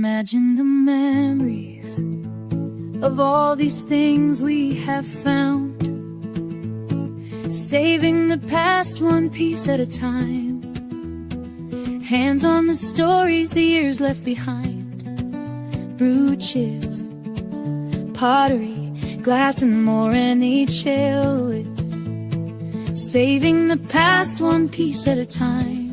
Imagine the memories of all these things we have found, saving the past one piece at a time. Hands on the stories the years left behind. Brooches, pottery, glass and more, and each hill is saving the past one piece at a time.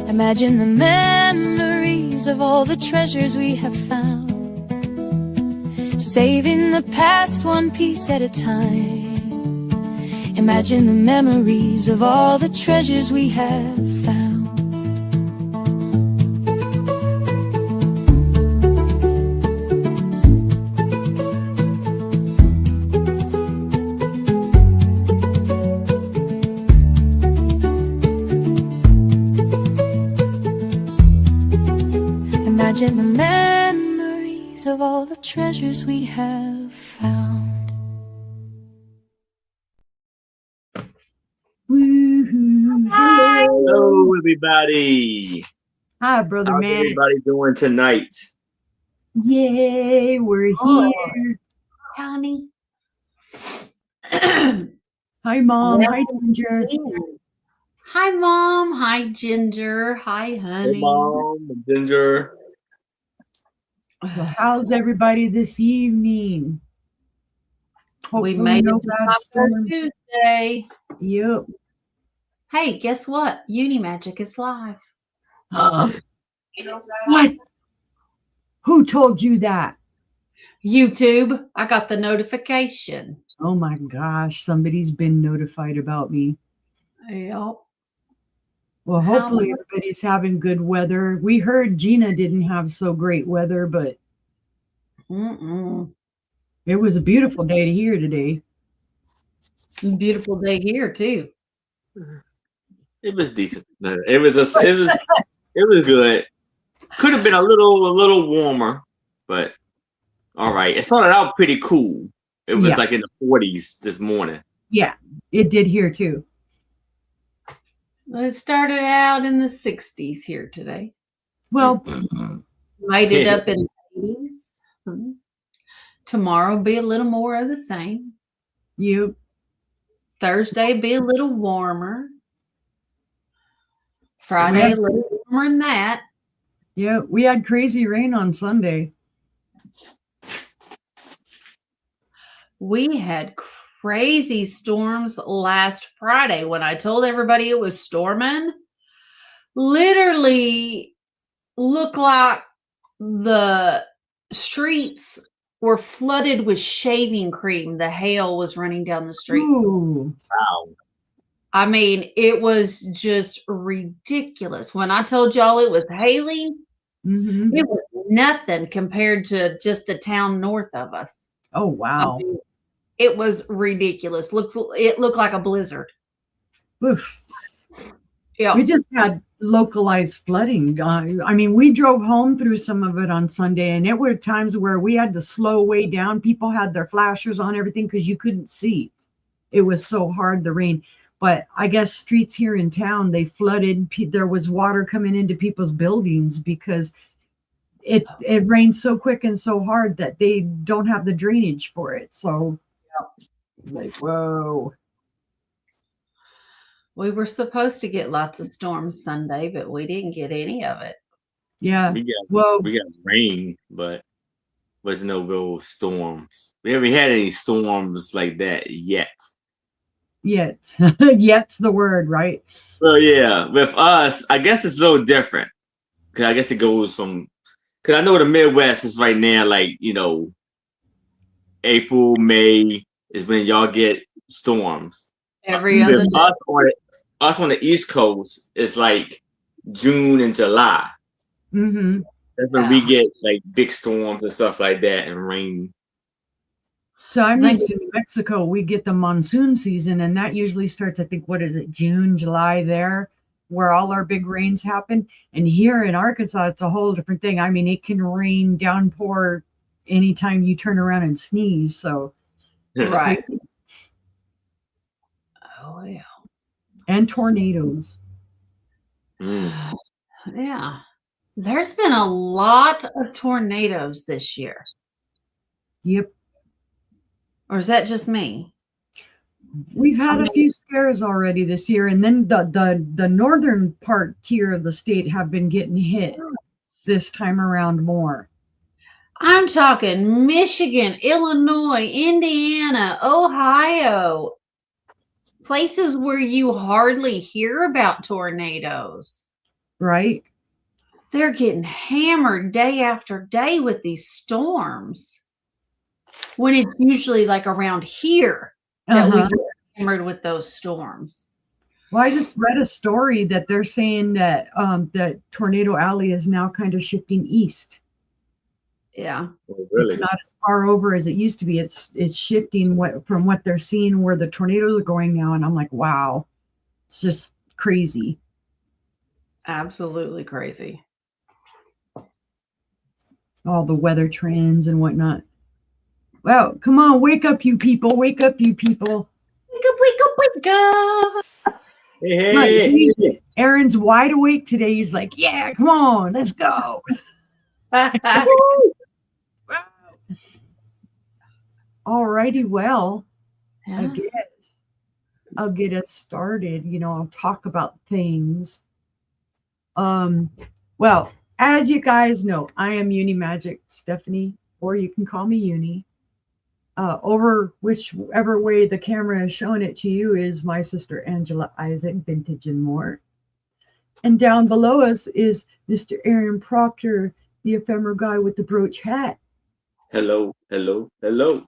Imagine the memories of all the treasures we have found, saving the past one piece at a time. Imagine the memories of all the treasures we have found. Imagine the memories of all the treasures we have found. Woohoo. Hello, everybody. Hi, brother How's man. everybody doing tonight? Yay, we're here. Honey. Hi, Mom. Well, Hi, Ginger. Hi, Mom. Hi, Ginger. Hi, honey. Hey, Mom, and Ginger. So how's everybody this evening? We Hopefully made no it to bad Taco storms. Tuesday. Yep. Hey, guess what? Unimagique is live. What? Who told you that? YouTube. I got the notification. Oh my gosh, somebody's been notified about me. Yep. Well, hopefully everybody's having good weather. We heard Gina didn't have so great weather, but it was a beautiful day here today. Beautiful day here too. It was decent. It was good. Could have been a little warmer, but all right. It started out pretty cool. It was like in the 40s this morning. Yeah, it did here too. It started out in the 60s here today. Well, made it up in the 80s. Tomorrow will be a little more of the same. Thursday will be a little warmer. Friday a little warmer than that. Yeah, we had crazy rain on Sunday. We had crazy storms last Friday when I told everybody it was storming. Literally looked like the streets were flooded with shaving cream. The hail was running down the street. Ooh. Wow. I mean, it was just ridiculous. When I told y'all it was hailing, it was nothing compared to just the town north of us. Oh, wow. I mean, it was ridiculous. It looked like a blizzard. Oof. Yeah. We just had localized flooding. I mean, we drove home through some of it on Sunday, and there were times where we had to slow way down. People had their flashers on, everything, because you couldn't see. It was so hard, the rain. But I guess streets here in town, they flooded. There was water coming into people's buildings because it rained so quick and so hard that they don't have the drainage for it. So, like, whoa. We were supposed to get lots of storms Sunday, but we didn't get any of it. Yeah. We got rain, but was no real storms. We haven't had any storms like that yet. Yet's the word, right? So yeah, with us, I guess it's a little different. Cause I guess it goes from, cause I know the Midwest is right now, like, April, May is when y'all get storms. Every other day. Us on the East Coast, it's like June and July. That's when we get like big storms and stuff like that and rain. So I'm used to New Mexico. We get the monsoon season, and that usually starts, I think, what is it, June, July there, where all our big rains happen. And here in Arkansas, it's a whole different thing. I mean, it can rain, downpour anytime you turn around and sneeze. So, right. Oh, yeah. And tornadoes. Yeah. There's been a lot of tornadoes this year. Yep. Or is that just me? We've had a few scares already this year, and then the northern part tier of the state have been getting hit this time around more. I'm talking Michigan, Illinois, Indiana, Ohio, places where you hardly hear about tornadoes. Right? They're getting hammered day after day with these storms. When it's usually like around here that we get hammered with those storms. Well, I just read a story that they're saying that that Tornado Alley is now kind of shifting east. Yeah. Oh, really? It's not as far over as it used to be. It's shifting from what they're seeing where the tornadoes are going now. And I'm like, wow, it's just crazy. Absolutely crazy. All the weather trends and whatnot. Well, come on, wake up, you people. Wake up, you people. Wake up, wake up, wake up. Hey. Aaron's wide awake today. He's like, yeah, come on, let's go. All righty, well, Yeah. I guess I'll get us started. I'll talk about things. Well, as you guys know, I am Unimagique Stephanie, or you can call me Uni. Over whichever way the camera is showing it to you is my sister Anglia Isaac, Vintage and More. And down below us is Mr. Aaron Proctor, the ephemera guy with the brooch hat. Hello, hello, hello.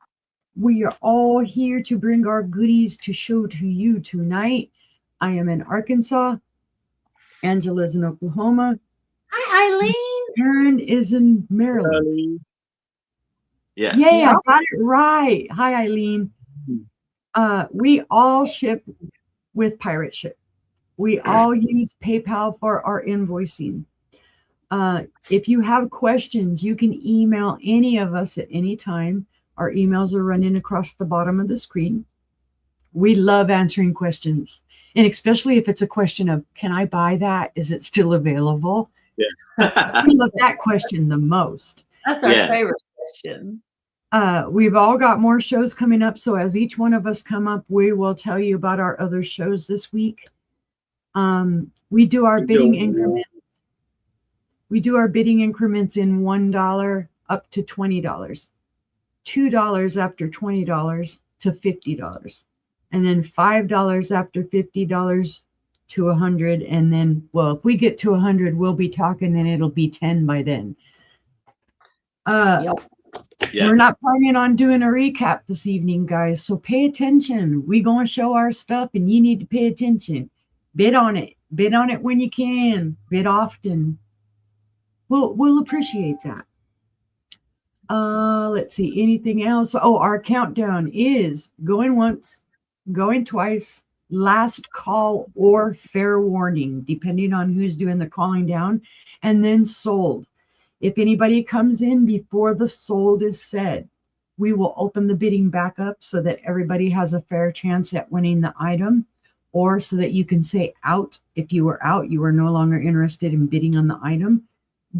We are all here to bring our goodies to show to you tonight. I am in Arkansas. Angela's in Oklahoma. Hi, Eileen. Aaron is in Maryland. Yeah. Yay, I got it right. Hi, Eileen. We all ship with Pirate Ship. We all use PayPal for our invoicing. If you have questions, you can email any of us at any time. Our emails are running across the bottom of the screen. We love answering questions. And especially if it's a question of, can I buy that? Is it still available? Yeah. We love that question the most. That's our favorite question. We've all got more shows coming up. So as each one of us come up, we will tell you about our other shows this week. We do our bidding increments. We do our bidding increments in $1 up to $20. $2 after $20 to $50, and then $5 after $50 to $100, and then, well, if we get to $100, we'll be talking, and it'll be 10 by then. We're not planning on doing a recap this evening, guys, so pay attention. We're going to show our stuff, and you need to pay attention. Bid on it. Bid on it when you can. Bid often. We'll appreciate that. Let's see, anything else? Oh, our countdown is going once, going twice, last call or fair warning, depending on who's doing the calling down, and then sold. If anybody comes in before the sold is said, we will open the bidding back up so that everybody has a fair chance at winning the item, or so that you can say out. If you were out, you are no longer interested in bidding on the item.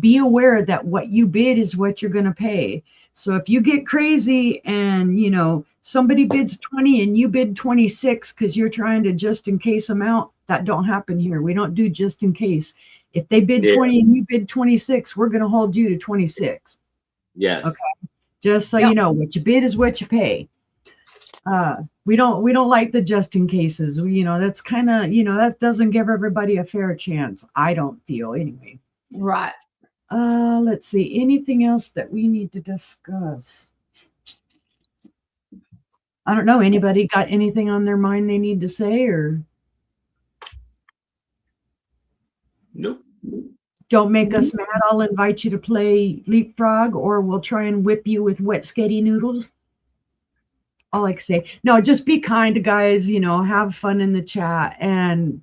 Be aware that what you bid is what you're going to pay. So if you get crazy and, somebody bids 20 and you bid 26 because you're trying to just in case amount, that don't happen here. We don't do just in case. If they bid 20 and you bid 26, we're going to hold you to 26. Yes. Okay. Just so you know, what you bid is what you pay. We don't like the just in cases. That's kind of, that doesn't give everybody a fair chance. I don't feel anyway. Right. Let's see. Anything else that we need to discuss? I don't know. Anybody got anything on their mind they need to say, or? Nope. Don't make us mad. I'll invite you to play leapfrog, or we'll try and whip you with wet sketty noodles. All I can say. No, just be kind, guys. Have fun in the chat. And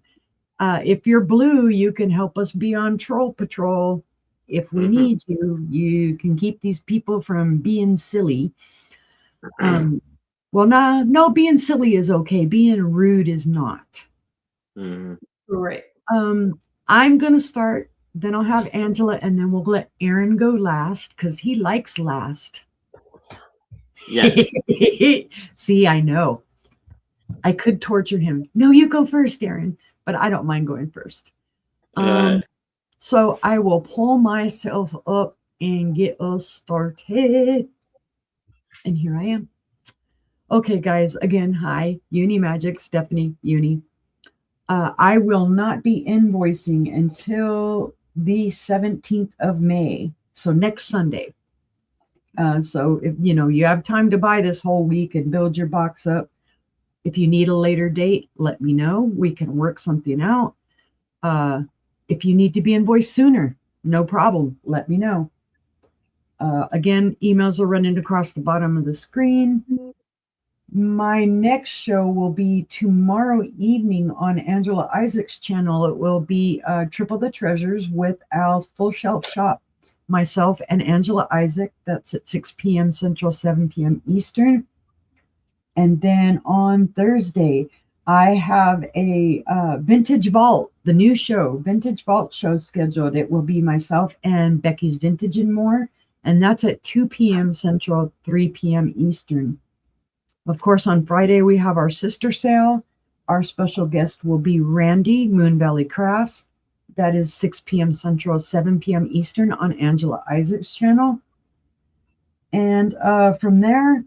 if you're blue, you can help us be on troll patrol. If we need you, you can keep these people from being silly. Well, no, being silly is okay. Being rude is not. Right. I'm going to start then I'll have Angela, and then we'll let Aaron go last because he likes last. Yes. See, I know. I could torture him. No, you go first, Aaron, but I don't mind going first. So I will pull myself up and get us started. And here I am. Okay, guys, again, hi, Unimagique, Stephanie, Uni. I will not be invoicing until the 17th of May, so next Sunday. So if you have time to buy this whole week and build your box up, if you need a later date, let me know. We can work something out. If you need to be invoiced sooner, no problem. Let me know. Again, emails are running across the bottom of the screen. My next show will be tomorrow evening on Angela Isaac's channel. It will be Triple the Treasures with Al's Full Shelf Shop, myself and Angela Isaac. That's at 6 p.m. Central, 7 p.m. Eastern. And then on Thursday, I have a Vintage Vault, the new show, Vintage Vault show scheduled. It will be myself and Becky's Vintage and More. And that's at 2 p.m. Central, 3 p.m. Eastern. Of course, on Friday, we have our sister sale. Our special guest will be Randy, Moon Valley Crafts. That is 6 p.m. Central, 7 p.m. Eastern on Angela Isaac's channel. And from there,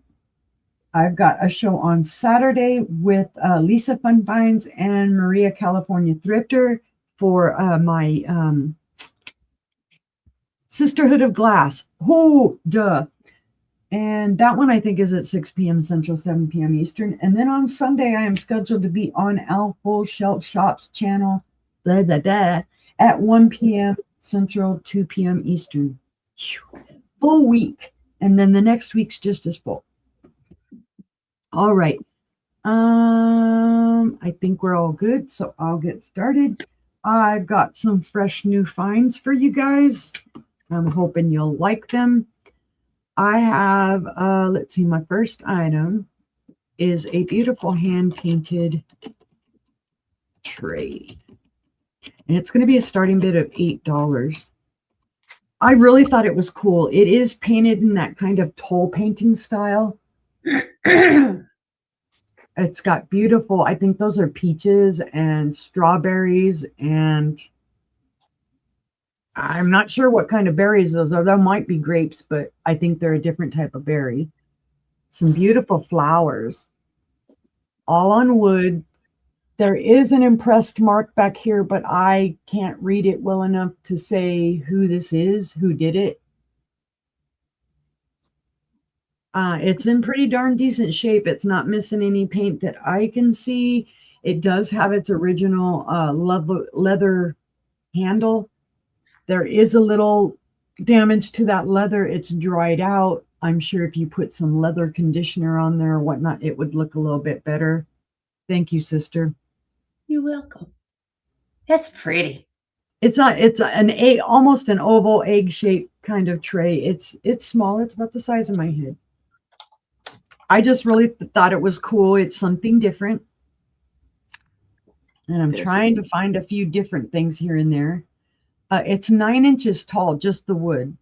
I've got a show on Saturday with Lisa Fun Finds and Maria California Thrifter for my Sisterhood of Glass. Oh, duh. And that one I think is at 6 p.m. Central, 7 p.m. Eastern. And then on Sunday, I am scheduled to be on Al Full Shelf Shop's channel at 1 p.m. Central, 2 p.m. Eastern. Full week. And then the next week's just as full. All right. I think we're all good, so I'll get started. I've got some fresh new finds for you guys. I'm hoping you'll like them. I have, let's see, my first item is a beautiful hand-painted tray. And it's going to be a starting bid of $8. I really thought it was cool. It is painted in that kind of toll painting style. It's got beautiful, I think those are peaches and strawberries, and I'm not sure what kind of berries those are. That might be grapes, but I think they're a different type of berry. Some beautiful flowers, all on wood. There is an impressed mark back here, but I can't read it well enough to say who this is, who did it. It's in pretty darn decent shape. It's not missing any paint that I can see. It does have its original leather handle. There is a little damage to that leather. It's dried out. I'm sure if you put some leather conditioner on there or whatnot, it would look a little bit better. Thank you, sister. You're welcome. That's pretty. It's almost an oval egg-shaped kind of tray. It's small. It's about the size of my head. I just really thought it was cool. It's something different. And I'm trying to find a few different things here and there. It's 9 inches tall, just the wood.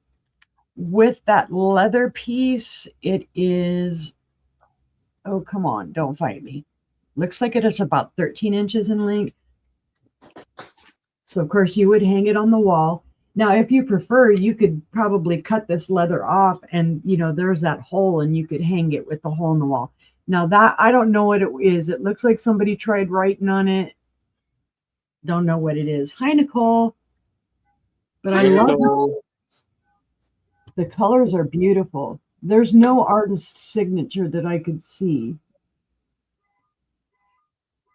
With that leather piece, it is, oh, come on, don't fight me. Looks like it is about 13 inches in length. So, of course, you would hang it on the wall. Now, if you prefer, you could probably cut this leather off and, there's that hole and you could hang it with the hole in the wall. Now, that, I don't know what it is. It looks like somebody tried writing on it. Don't know what it is. Hi, Nicole. But I love it. The colors are beautiful. There's no artist's signature that I could see.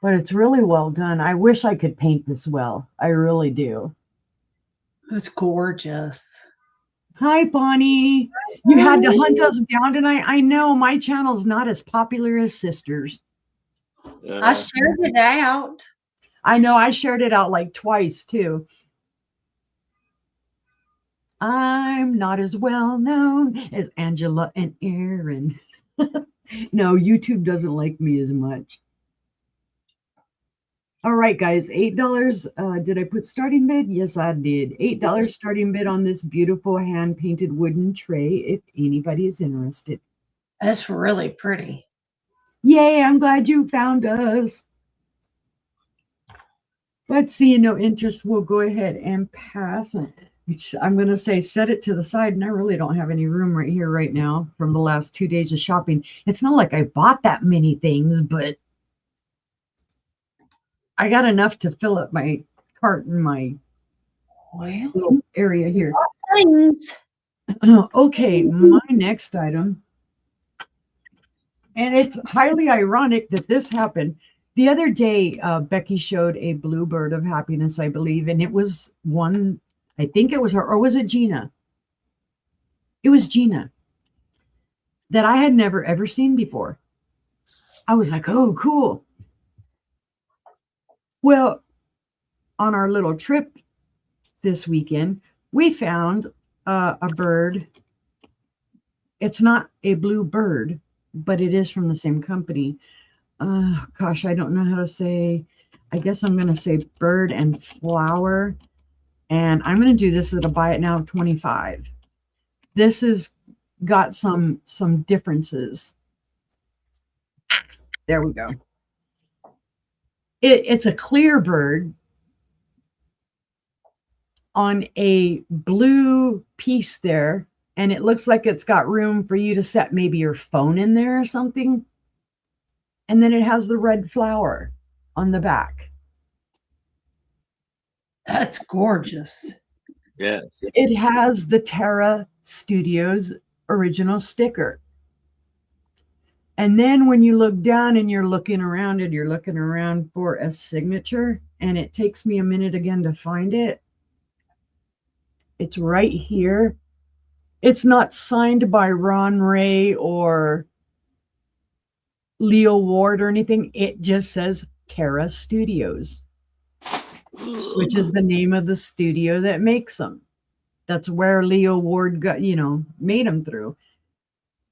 But it's really well done. I wish I could paint this well. I really do. It's gorgeous. Hi, Bonnie. You had to hunt us down tonight. I know my channel's not as popular as sisters. I shared it out. I know I shared it out like twice too. I'm not as well known as Angela and Aaron. No, YouTube doesn't like me as much. All right, guys, $8. Did I put starting bid? Yes, I did. $8 starting bid on this beautiful hand-painted wooden tray, if anybody is interested. That's really pretty. Yay, I'm glad you found us. But seeing no interest, we'll go ahead and pass. Which I'm going to say set it to the side, and I really don't have any room right here right now from the last 2 days of shopping. It's not like I bought that many things, but I got enough to fill up my cart in my little area here. Things. Okay, my next item, and it's highly ironic that this happened. The other day, Becky showed a bluebird of happiness, I believe, and it was one, I think it was her, or was it Gina? It was Gina, that I had never ever seen before. I was like, oh, cool. Well, on our little trip this weekend, we found a bird. It's not a blue bird, but it is from the same company. Gosh, I don't know how to say. I guess I'm going to say bird and flower. And I'm going to do this at a buy it now of 25. This has got some differences. There we go. It's a clear bird on a blue piece there, and it looks like it's got room for you to set maybe your phone in there or something. And then it has the red flower on the back. That's gorgeous. Yes. It has the Terra Studios original sticker. And then when you look down and you're looking around and you're looking around for a signature, and it takes me a minute again to find it. It's right here. It's not signed by Ron Ray or Leo Ward or anything. It just says Terra Studios, which is the name of the studio that makes them. That's where Leo Ward got, made them through.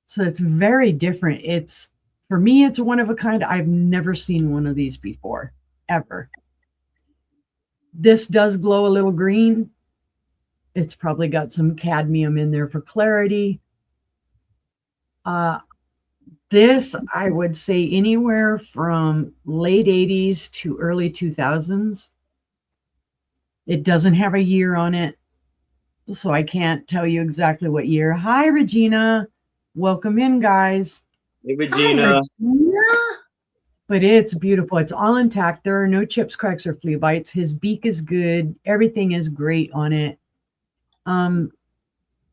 So it's very different. For me, it's one of a kind. I've never seen one of these before, ever. This does glow a little green. It's probably got some cadmium in there for clarity. This, I would say anywhere from late 80s to early 2000s. It doesn't have a year on it, so I can't tell you exactly what year. Hi, Regina. Welcome in, guys. Hey, Regina. But it's beautiful. It's all intact. There are no chips, cracks, or flea bites. His beak is good. Everything is great on it.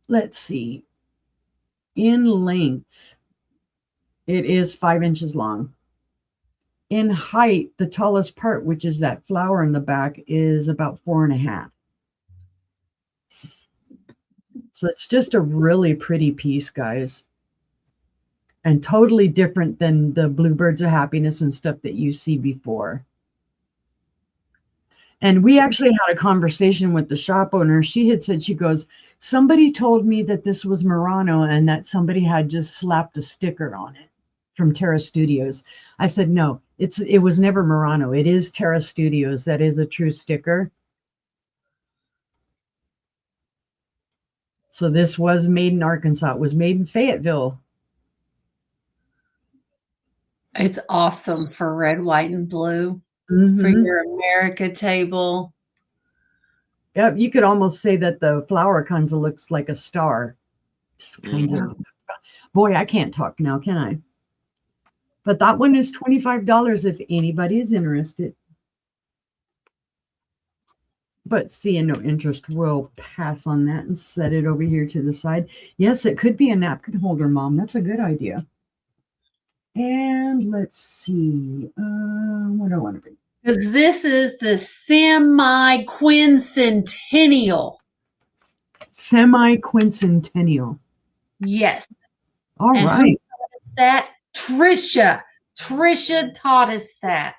Let's see. In length, it is 5 inches long. In height, the tallest part, which is that flower in the back, is about 4.5. So it's just a really pretty piece, guys. And totally different than the bluebirds of happiness and stuff that you see before. And we actually had a conversation with the shop owner. She had said, she goes, somebody told me that this was Murano and that somebody had just slapped a sticker on it from Terra Studios. I said, no, it was never Murano. It is Terra Studios. That is a true sticker. So this was made in Arkansas. It was made in Fayetteville. It's awesome for red, white, and blue for your America table. Yep, you could almost say that the flower kind of looks like a star. Just kind of. Boy, I can't talk now, can I? But that one is $25 if anybody is interested. But seeing no interest, we'll pass on that and set it over here to the side. Yes, it could be a napkin holder, Mom. That's a good idea. And let's see. What do I want to bring? Because this is the semi-quincentennial. Semi-quincentennial. Yes. All right. That Trisha taught us that.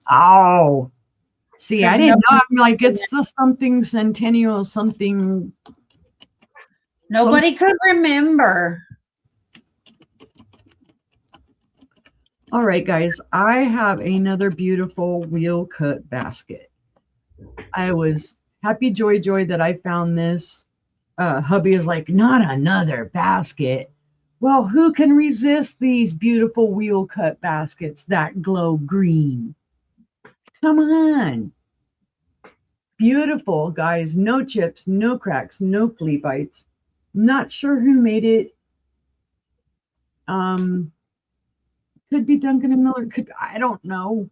Oh. See, I didn't know. I'm like, it's the something centennial, something. Nobody could remember. All right, guys, I have another beautiful wheel cut basket. I was happy joy that I found this. Hubby is like, not another basket. Well, who can resist these beautiful wheel cut baskets that glow green? Come on. Beautiful, guys. No chips, no cracks, no flea bites. Not sure who made it. Could be Duncan and Miller. I don't know.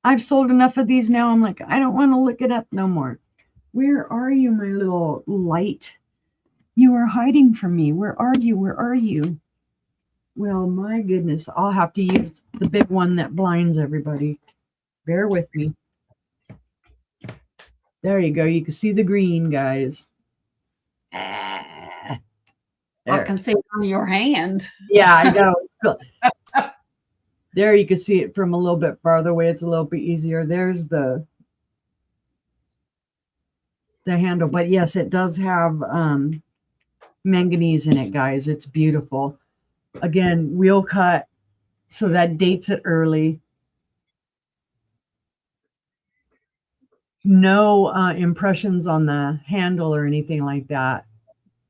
I've sold enough of these now. I'm like, I don't want to look it up no more. Where are you, my little light? You are hiding from me. Where are you? Where are you? Well, my goodness. I'll have to use the big one that blinds everybody. Bear with me. There you go. You can see the green, guys. I can see it on your hand. Yeah, I know. There you can see it from a little bit farther away. It's a little bit easier. There's the handle. But yes, it does have manganese in it, guys. It's beautiful. Again, wheel cut, so that dates it early. No impressions on the handle or anything like that.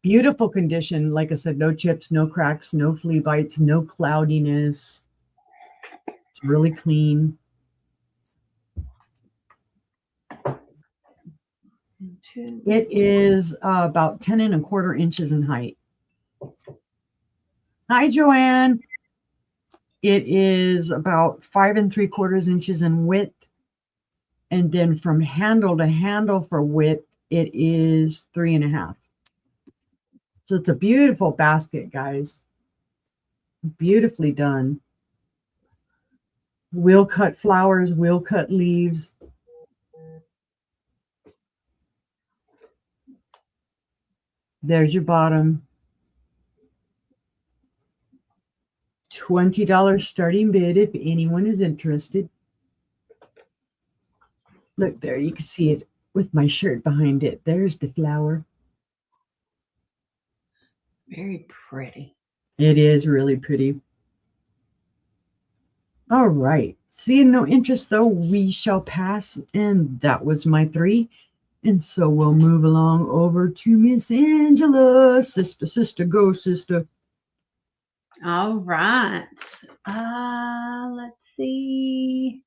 Beautiful condition. Like I said, no chips, no cracks, no flea bites, no cloudiness. It's really clean. It is about 10 1/4 inches in height. Hi, Joanne. It is about 5 3/4 inches in width. And then from handle to handle for width, it is 3 1/2. So it's a beautiful basket, guys. Beautifully done. Wheel cut flowers, wheel cut leaves. There's your bottom. $20 starting bid if anyone is interested. Look there, you can see it with my shirt behind it. There's the flower. Very pretty. It is really pretty. All right. Seeing no interest, though, we shall pass. And that was my 3. And so we'll move along over to Miss Angela. Sister, go, sister. All right. Let's see.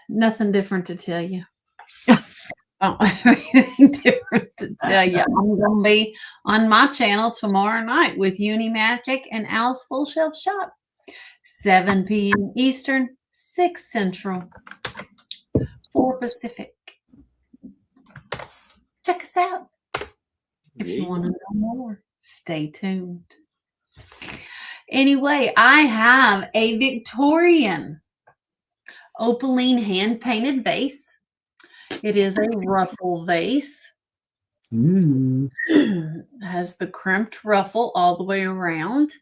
Nothing different to tell you. Oh, anything different to tell you. I'm going to be on my channel tomorrow night with Unimagique and Al's Full Shelf Shop. 7 p.m. Eastern, 6 Central, 4 Pacific. Check us out. If you want to know more, stay tuned. Anyway, I have a Victorian opaline hand-painted vase. It is a ruffle vase. It has the crimped ruffle all the way around.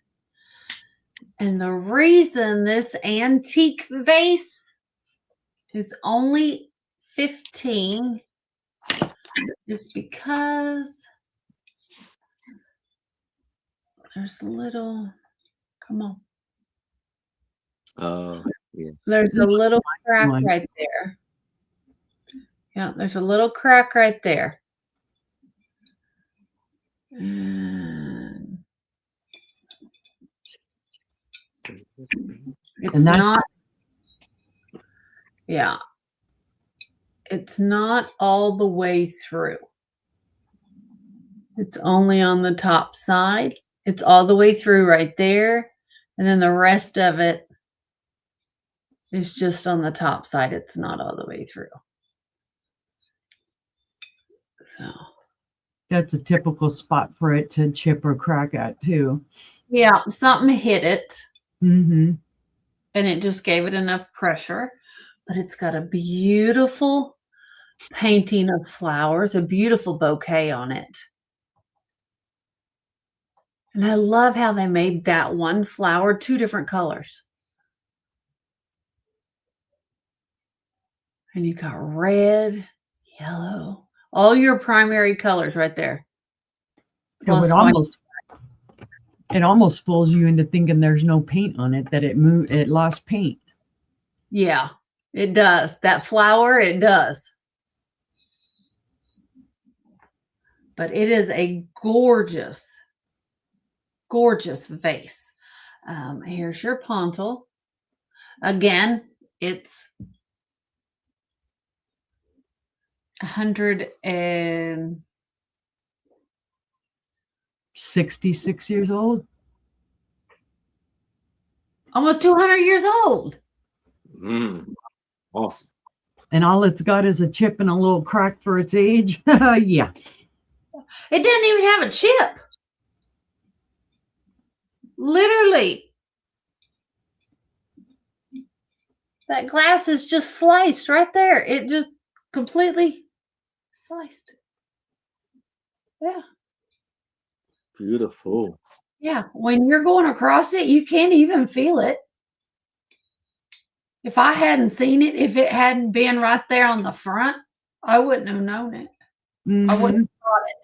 And the reason this antique vase is only $15 is because there's a little, come on. Yeah. There's a little crack right there. Yeah, there's a little crack right there. And it's not, yeah, it's not all the way through. It's only on the top side. It's all the way through right there. And then the rest of it is just on the top side. It's not all the way through. So that's a typical spot for it to chip or crack at, too. Yeah, something hit it. Mm-hmm. And it just gave it enough pressure. But it's got a beautiful painting of flowers, a beautiful bouquet on it. And I love how they made that one flower 2 different colors. And you got red, yellow, all your primary colors right there. It would almost It almost fools you into thinking there's no paint on it, that it lost paint. Yeah, it does. That flower, it does. But it is a gorgeous, gorgeous vase. Here's your pontil. Again, it's 66 years old. Almost 200 years old. Awesome. And all it's got is a chip and a little crack for its age. Yeah. It doesn't even have a chip. Literally. That glass is just sliced right there. It just completely sliced. Yeah. Beautiful. Yeah. When you're going across it, you can't even feel it. If I hadn't seen it, if it hadn't been right there on the front, I wouldn't have known it. Mm-hmm. I wouldn't have thought it.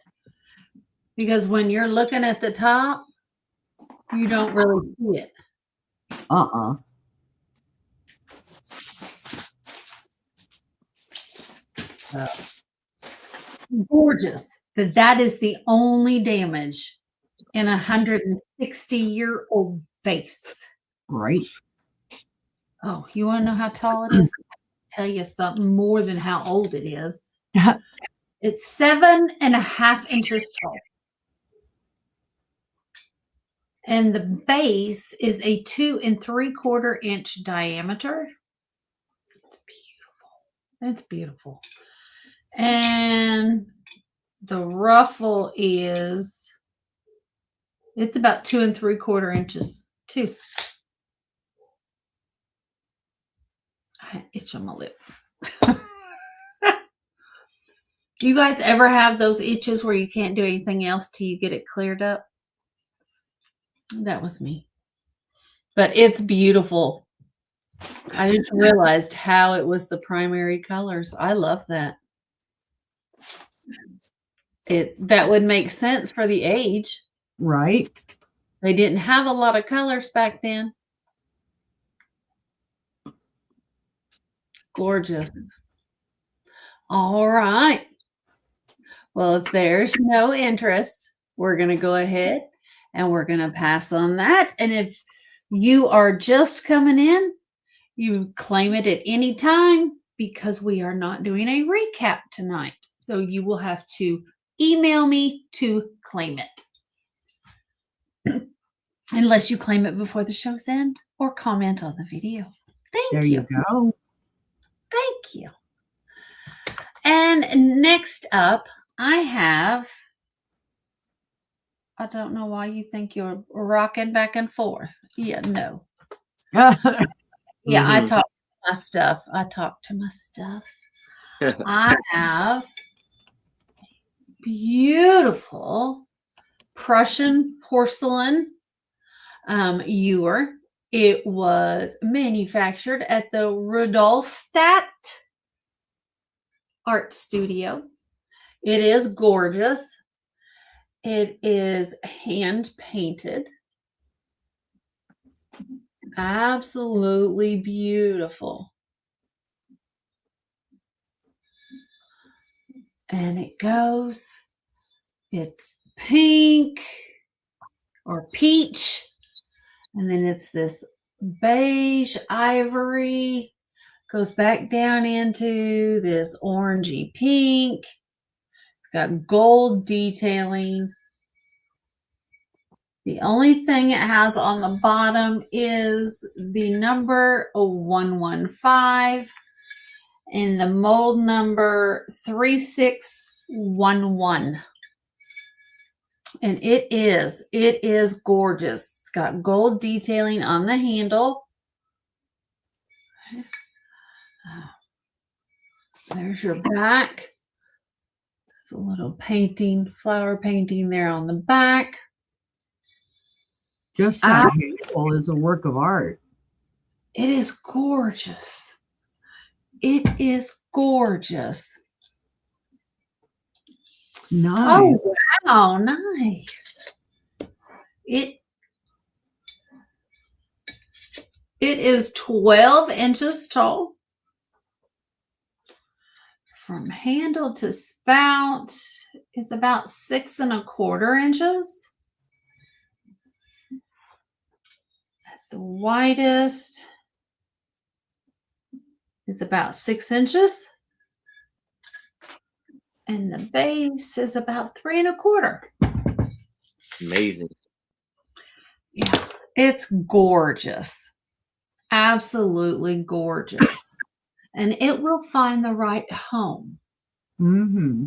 Because when you're looking at the top, you don't really see it. Gorgeous. That is the only damage in a 160-year-old vase. Right. Oh, you want to know how tall it is? I'll tell you something more than how old it is. It's 7.5 inches tall. And the base is a 2 3/4 inch diameter. It's beautiful. It's beautiful. And the ruffle is, it's about 2 3/4 inches too. I itch on my lip. Do you guys ever have those itches where you can't do anything else till you get it cleared up? That was me. But it's beautiful. I just realized how it was the primary colors. I love that. That would make sense for the age. Right. They didn't have a lot of colors back then. Gorgeous. All right. Well, if there's no interest, we're going to go ahead and we're going to pass on that. And if you are just coming in, you claim it at any time because we are not doing a recap tonight. So you will have to email me to claim it. Unless you claim it before the show's end or comment on the video. Thank you. There you go. Thank you. And next up, I don't know why you think you're rocking back and forth. Yeah, no. Yeah, I talk to my stuff. I have beautiful Prussian porcelain ewer. It was manufactured at the Rudolstadt Art Studio. It is gorgeous. It is hand painted. Absolutely beautiful. And it's pink or peach. And then it's this beige ivory. Goes back down into this orangey pink. It's got gold detailing. The only thing it has on the bottom is the number 115 and the mold number 3611. And it is gorgeous. It's got gold detailing on the handle. There's your back. There's a little painting, flower painting there on the back. Just that handle is a work of art. It is gorgeous. It is gorgeous. Nice. Oh, wow, nice. It is 12 inches tall. From handle to spout is about 6¼ inches. At the widest is about 6 inches. And the base is about 3¼ inches. Amazing. Yeah, it's gorgeous. Absolutely gorgeous. And it will find the right home. Mm-hmm.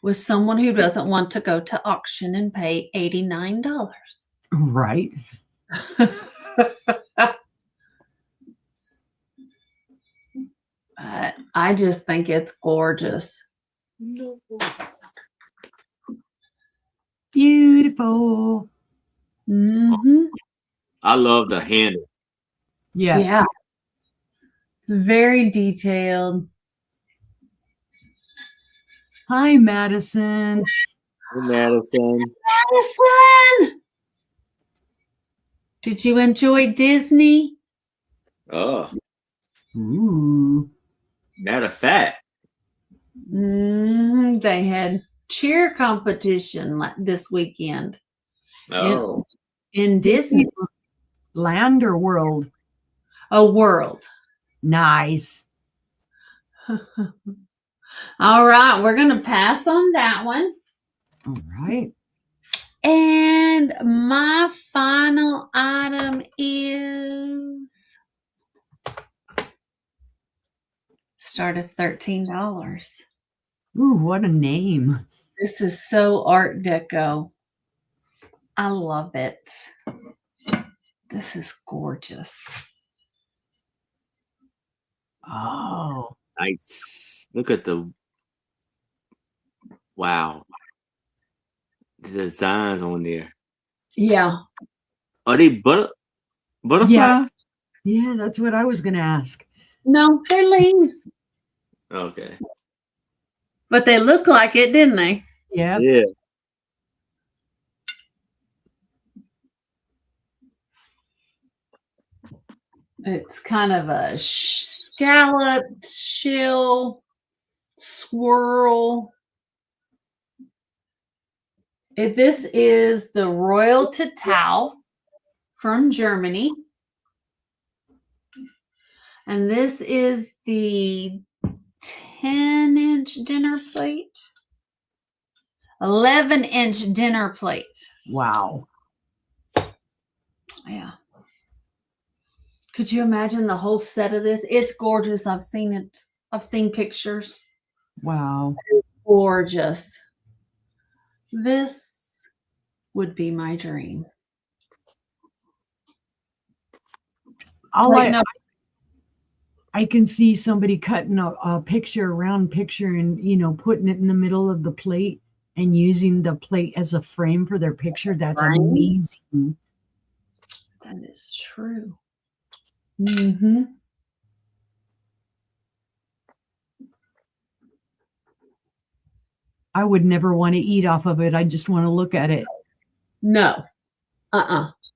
With someone who doesn't want to go to auction and pay $89. Right. But I just think it's gorgeous. Beautiful. Mm-hmm. I love the handle. Yeah. Yeah. It's very detailed. Hi, Madison. Hey, Madison. Madison! Did you enjoy Disney? Oh, Ooh. matter of fact. They had cheer competition this weekend Oh, in Disney. Land or world? A world. Nice. All right, we're going to pass on that one. All right. And my final item is start of $13. Ooh, what a name. This is so Art Deco. I love it. This is gorgeous. Oh. nice. Look at the wow. The designs on there. Yeah. Are they butterflies? Yeah, that's what I was going to ask. No, they're leaves. Okay. But they look like it, didn't they? Yeah. Yeah. It's kind of a scalloped shell swirl. This is the Royal Tau from Germany. And this is the 10-inch dinner plate. 11-inch dinner plate. Wow. Yeah. Could you imagine the whole set of this? It's gorgeous. I've seen it. I've seen pictures. Wow. Gorgeous. This would be my dream. I can see somebody cutting a picture, a round picture, and putting it in the middle of the plate and using the plate as a frame for their picture. That's amazing. That is true. Mm-hmm. I would never want to eat off of it. I just want to look at it. No.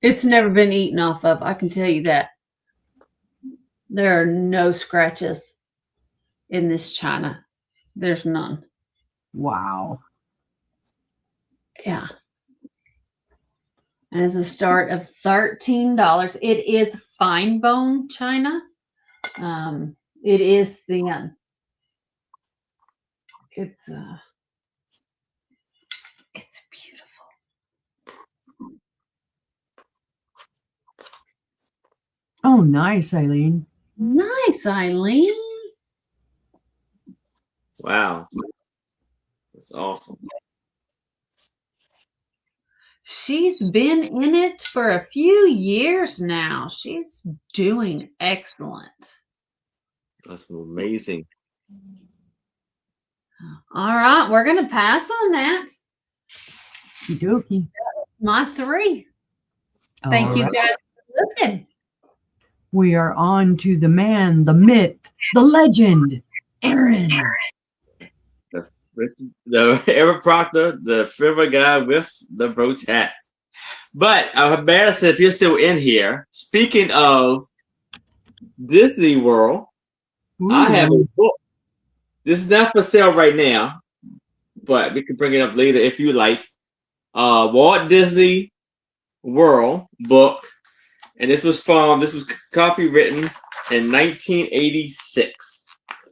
It's never been eaten off of. I can tell you that. There are no scratches in this china. There's none. Wow. Yeah. And it's a start of $13. It is fine bone china. It is thin. It's beautiful. Oh, nice, Eileen. Nice, Eileen. Wow. That's awesome. She's been in it for a few years now. She's doing excellent. That's amazing. All right, we're going to pass on that. Okey-dokey. My 3. Thank you guys for looking. We are on to the man, the myth, the legend, Aaron. The Aaron Proctor, the ephemera guy with the brooch hat. But Madison, if you're still in here, speaking of Disney World, I have a book. This is not for sale right now, but we can bring it up later if you like. Walt Disney World book, and this was copywritten in 1986.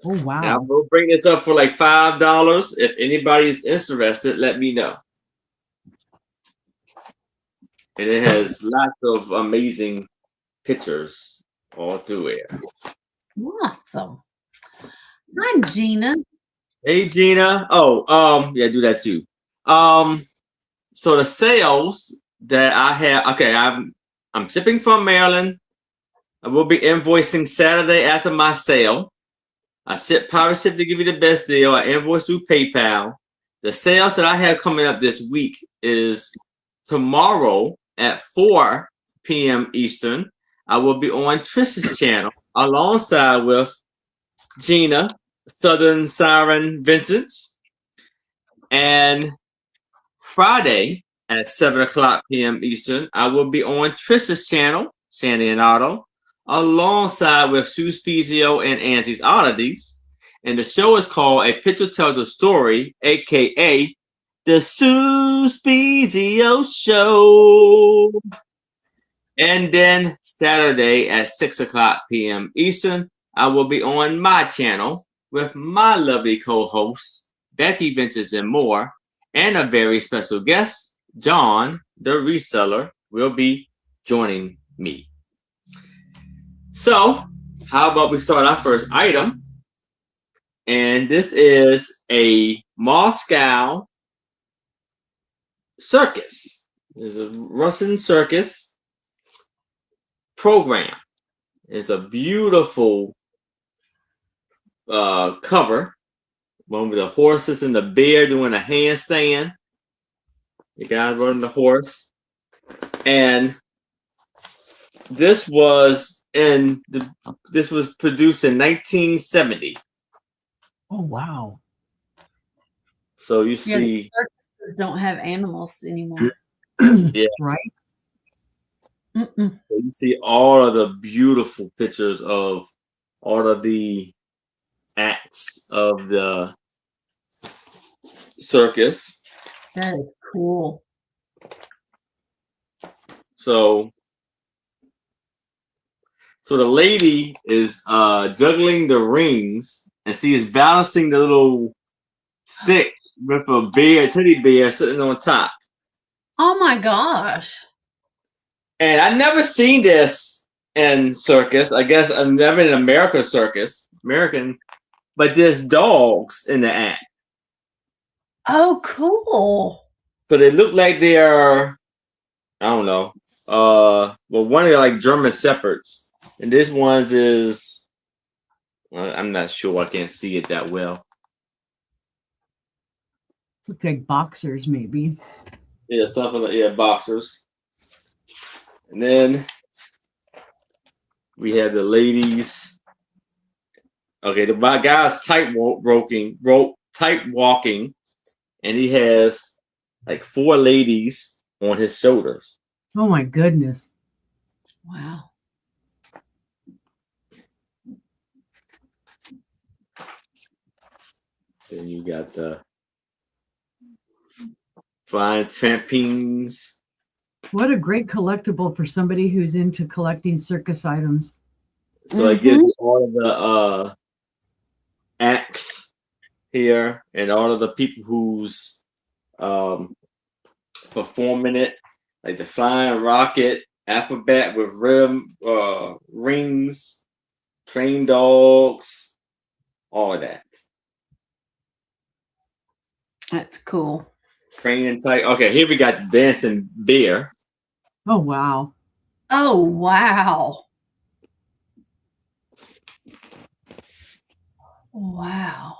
Oh wow! Now we'll bring this up for like $5. If anybody is interested, let me know. And it has lots of amazing pictures all through it. Awesome. Hi, Gina. Hey, Gina. Oh, yeah, do that too. So the sales that I have, okay, I'm shipping from Maryland. I will be invoicing Saturday after my sale. I power ship to give you the best deal. I invoice through PayPal. The sales that I have coming up this week is tomorrow at 4 p.m. Eastern. I will be on Trish's channel alongside with Gina, Southern Siren Vincent, and Friday at 7 o'clock p.m. Eastern, I will be on Trish's channel, Sandy and Otto, alongside with Sue Spezio and Angie's Oddities. And the show is called A Picture Tells a Story, aka The Sue Spezio Show. And then Saturday at 6 o'clock p.m. Eastern, I will be on my channel with my lovely co-hosts, Becky Ventures and more, and a very special guest, John, the reseller, will be joining me. So, how about we start our first item? And this is a Moscow circus. It's a Russian circus program. It's a beautiful cover. One with the horses and the bear doing a handstand. The guy running the horse. And this was produced in 1970. Oh wow! So you see, circuses don't have animals anymore. Yeah, right. Mm-mm. You see all of the beautiful pictures of all of the acts of the circus. That is cool. So the lady is juggling the rings, and she is balancing the little stick with a teddy bear sitting on top. Oh my gosh. And I've never seen this in circus. I guess I've never in American, but there's dogs in the act. Oh, cool. So they look like they are, I don't know. Well, one of them like German Shepherds. And this one's is, I'm not sure. I can't see it that well. Look like boxers, maybe. Yeah, something like boxers. And then we have the ladies. Okay, the guy's tight walking, and he has like 4 ladies on his shoulders. Oh my goodness! Wow. Then you got the flying trampolines. What a great collectible for somebody who's into collecting circus items. So it gives you all of the acts here and all of the people who's performing it, like the flying rocket, acrobat with rings, train dogs, all of that. That's cool. Training tight. Okay, here we got the dancing bear. Oh wow! Oh wow! Wow!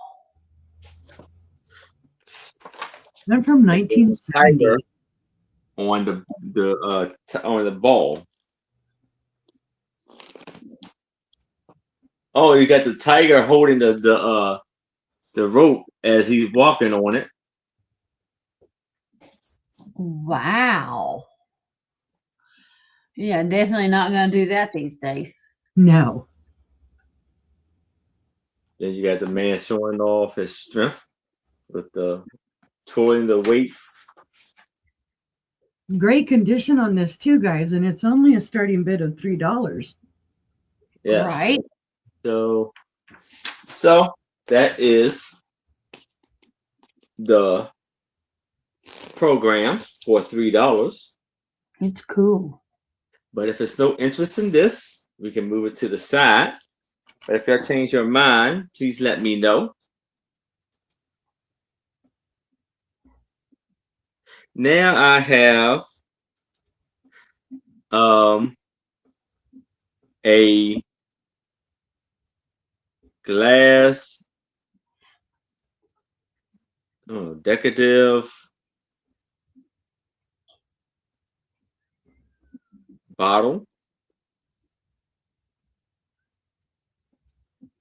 They're from 1970. On the ball. Oh, you got the tiger holding the rope as he's walking on it. Wow! Yeah, definitely not going to do that these days. No. Then you got the man showing off his strength with the twirling the weights. Great condition on this too, guys, and it's only a starting bid of $3. Yes. Right. So that is the program for $3. It's cool. But if it's no interest in this, we can move it to the side. But if you change your mind, please let me know. Now I have a glass decorative bottle.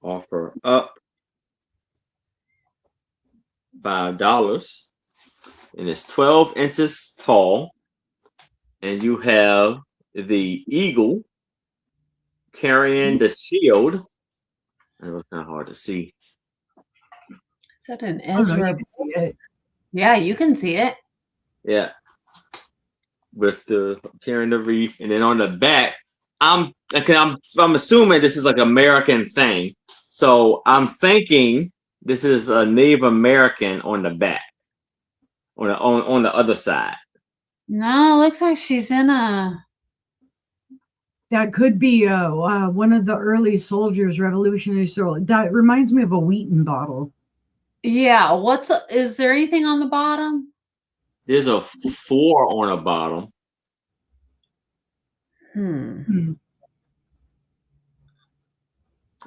Offer up $5. And it's 12 inches tall. And you have the eagle carrying the shield. That was kind of hard to see. Is that an Oh, no, Ezra? you can see it. Yeah, you can see it. Yeah. With the carrying the wreath. And then on the back, I'm assuming this is like American thing. So I'm thinking this is a Native American on the back. On the other side. No, it looks like she's in a. That could be one of the early soldiers, revolutionary soldiers. That reminds me of a Wheaton bottle. Yeah. Is there anything on the bottom? There's a 4 on the bottom. Hmm.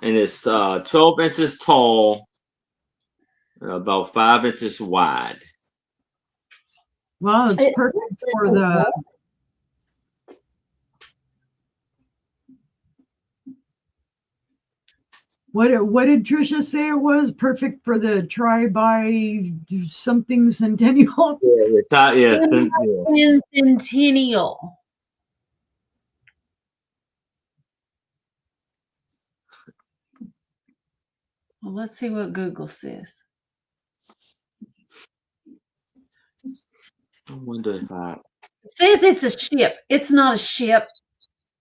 And it's 12 inches tall, about 5 inches wide. Well, it's perfect for the. What did Trisha say it was? Perfect for the try-by something centennial. Centennial. Well, let's see what Google says. I wonder if It says it's a ship. It's not a ship.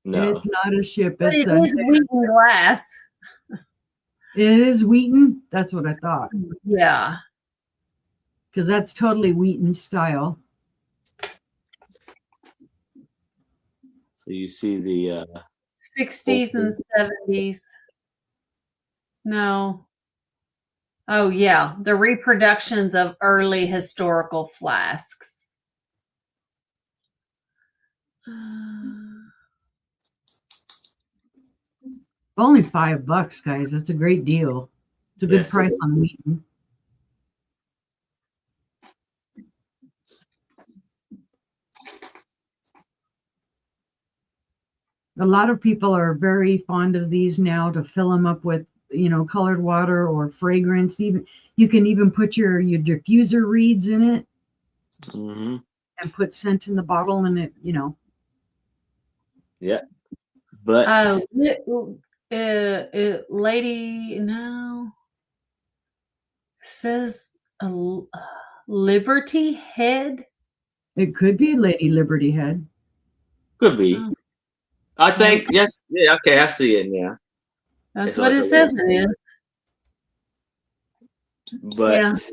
No. It's not a ship. But It's it is Wheaton glass. It is Wheaton. That's what I thought. Yeah. Because that's totally Wheaton style. So you see the 60s and 70s. No. Oh, yeah. The reproductions of early historical flasks. Only $5, guys. That's a great deal. It's a good Yes, price on Wheaton. A lot of people are very fond of these now to fill them up with, colored water or fragrance. Even you can even put your diffuser reeds in it and put scent in the bottle, and it. Yeah, but lady, no. Says a Liberty Head. It could be Lady Liberty Head. Could be. Oh. I think yes. Yeah. Okay, I see it now. That's what it says it is. But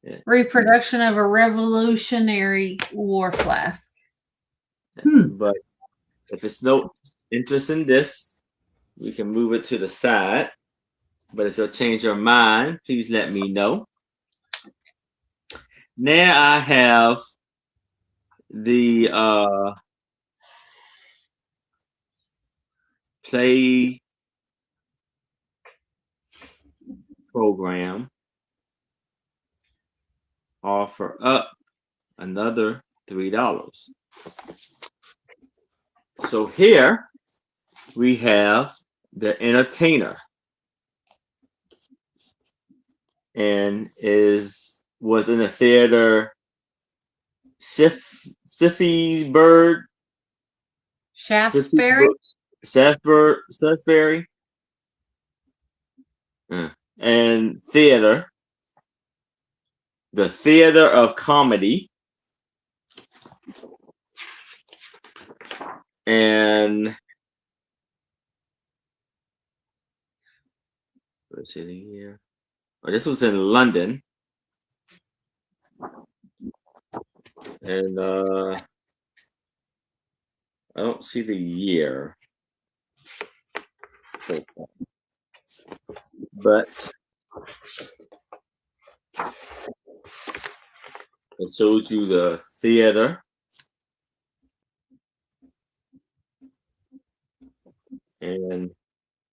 yeah. Reproduction of a Revolutionary War flask. But if it's no interest in this, we can move it to the side. But if you'll change your mind, please let me know. Now I have the play program. Offer up another $3. So here we have the entertainer, and was in a theater. Siffy's bird. Shaftesbury. Salisbury. And theater. The Theater of Comedy. And let's see here. Oh, this was in London. And I don't see the year. But it shows you the theater. And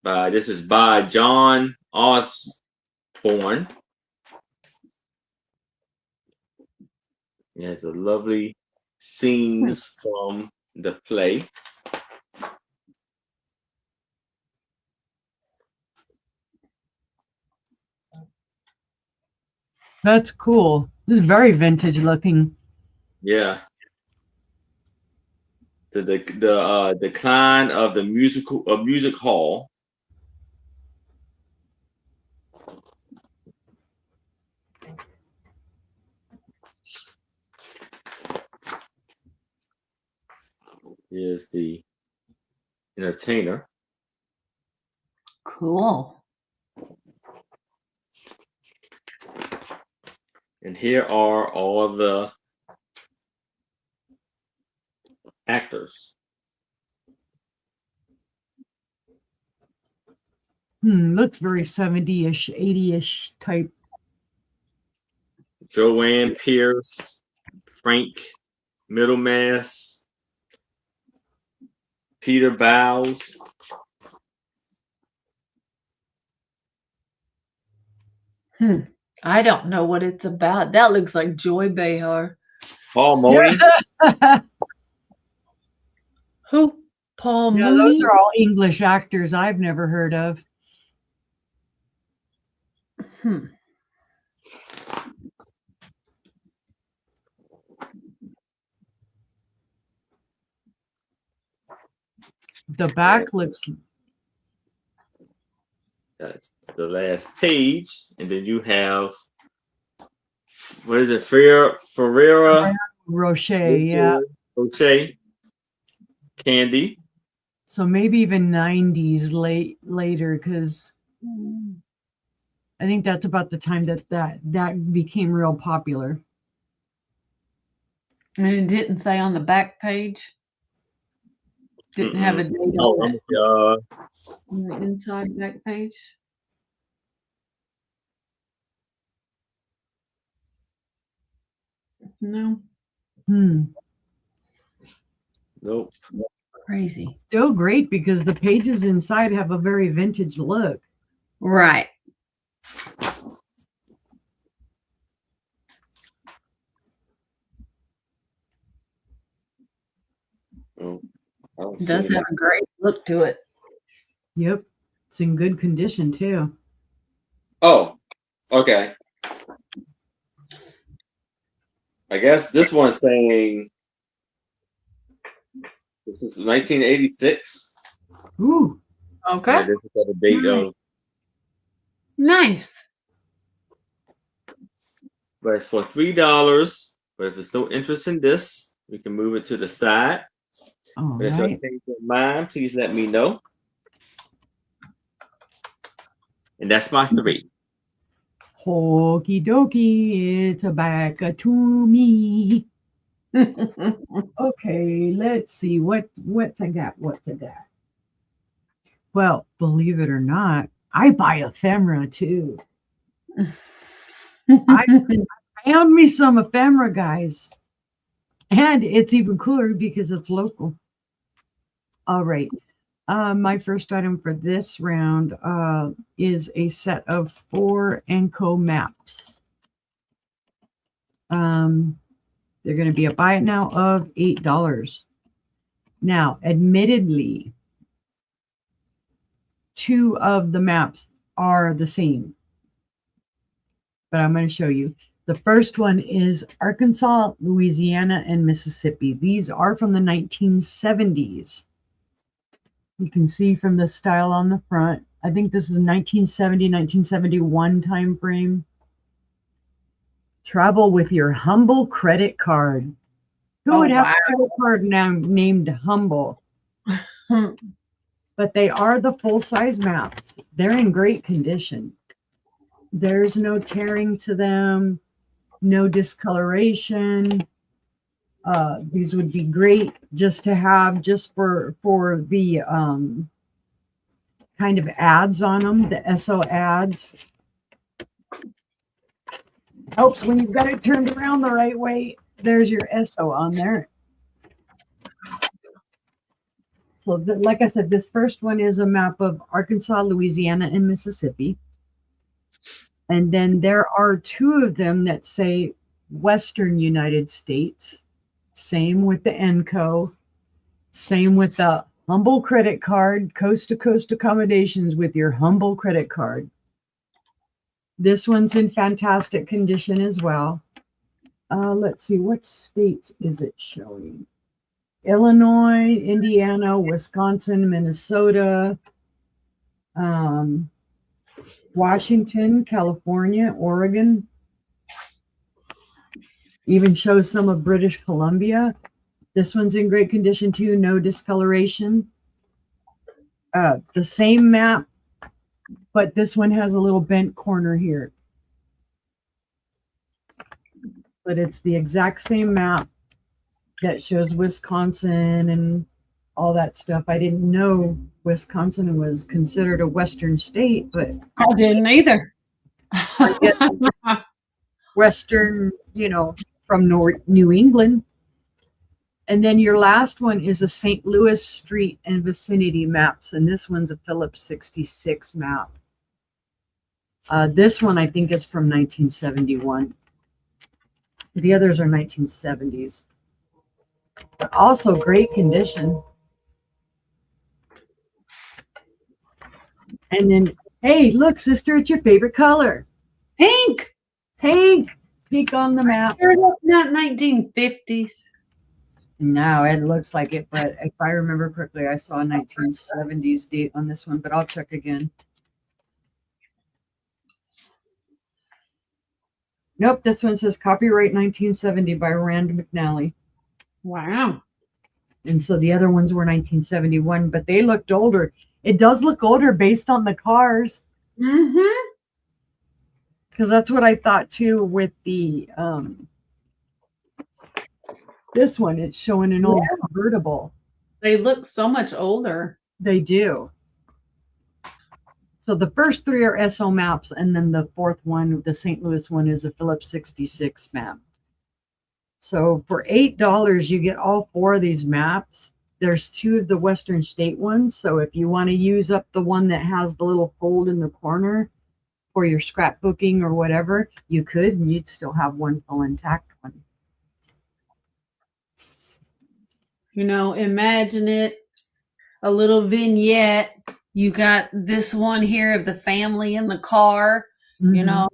this is by John Osborne. It has a lovely scenes from the play. That's cool. This is very vintage looking. Yeah. The decline of the music hall. Is the entertainer. Cool. And here are all the actors. Looks very 70-ish, 80-ish type. Joanne Pierce, Frank Middlemass, Peter Bowles. I don't know what it's about. That looks like Joy Behar. Paul Mooney. Who? Paul Mooney? Those are all English actors I've never heard of. The back looks. That's the last page, and then you have what is it? Ferrera Rocher, yeah. Rocher. Candy. So maybe even 90s later, because I think that's about the time that became real popular. And it didn't say on the back page. Didn't have a date on it. On the inside back page. No. Nope. Crazy. Still great because the pages inside have a very vintage look. Right. It does have a great look to it. Yep. It's in good condition too. Oh, okay. I guess this one's saying this is 1986. Ooh. Okay. Yeah, this is the date of. Nice. But it's for $3. But if there's no interest in this, we can move it to the side. All But if right. you change your mind, please let me know. And that's my 3. Okie dokie, it's a back to me. Okay, let's see what's I got. Well, believe it or not, I buy ephemera too. I found me some ephemera, guys, and it's even cooler because it's local. All right. My first item for this round is a set of 4 Enco maps. They're going to be a buy it now of $8. Now, admittedly, 2 of the maps are the same, but I'm going to show you. The first one is Arkansas, Louisiana, and Mississippi. These are from the 1970s. You can see from the style on the front. I think this is 1970, 1971 time frame. Travel with your humble credit card. Who would have a credit card now named Humble? But they are the full-size maps. They're in great condition. There's no tearing to them, no discoloration. These would be great just to have just for the kind of ads on them, the SO ads. Helps when you've got it turned around the right way. There's your SO on there. So like I said, this first one is a map of Arkansas, Louisiana, and Mississippi. And then there are two of them that say Western United States. Same with the ENCO. Same with the Humble credit card, coast-to-coast accommodations with your Humble credit card. This one's in fantastic condition as well. Let's see, what states is it showing? Illinois, Indiana, Wisconsin, Minnesota, Washington, California, Oregon. Even shows some of British Columbia. This one's in great condition too, no discoloration. The same map, but this one has a little bent corner here. But it's the exact same map that shows Wisconsin and all that stuff. I didn't know Wisconsin was considered a Western state, but I didn't either. I guess Western, you know, from New England. And then your last one is a St. Louis street and vicinity maps. And this one's a Phillips 66 map. This one I think is from 1971. The others are 1970s. But also great condition. And then, hey, look, sister, it's your favorite color. Pink. Pink. Pink on the map. Sure, that's not 1950s. No, it looks like it, but if I remember correctly, I saw a 1970s date on this one, but I'll check again. Nope, this one says copyright 1970 by Rand McNally. Wow. And so the other ones were 1971, but they looked older. It does look older based on the cars. Mm-hmm. Because that's what I thought too with the this one. It's showing an old convertible. They look so much older. They do. So the first three are SO maps, and then the fourth one, the St. Louis one, is a Phillips 66 map. So for $8, you get all four of these maps. There's two of the Western State ones. So if you want to use up the one that has the little fold in the corner for your scrapbooking or whatever, you could, and you'd still have one full intact one. You know, imagine it, a little vignette. You got this one here of the family in the car, Mm-hmm. you know,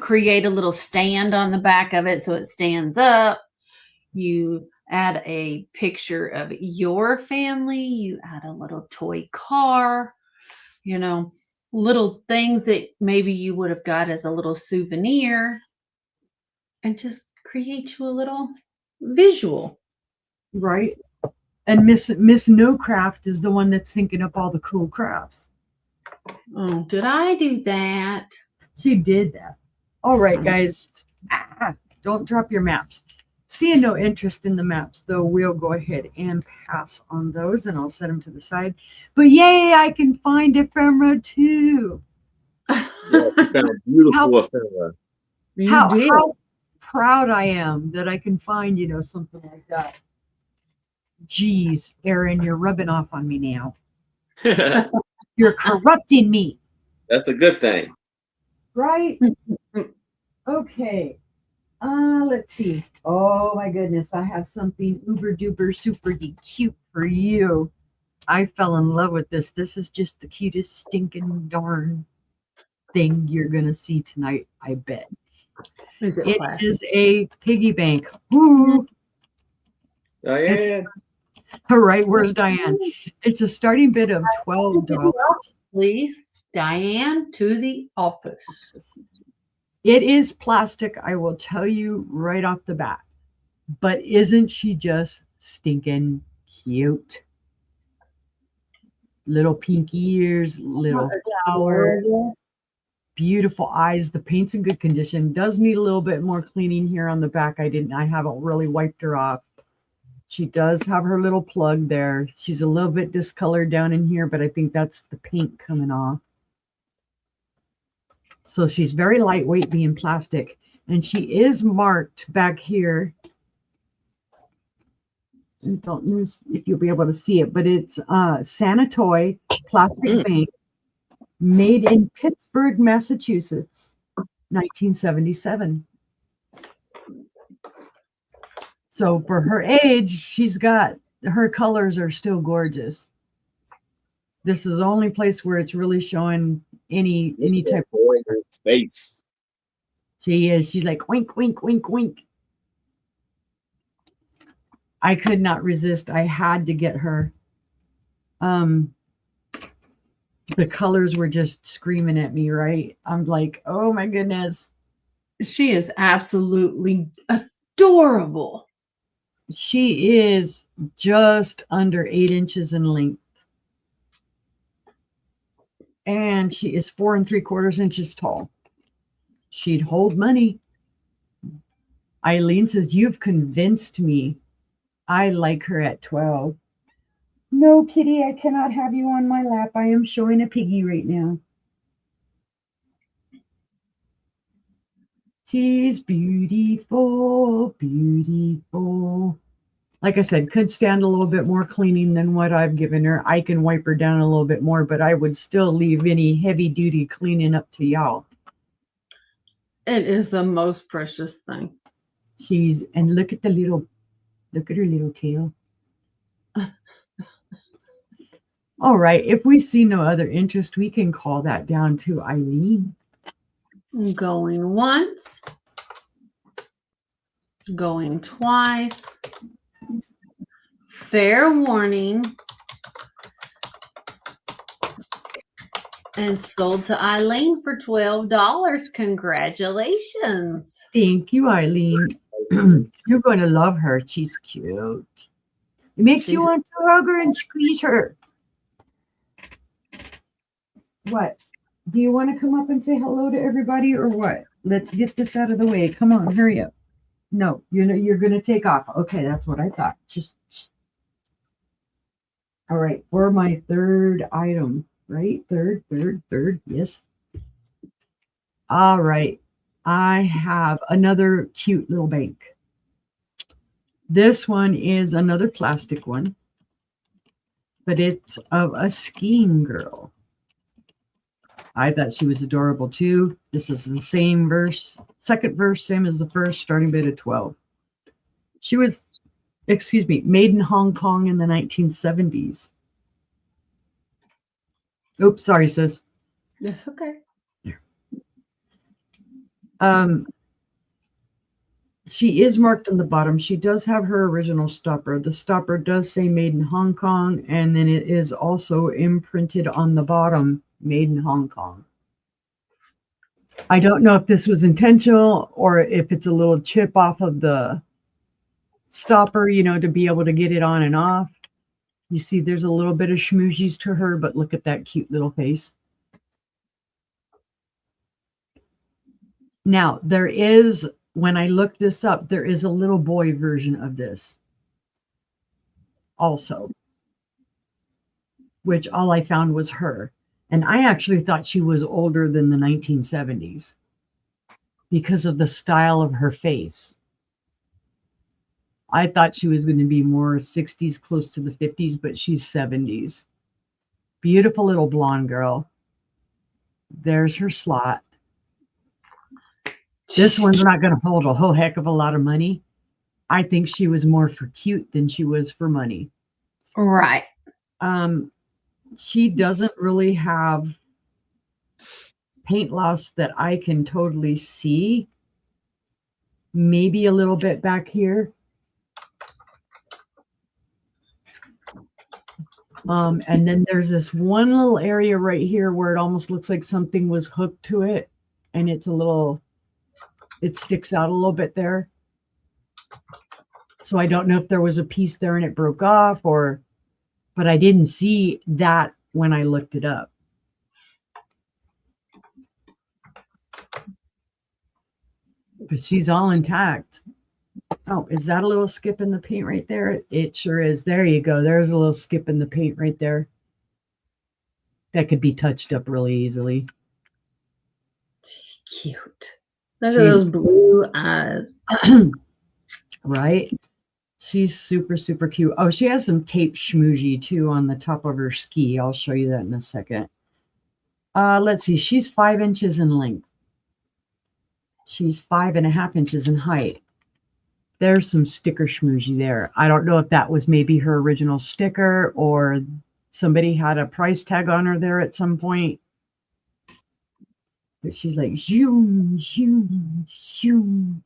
create a little stand on the back of it so it stands up. You add a picture of your family. You add a little toy car, you know, little things that maybe you would have got as a little souvenir, and just create you a little visual. Right. And Miss No Craft is the one that's thinking up all the cool crafts. Oh, did I do that? She did that. All right, guys. Don't drop your maps. Seeing no interest in the maps, though, we'll go ahead and pass on those, and I'll set them to the side. But yay, I can find ephemera too. Yeah, you found a beautiful ephemera. How proud I am that I can find, you know, something like that. Geez, Aaron, you're rubbing off on me now. You're corrupting me. That's a good thing. Right? Okay. Let's see. Oh my goodness, I have something uber duper super cute for you. I fell in love with this. This is just the cutest stinking darn thing you're gonna see tonight, I bet. Is It is a piggy bank. Woo! Oh yeah. All right, where's Diane? It's a starting bid of $12. Please, Diane, to the office. It is plastic, I will tell you right off the bat. But isn't she just stinking cute? Little pink ears, little flowers, beautiful eyes. The paint's in good condition. Does need a little bit more cleaning here on the back. I haven't really wiped her off. She does have her little plug there. She's a little bit discolored down in here, but I think that's the paint coming off. So she's very lightweight being plastic. And she is marked back here. I don't know if you'll be able to see it, but it's Sanatoy Plastic Bank, made in Pittsburgh, Massachusetts, 1977. So for her age, she's got, her colors are still gorgeous. This is the only place where it's really showing any type of face. She is. She's like wink, wink, wink, wink. I could not resist. I had to get her. The colors were just screaming at me, right? I'm like, oh my goodness. She is absolutely adorable. She is just under 8 inches in length. And she is 4 3/4 inches tall. She'd hold money. Eileen says, you've convinced me. I like her at 12. No, Kitty, I cannot have you on my lap. I am showing a piggy right now. She's beautiful, beautiful. Like I said, could stand a little bit more cleaning than what I've given her. I can wipe her down a little bit more, but I would still leave any heavy duty cleaning up to y'all. It is the most precious thing. And look at her little tail. All right. If we see no other interest, we can call that down to Eileen. Going once. Going twice. Fair warning. And sold to Eileen for $12. Congratulations. Thank you, Eileen. You're going to love her. She's cute. It makes you want to hug her and squeeze her. What? Do you want to come up and say hello to everybody or what? Let's get this out of the way. Come on, hurry up. No, you're going to take off. Okay, that's what I thought. All right, for my third item, right? Third. Yes. All right. I have another cute little bank. This one is another plastic one, but it's of a skiing girl. I thought she was adorable too. This is the same verse, second verse, same as the first, starting bid of 12. She was, made in Hong Kong in the 1970s. Oops, sorry, sis. That's okay. She is marked on the bottom. She does have her original stopper. The stopper does say made in Hong Kong, and then it is also imprinted on the bottom, made in Hong Kong. I don't know if this was intentional or if it's a little chip off of the stopper, to be able to get it on and off. You see, there's a little bit of schmoozies to her, but look at that cute little face. Now, there is, when I looked this up, there is a little boy version of this also, which all I found was her. And I actually thought she was older than the 1970s because of the style of her face. I thought she was going to be more 60s, close to the 50s, but she's 70s. Beautiful little blonde girl. There's her slot. This one's not going to hold a whole heck of a lot of money. I think she was more for cute than she was for money. Right. She doesn't really have paint loss that I can totally see. Maybe a little bit back here. And then there's this one little area right here where it almost looks like something was hooked to it, and it sticks out a little bit there. So I don't know if there was a piece there and it broke off, but I didn't see that when I looked it up. But she's all intact. Oh, is that a little skip in the paint right there? It sure is. There you go. There's a little skip in the paint right there. That could be touched up really easily. She's cute. Look at those blue eyes. Right? She's super, super cute. Oh, she has some tape schmoozy too on the top of her ski. I'll show you that in a second. Let's see. She's 5 inches in length. She's 5.5 inches in height. There's some sticker schmoozy there. I don't know if that was maybe her original sticker or somebody had a price tag on her there at some point. But she's like, zoom, zoom, zoom.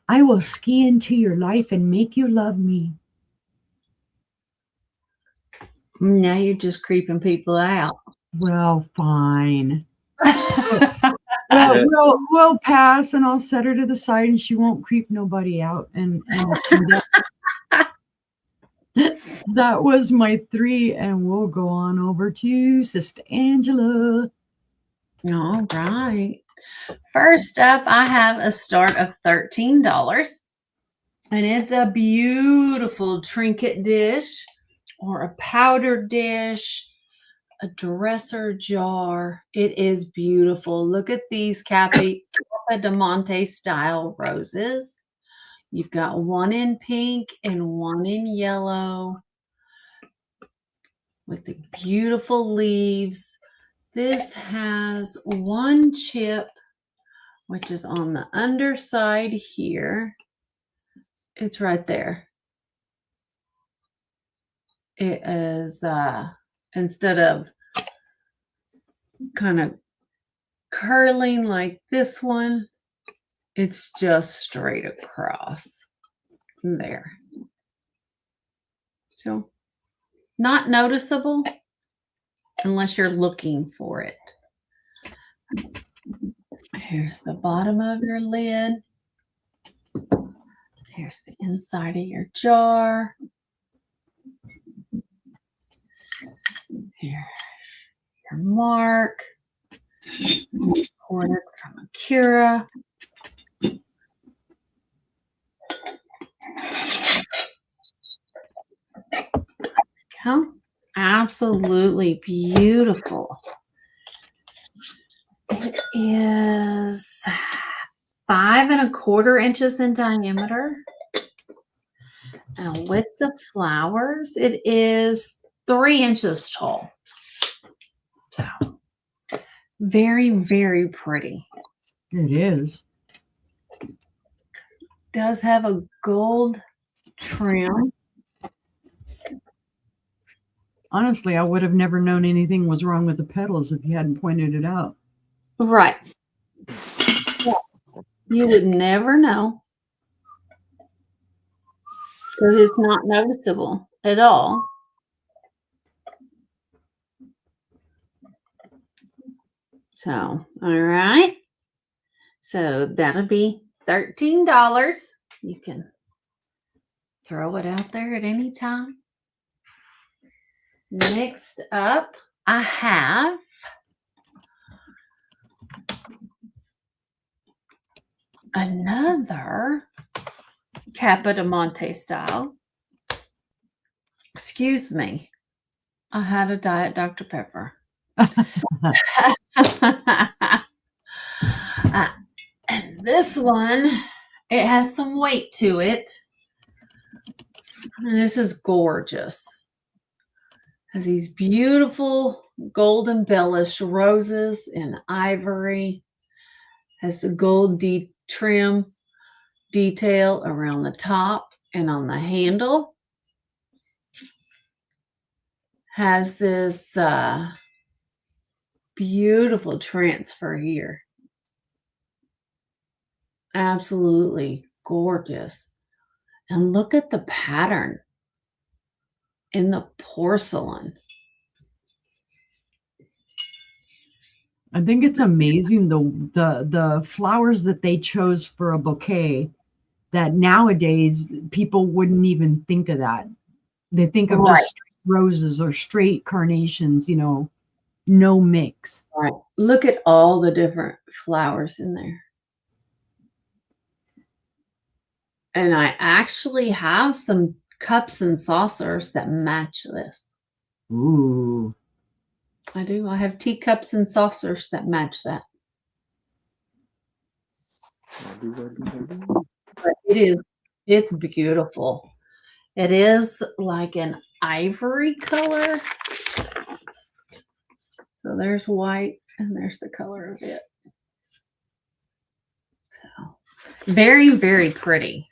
I will ski into your life and make you love me. Now you're just creeping people out. Well, fine. We'll pass, and I'll set her to the side, and she won't creep nobody out. And that was my 3, and we'll go on over to Sister Angela. All right. First up, I have a start of $13, and it's a beautiful trinket dish or a powder dish, a dresser jar. It is beautiful. Look at these Capa de Monte style roses. You've got one in pink and one in yellow with the beautiful leaves. This has one chip, which is on the underside here. It's right there. It is, instead of kind of curling like this one, it's just straight across there. So not noticeable unless you're looking for it. Here's the bottom of your lid. Here's the inside of your jar. Here's your mark. Ordered from Acura. Go. Absolutely beautiful. It is 5.25 inches in diameter. And with the flowers, it is 3 inches tall. So very, very pretty. It is. Does have a gold trim. Honestly, I would have never known anything was wrong with the petals if you hadn't pointed it out. Right. Yeah. You would never know because it's not noticeable at all. So, all right. So that'll be $13. You can throw it out there at any time. Next up, I have another Capa de Monte style. Excuse me. I had a Diet Dr. Pepper. And this one, it has some weight to it. And this is gorgeous. Has these beautiful gold embellished roses in ivory. Has the gold trim detail around the top and on the handle. Has this beautiful transfer here. Absolutely gorgeous. And look at the pattern. in the porcelain. I think it's amazing the flowers that they chose for a bouquet, that nowadays people wouldn't even think of that. They think of Right. just straight roses or straight carnations, no mix. Right. Look at all the different flowers in there. And I actually have some cups and saucers that match this. Ooh. I do. I have teacups and saucers that match that. But it's beautiful. It is like an ivory color. So there's white and there's the color of it. So very, very pretty.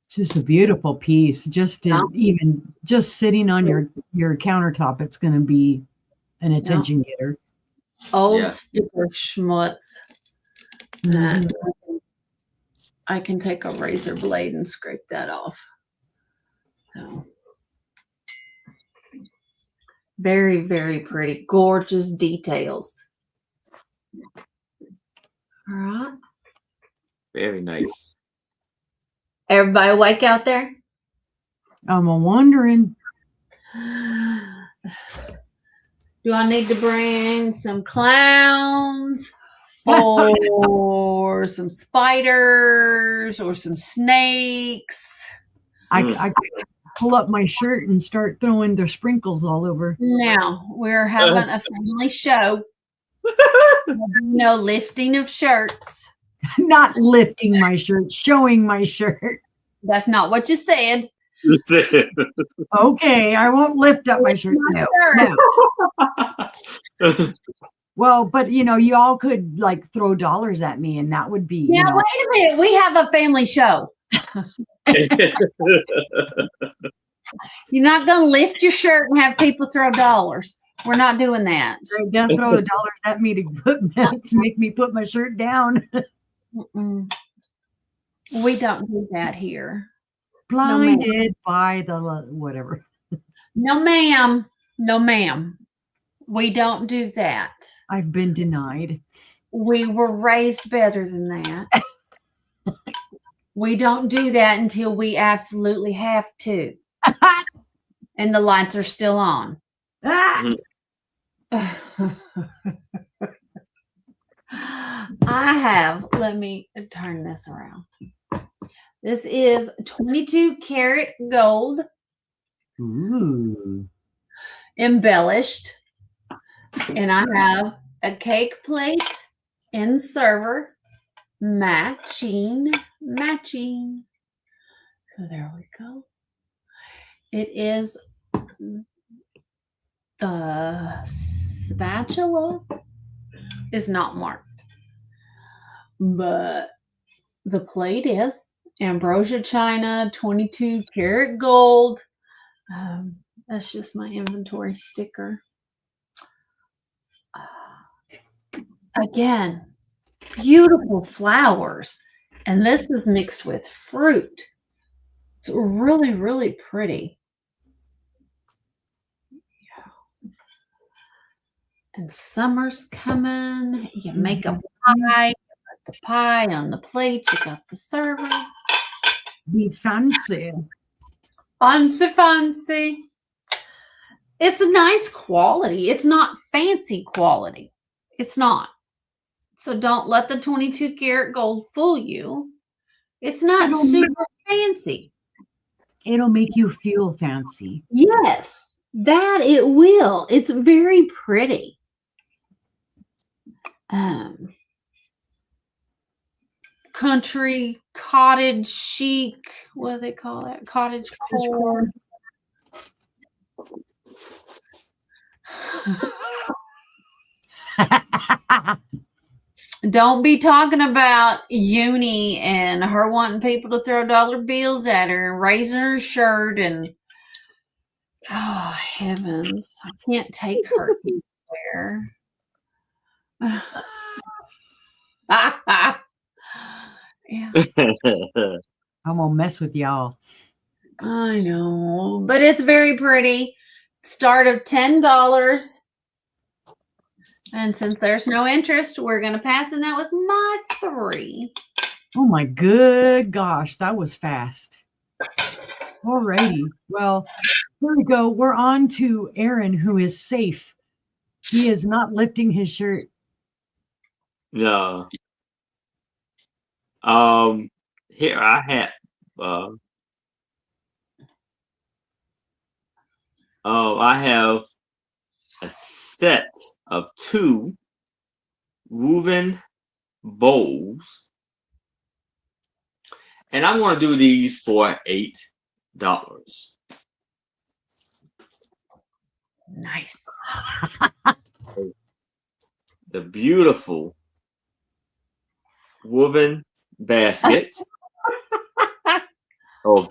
Just a beautiful piece. Just to Yeah. even just sitting on your countertop, it's going to be an attention getter. Old Yeah. sticker schmutz. Mhm. I can take a razor blade and scrape that off. So very, very pretty. Gorgeous details. All right. Very nice. Everybody awake out there? I'm wondering. Do I need to bring some clowns or some spiders or some snakes? I could pull up my shirt and start throwing their sprinkles all over. Now we're having a family show. No lifting of shirts. Not lifting my shirt, showing my shirt. That's not what you said. Okay, I won't lift up my shirt. My No, shirt. no. Well, but you all could like throw dollars at me, and that would be. Now wait a minute. We have a family show. You're not going to lift your shirt and have people throw dollars. We're not doing that. They're gonna throw the dollars at me to make me put my shirt down. Mm-mm. We don't do that here. Blinded by the whatever. No, ma'am. No, ma'am. We don't do that. I've been denied. We were raised better than that. We don't do that until we absolutely have to. And the lights are still on. Ah! Let me turn this around. This is 22 karat gold. Ooh. Embellished. And I have a cake plate and server matching. So there we go. It is the spatula is not marked, but the plate is ambrosia china, 22 karat gold. That's just my inventory sticker. Again, beautiful flowers, and this is mixed with fruit. It's really, really pretty. Yeah. And summer's coming. You make a pie. You put the pie on the plate. You got the server. Be fancy. Fancy. It's a nice quality. It's not fancy quality. It's not. So don't let the 22 karat gold fool you. It's not super fancy. It'll make you feel fancy. Yes, that it will. It's very pretty. Country, cottage chic. What do they call that? Cottage core. Don't be talking about Uni and her wanting people to throw dollar bills at her and raising her shirt and oh heavens, I can't take her anywhere. Yeah, I'm gonna mess with y'all. I know, but it's very pretty. Start of $10. And since there's no interest, we're going to pass, and that was my 3. Oh my good gosh, that was fast. Alrighty. Well, here we go. We're on to Aaron, who is safe. He is not lifting his shirt. No. Here I have. I have a set of 2 woven bowls, and I'm going to do these for $8. Nice. The beautiful woven basket of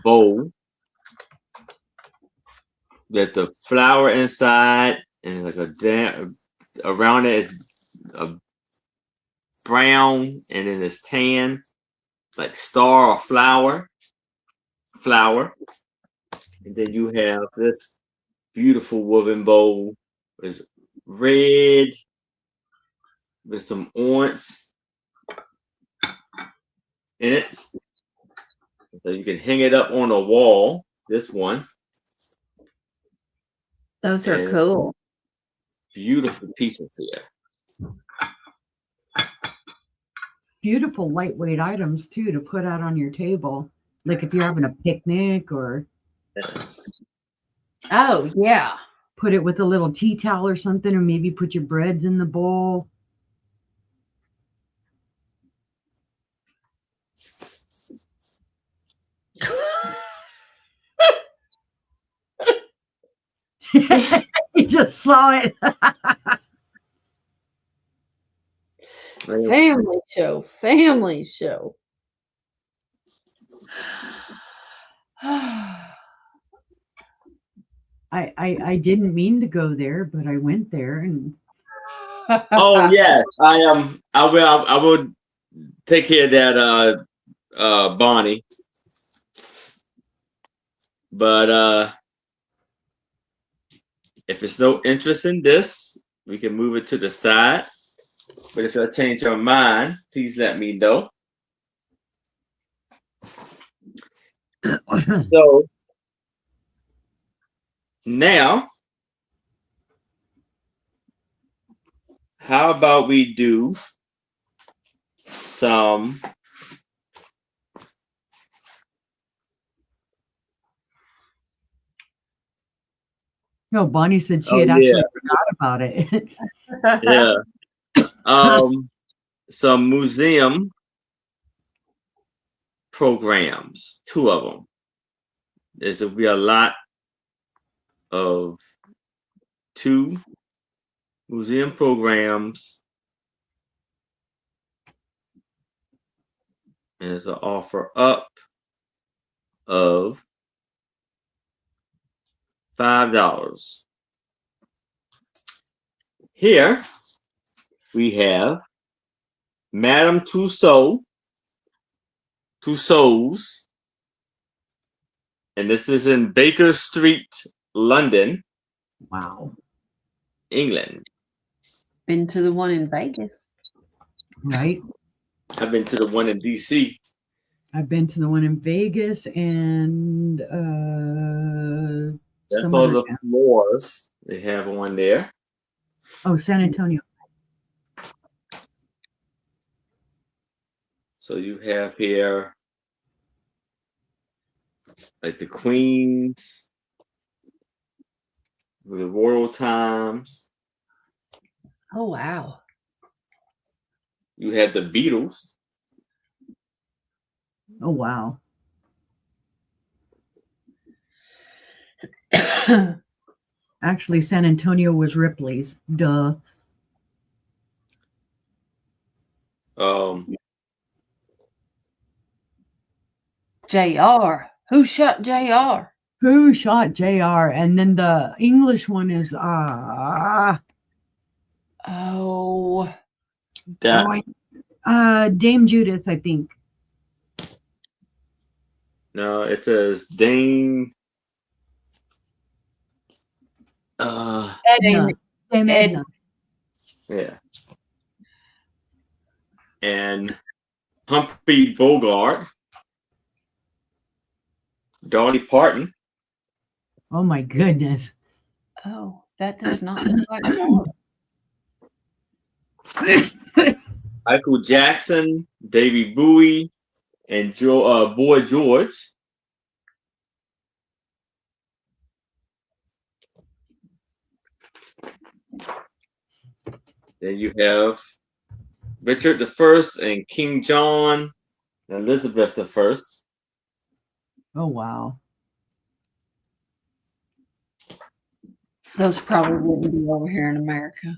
bowl with the flower inside, and like around it is a brown, and then it's tan, like star or flower. And then you have this beautiful woven bowl. It's red with some orange in it. So you can hang it up on a wall. This one. Those are cool. Beautiful pieces here. Beautiful lightweight items too to put out on your table. Like if you're having a picnic or Yes. Oh, yeah. put it with a little tea towel or something, or maybe put your breads in the bowl. You just saw it. Family show. Family show. I didn't mean to go there, but I went there, and Oh yes, I will take care of that, Bonnie. But if there's no interest in this, we can move it to the side. But if you'll change your mind, please let me know. So now, how about we do some no, Bonnie said she had actually forgot about it. yeah, some museum programs, 2 of them. There's will be a lot of 2 museum programs, and there's an offer up of $5. Here we have Madame Tussauds, and this is in Baker Street, London. Wow. England. Been to the one in Vegas. Right. I've been to the one in DC. I've been to the one in Vegas and that's all the floors they have on there. Oh, San Antonio. So you have here like the Queens, the Royal Times. Oh, wow. You have the Beatles. Oh, wow. Actually, San Antonio was Ripley's. Duh. JR. Who shot JR? Who shot JR? And then the English one is Oh. That Dame Judith, I think. No, it says Dame. Edna. Dame Edna. Yeah. And Humphrey Bogart, Dolly Parton. Oh my goodness. Oh, that does not look like that. Michael Jackson, Davy Bowie, and Boy George. Then you have Richard I and King John and Elizabeth I. Oh wow. Those probably wouldn't be over here in America.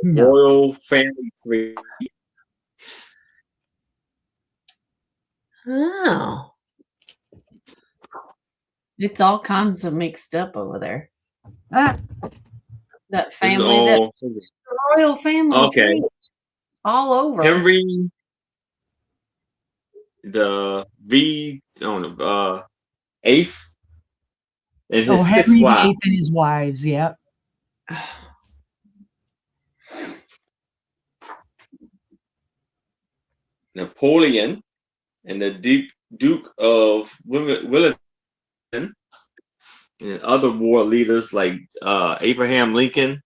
No. Royal family tree. Oh. It's all kinds of mixed up over there. Ah, That family, that All, royal family, okay. tree, all over. Henry the eighth and his Henry 6 VIII wives. and his wives. Yep. Napoleon and the Duke of Wellington and other war leaders like Abraham Lincoln,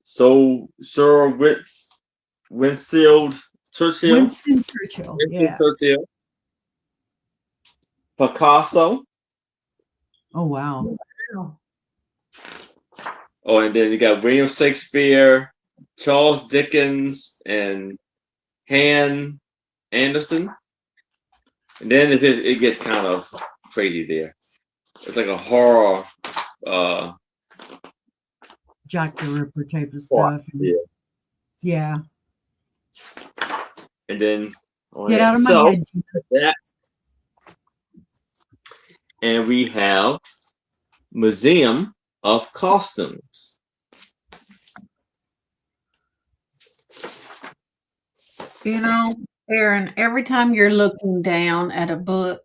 Sir Winston Churchill. Winston Churchill. Yeah. Churchill. Picasso. Oh wow. Oh, and then you got William Shakespeare, Charles Dickens, and Han Anderson. And then it gets kind of crazy there. It's like a horror Jack the Ripper type of stuff. Yeah. And then get out of my head. That, and we have Museum of Costumes. You know, Aaron, every time you're looking down at a book,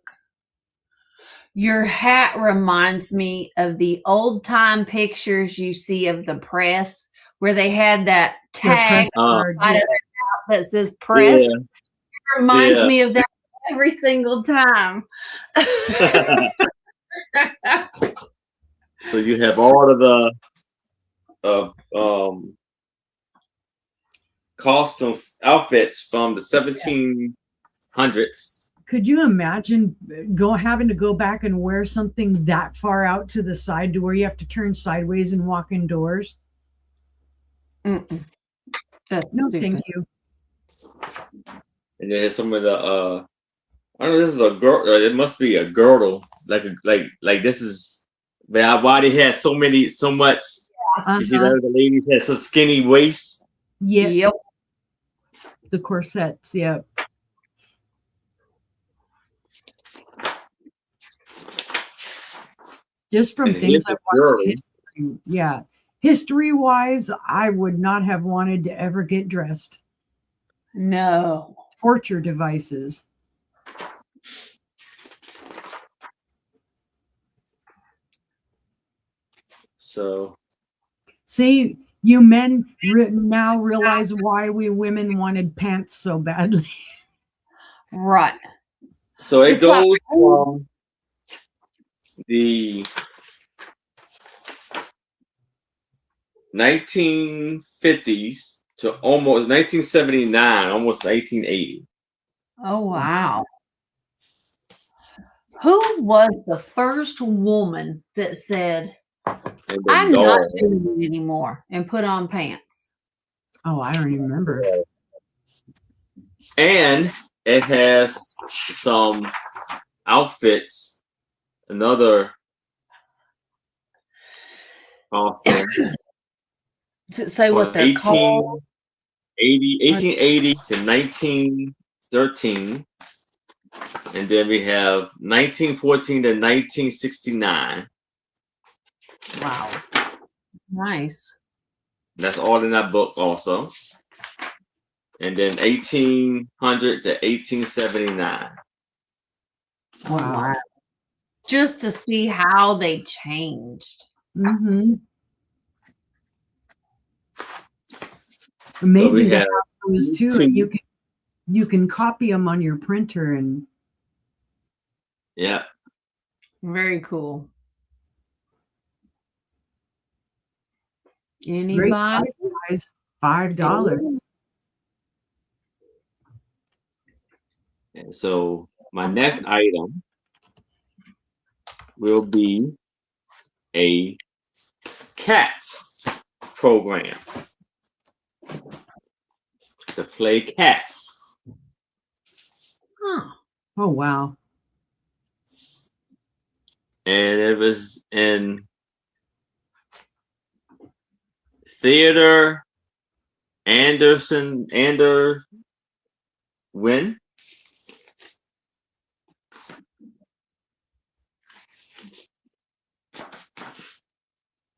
your hat reminds me of the old time pictures you see of the press where they had that tag that says press. Yeah. It reminds me of that every single time. So you have all of the costume outfits from the 1700s. Could you imagine having to go back and wear something that far out to the side to where you have to turn sideways and walk indoors? No, thank you. And then some of the I don't know, this is a girl. It must be a girdle. Like this is why they had so much. You see that the ladies had such skinny waists. Yep. The corsets. Yep. Just from things I've watched. Yeah. History-wise, I would not have wanted to ever get dressed. No. Torture devices. So. See, you men now realize why we women wanted pants so badly. Right. So it goes from the 1950s to almost 1979, almost 1980. Oh, wow. Who was the first woman that said, I'm not doing it anymore and put on pants? Oh, I don't even remember. And it has some outfits, another outfit. Say what they're called. 1880 to 1913. And then we have 1914 to 1969. Wow. Nice. That's all in that book also. and then 1800 to 1879. Wow. Just to see how they changed. Mm-hmm. So Amazing we to have have those too. two. And you can copy them on your printer and Yeah. Very cool. great Anybody? price, $5. And so my next item will be a cats program to play cats. Huh. Oh wow. And it was in Theater Win.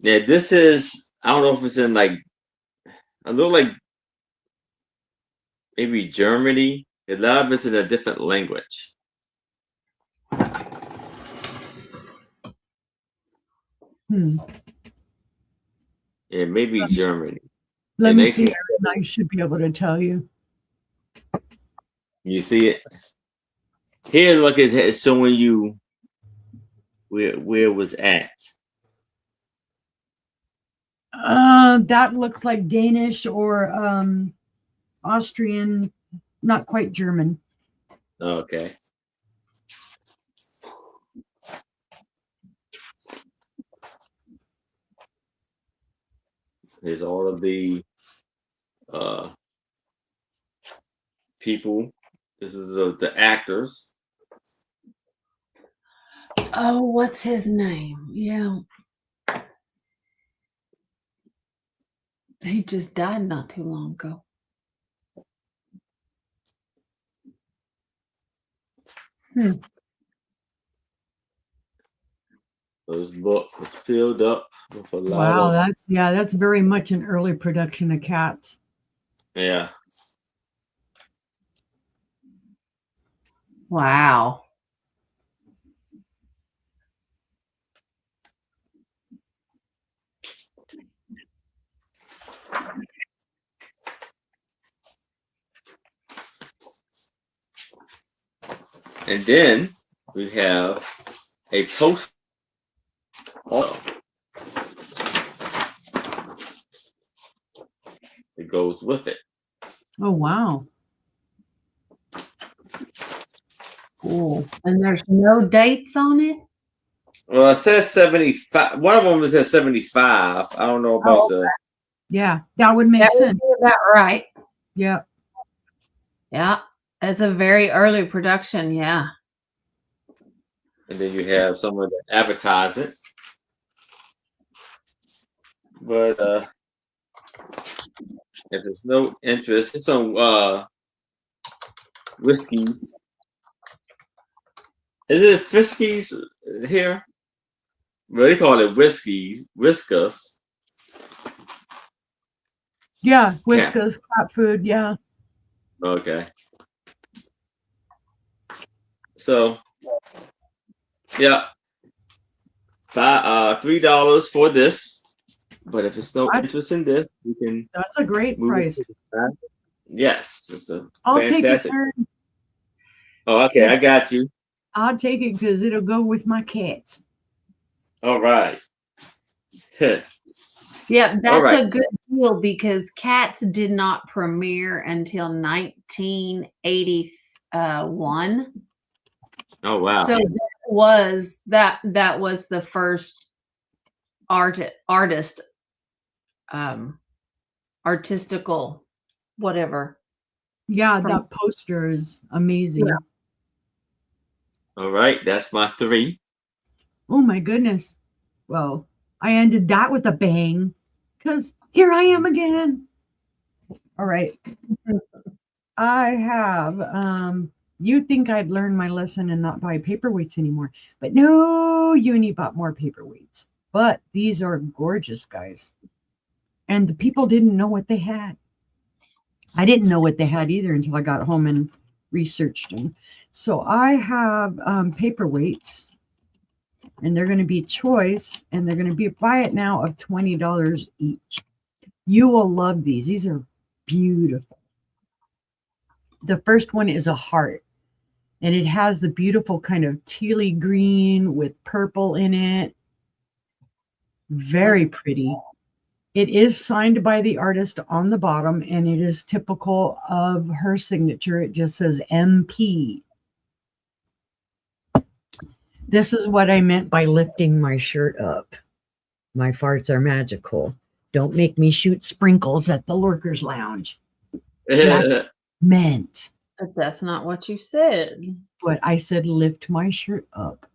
Yeah, this is, I don't know if it's in like, a little like maybe Germany. A lot of it's in a different language. Yeah, maybe Germany. Let In me see. 1870. I should be able to tell you. You see it? Here, look, it's showing you where it was at. That looks like Danish or Austrian, not quite German. Okay. Here's all of the people. This is the actors. Oh, what's his name? Yeah. He just died not too long ago. This book was filled up with a lot Wow, of that's very much an early production of Cats. yeah. Wow. And then we have a post also. It goes with it. Oh wow. Cool. And there's no dates on it? Well, it says 75. One of them says 75. I don't know about the. Yeah, that would make That would sense. be about right. Yeah. Yeah. It's a very early production. Yeah. And then you have some of the advertisement. But if there's no interest, it's some whiskeys. Is it Friskies here? Well, they call it whiskeys, whiskas. Yeah, Whiskas, cat food, yeah. Okay. So, yeah, $3 for this. But if it's no interest in this, you can. That's a great move price. it to the back. Yes, it's a I'll take it. fantastic. Oh, okay, I got you. I'll take it because it'll go with my cats. All right. Yeah, that's right. a good deal because Cats did not premiere until 1981. Oh wow. So that was the first artistical whatever. Yeah, that poster is amazing. Yeah. All right, that's my 3. Oh my goodness. Well, I ended that with a bang because here I am again. All right. I have you'd think I'd learn my lesson and not buy paperweights anymore. But no, Uni bought more paperweights. But these are gorgeous, guys. And the people didn't know what they had. I didn't know what they had either until I got home and researched them. So I have paperweights, and they're going to be choice, and they're going to be buy it now of $20 each. You will love these. These are beautiful. The first one is a heart, and it has the beautiful kind of tealy green with purple in it. Very pretty. It is signed by the artist on the bottom, and it is typical of her signature. It just says MP. This is what I meant by lifting my shirt up. My farts are magical. Don't make me shoot sprinkles at the Lurkers Lounge. That's meant. But that's not what you said. But I said lift my shirt up.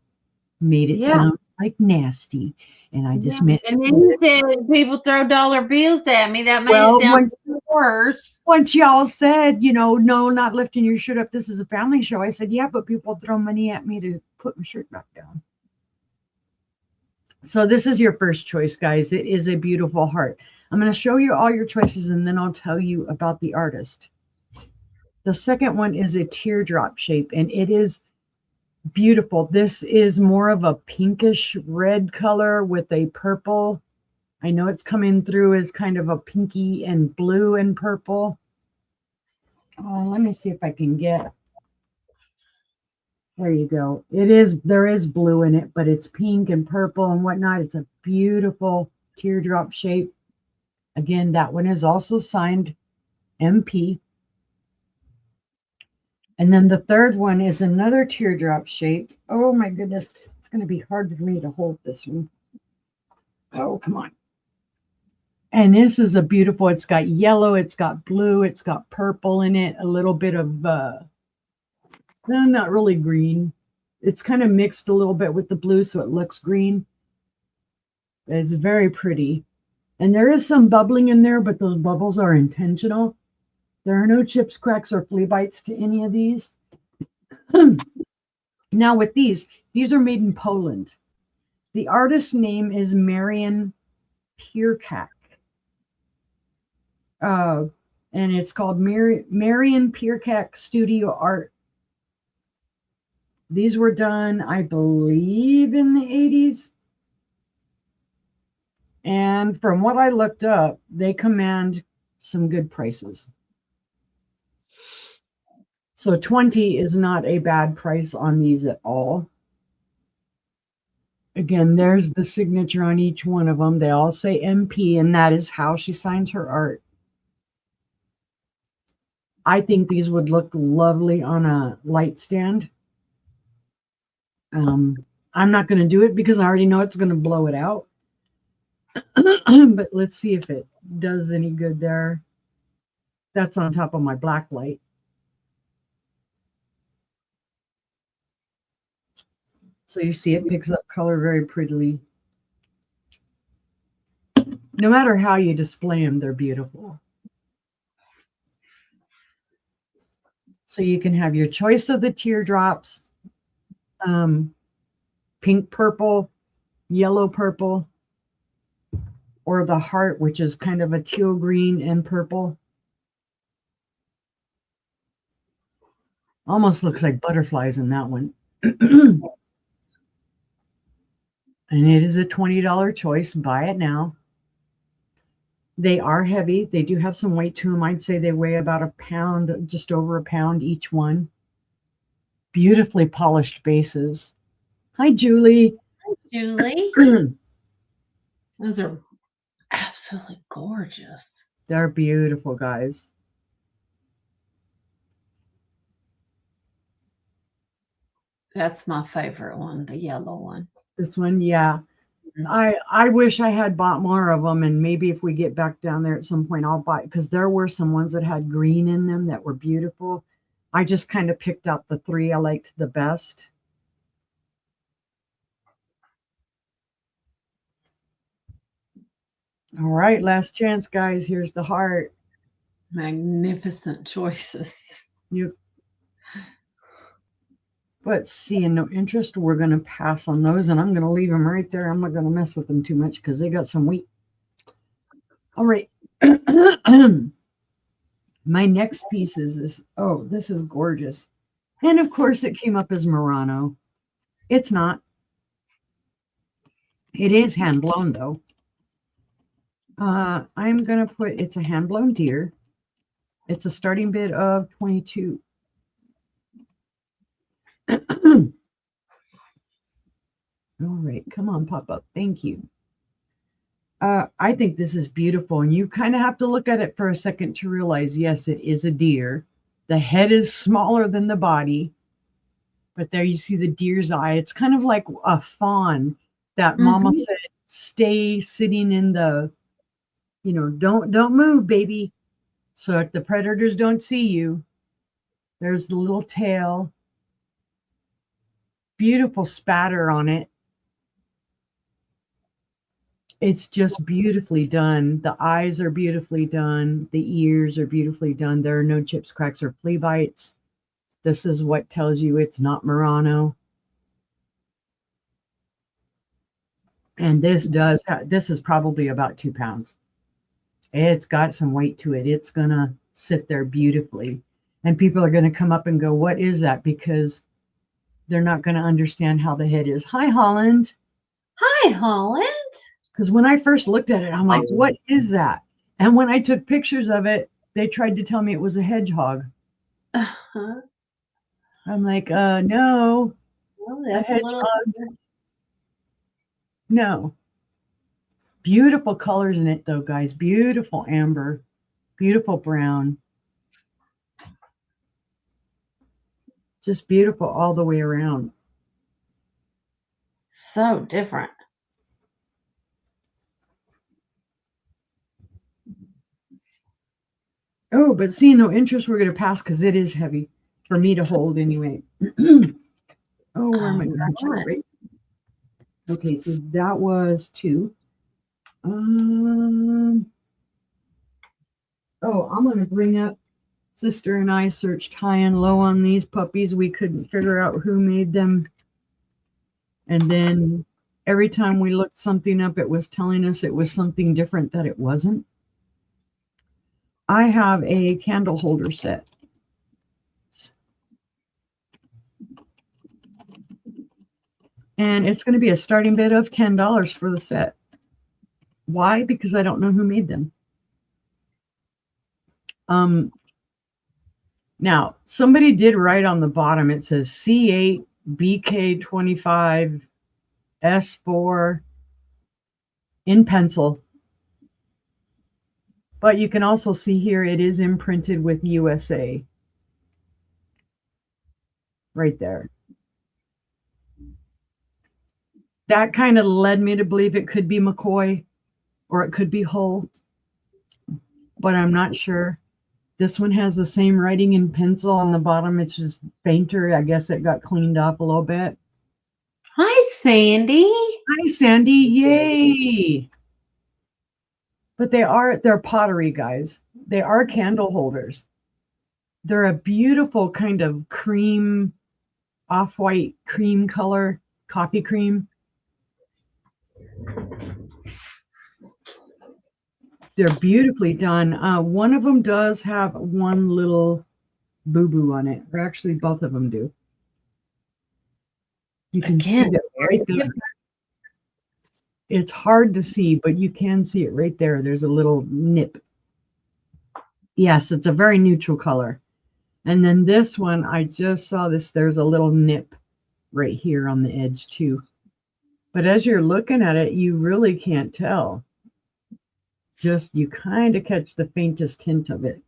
Made it sound like nasty. And I just meant. And then you said people throw dollar bills at me. That made it sound worse. Once y'all said, no, not lifting your shirt up. This is a family show. I said, yeah, but people throw money at me to put my shirt back down. So this is your first choice, guys. It is a beautiful heart. I'm going to show you all your choices, and then I'll tell you about the artist. The second one is a teardrop shape, and it is beautiful. This is more of a pinkish red color with a purple. I know it's coming through as kind of a pinky and blue and purple. Oh, let me see if I can get. There you go. There is blue in it, but it's pink and purple and whatnot. It's a beautiful teardrop shape. Again, that one is also signed MP. And then the third one is another teardrop shape. Oh my goodness. It's going to be hard for me to hold this one. Oh, come on. And this is a beautiful, it's got yellow, it's got blue, it's got purple in it, a little bit of, not really green. It's kind of mixed a little bit with the blue, so it looks green. It's very pretty. And there is some bubbling in there, but those bubbles are intentional. There are no chips, cracks, or flea bites to any of these. Now with these are made in Poland. The artist's name is Marian Pierkak. And it's called Marian Pierkak Studio Art. These were done, I believe, in the 80s. And from what I looked up, they command some good prices. So 20 is not a bad price on these at all. Again, there's the signature on each one of them. They all say MP, and that is how she signs her art. I think these would look lovely on a light stand. I'm not going to do it because I already know it's going to blow it out. But let's see if it does any good there. That's on top of my black light. So you see it picks up color very prettily. No matter how you display them, they're beautiful. So you can have your choice of the teardrops, pink, purple, yellow, purple, or the heart, which is kind of a teal green and purple. Almost looks like butterflies in that one. And it is a $20 choice. Buy it now. They are heavy. They do have some weight to them. I'd say they weigh about a pound, just over a pound each one. Beautifully polished bases. Hi, Julie. Hi, Julie. Those are absolutely gorgeous. They're beautiful, guys. That's my favorite one, the yellow one. This one, yeah. I wish I had bought more of them, and maybe if we get back down there at some point, I'll buy, because there were some ones that had green in them that were beautiful. I just kind of picked out the three I liked the best. All right, last chance, guys. Here's the heart. Magnificent choices. But seeing no interest, we're going to pass on those, and I'm going to leave them right there. I'm not going to mess with them too much because they got some weight. All right. My next piece is this. Oh, this is gorgeous. And of course, it came up as Murano. It's not. It is hand blown, though. I'm going to put, it's a hand blown deer. It's a starting bid of 22. All right, come on, pop up. Thank you. I think this is beautiful, and you kind of have to look at it for a second to realize, yes, it is a deer. The head is smaller than the body, but there you see the deer's eye. It's kind of like a fawn that Mama said, stay sitting in the, don't move, baby. So if the predators don't see you, there's the little tail. Beautiful spatter on it. It's just beautifully done. The eyes are beautifully done. The ears are beautifully done. There are no chips, cracks, or flea bites. This is what tells you it's not Murano. And this is probably about 2 pounds. It's got some weight to it. It's going to sit there beautifully. And people are going to come up and go, what is that? Because they're not going to understand how the head is. Hi, Holland. Hi, Holland. Because when I first looked at it, I'm like, what is that? And when I took pictures of it, they tried to tell me it was a hedgehog. Uh-huh. I'm like, no. Well, that's a little. No. Beautiful colors in it, though, guys. Beautiful amber. Beautiful brown. Just beautiful all the way around. So different. Oh, but seeing no interest, we're going to pass because it is heavy for me to hold anyway. Oh, where am I going? Right. Okay, so that was 2. I'm going to bring up Sister and I searched high and low on these puppies. We couldn't figure out who made them. And then every time we looked something up, it was telling us it was something different that it wasn't. I have a candle holder set. And it's going to be a starting bid of $10 for the set. Why? Because I don't know who made them. Now, somebody did write on the bottom, it says C8, BK25, S4 in pencil. But you can also see here it is imprinted with USA. Right there. That kind of led me to believe it could be McCoy or it could be Hull, but I'm not sure. This one has the same writing in pencil on the bottom. It's just fainter. I guess it got cleaned up a little bit. Hi, Sandy. Hi, Sandy. Yay. But they're pottery, guys. They are candle holders. They're a beautiful kind of cream, off-white cream color, coffee cream. They're beautifully done. One of them does have one little boo-boo on it. Or actually, both of them do. You can see that right there. It's hard to see, but you can see it right there. There's a little nip. Yes, it's a very neutral color. And then this one, I just saw this. There's a little nip right here on the edge too. But as you're looking at it, you really can't tell. Just you kind of catch the faintest hint of it.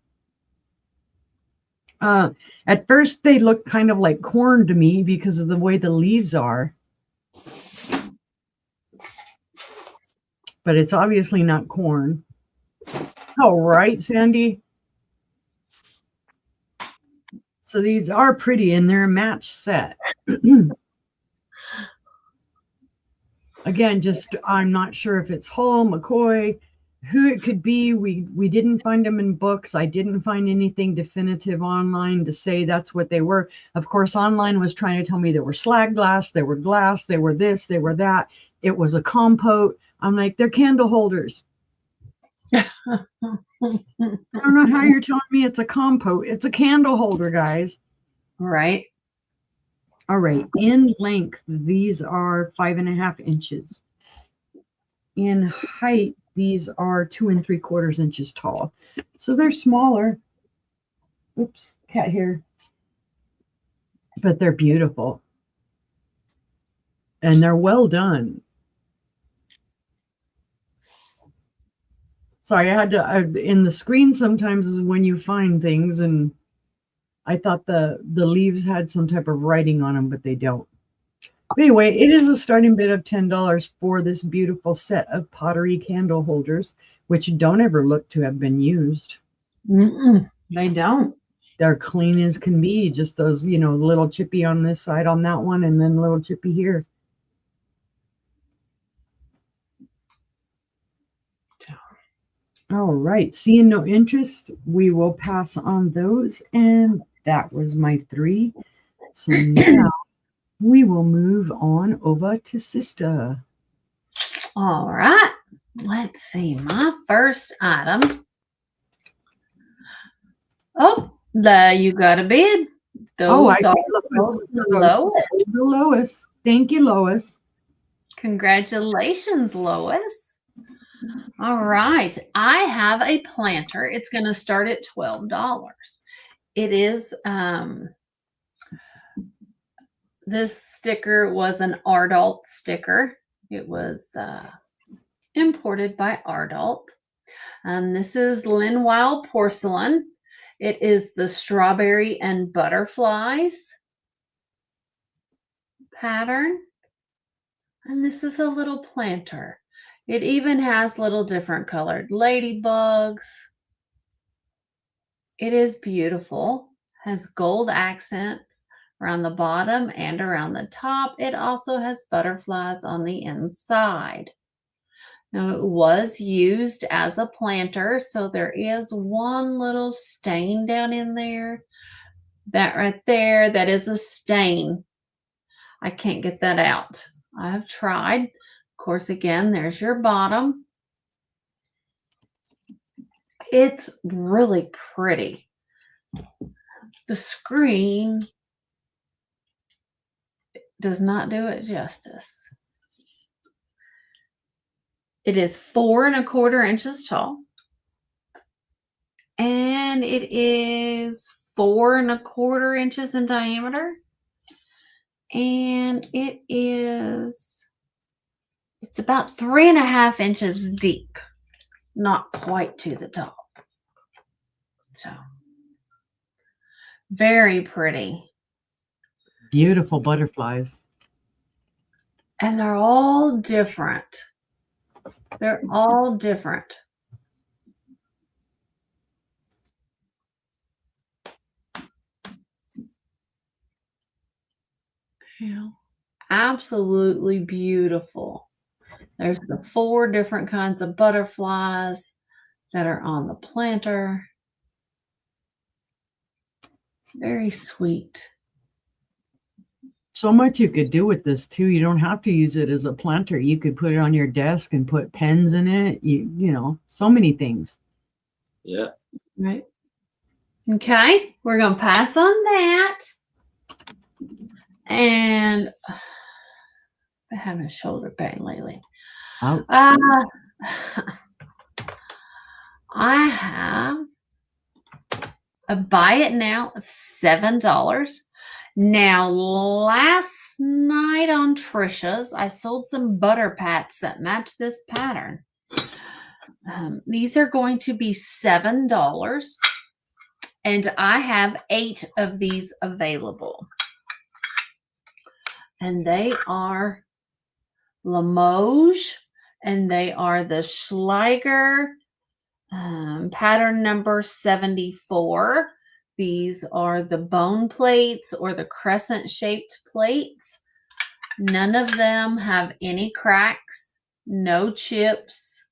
At first, they look kind of like corn to me because of the way the leaves are. But it's obviously not corn. All right, Sandy. So these are pretty and they're a match set. Again, just I'm not sure if it's Hull, McCoy, who it could be. We didn't find them in books. I didn't find anything definitive online to say that's what they were. Of course, online was trying to tell me they were slag glass, they were this, they were that. It was a compote. I'm like, they're candle holders. I don't know how you're telling me it's a compote. It's a candle holder, guys. Right. All right. In length, these are 5.5 inches. In height, these are 2 3/4 inches tall. So they're smaller. Oops, cat here. But they're beautiful. And they're well done. Sorry, I had to, in the screen sometimes is when you find things, and I thought the leaves had some type of writing on them, but they don't. But anyway, it is a starting bid of $10 for this beautiful set of pottery candle holders, which don't ever look to have been used. They don't. They're clean as can be. Just those, little chippy on this side on that one, and then little chippy here. All right, seeing no interest, we will pass on those. And that was my 3. So now we will move on over to Sister. All right. Let's see. My first item. Oh, you got a bid. Those are the Lois. Thank you, Lois. Congratulations, Lois. All right. I have a planter. It's going to start at $12. It is, this sticker was an Ardalt sticker. It was imported by Ardalt. This is Linwile porcelain. It is the strawberry and butterflies pattern. And this is a little planter. It even has little different colored ladybugs. It is beautiful. Has gold accents around the bottom and around the top. It also has butterflies on the inside. Now, it was used as a planter, so there is one little stain down in there. That right there, that is a stain. I can't get that out. I have tried. Of course, again, there's your bottom. It's really pretty. The screen does not do it justice. It is 4 1/4 inches tall. And it is 4 1/4 inches in diameter. And it's about 3 1/2 inches deep. Not quite to the top. So, very pretty. Beautiful butterflies. And they're all different. They're all different. Yeah. Absolutely beautiful. There's the 4 different kinds of butterflies that are on the planter. Very sweet. So much you could do with this too. You don't have to use it as a planter. You could put it on your desk and put pens in it. You know, so many things. Yeah. Right. Okay, we're going to pass on that. And I'm having a shoulder pain lately. Ouch. I have a buy it now of $7. Now, last night on Trisha's, I sold some butter pats that match this pattern. These are going to be $7, and I have 8 of these available. And they are Limoges, and they are the Schleiger pattern number 74. These are the bone plates or the crescent-shaped plates. None of them have any cracks, no chips.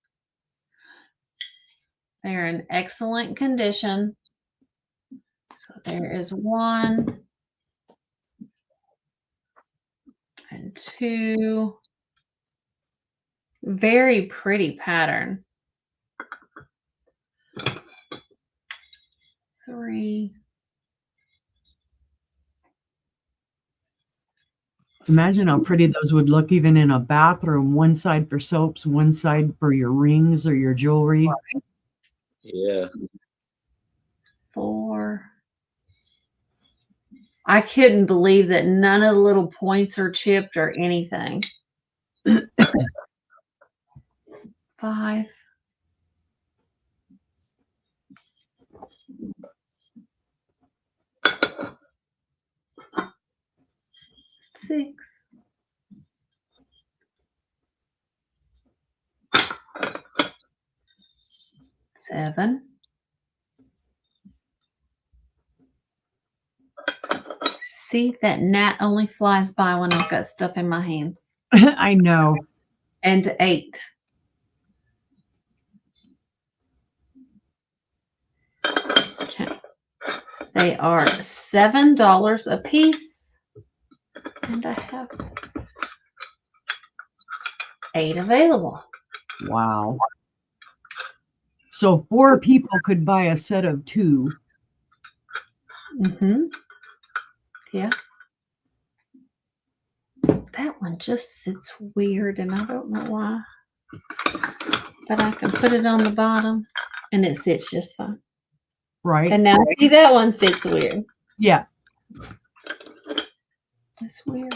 They're in excellent condition. So there is 1 and 2. Very pretty pattern. 3. Imagine how pretty those would look even in a bathroom. One side for soaps, one side for your rings or your jewelry. Yeah. 4. I couldn't believe that none of the little points are chipped or anything. 5. 6. 7. See, that gnat only flies by when I've got stuff in my hands. I know. And 8. Okay. They are $7 a piece. And I have 8 available. Wow. So 4 people could buy a set of 2. Mm-hmm. Yeah. That one just sits weird, and I don't know why. But I can put it on the bottom, and it sits just fine. Right. And now see, that one fits weird. Yeah. That's weird.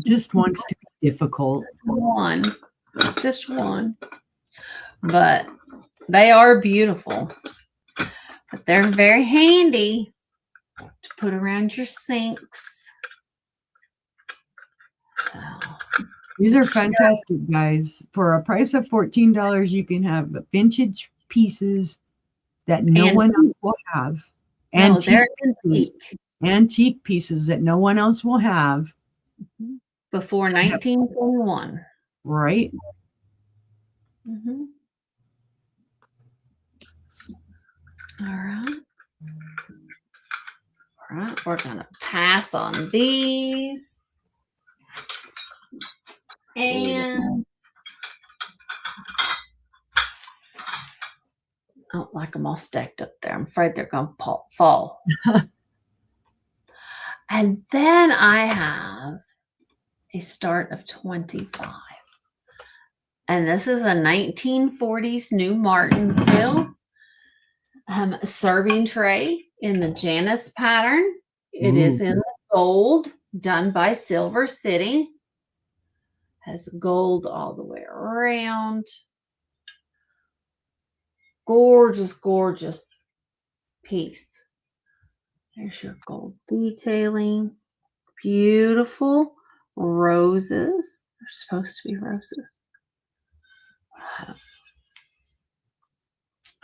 Just wants to be difficult. One. Just one. But they are beautiful. But they're very handy to put around your sinks. So, These are fantastic, guys. For a price of $14, you can have vintage pieces that no one else will have. No, they're antique pieces that no one else will have. Before 1921. Right. Mm-hmm. All right. All right. We're going to pass on these. And I don't like them all stacked up there. I'm afraid they're going to fall. And then I have a start of 25. And this is a 1940s New Martinsville serving tray in the Janus pattern. It is in gold, done by Silver City. Has gold all the way around. Gorgeous, gorgeous piece. There's your gold detailing. Beautiful roses. They're supposed to be roses.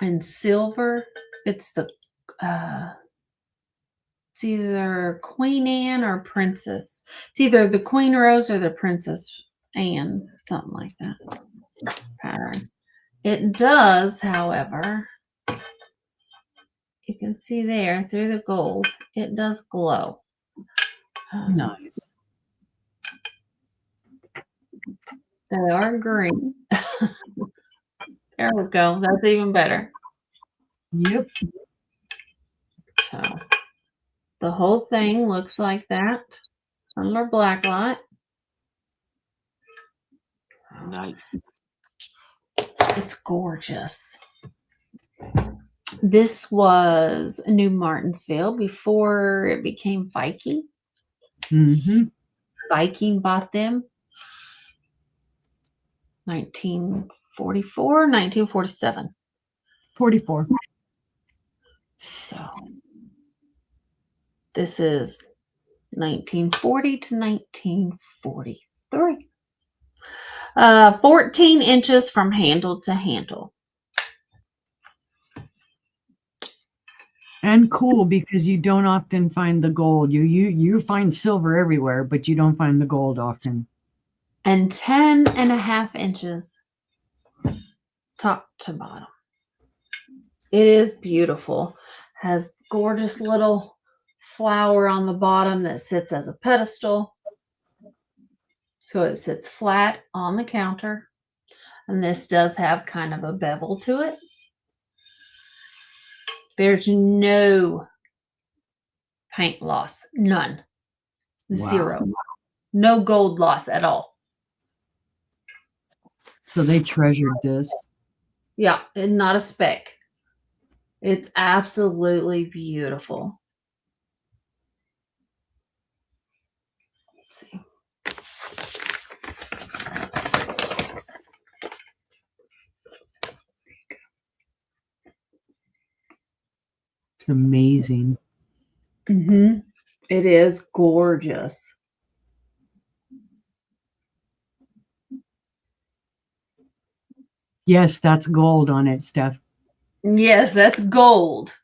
And silver. It's the it's either Queen Anne or Princess. It's either the Queen Rose or the Princess Anne, something like that pattern. It does, however, you can see there through the gold, it does glow. Nice. They are green. There we go. That's even better. Yep. So the whole thing looks like that under black light. Nice. It's gorgeous. This was New Martinsville before it became Viking. Mm-hmm. Viking bought them 1944, 1947. 44. So this is 1940 to 1943. 14 inches from handle to handle. And cool because you don't often find the gold. You find silver everywhere, but you don't find the gold often. And 10.5 inches top to bottom. It is beautiful. Has gorgeous little flower on the bottom that sits as a pedestal. So it sits flat on the counter. And this does have kind of a bevel to it. There's no paint loss. None. Wow. Zero. No gold loss at all. So they treasured this. Yeah, and not a speck. It's absolutely beautiful. Let's see. It's amazing. Mm-hmm. It is gorgeous. Yes, that's gold on it, Steph. Yes, that's gold.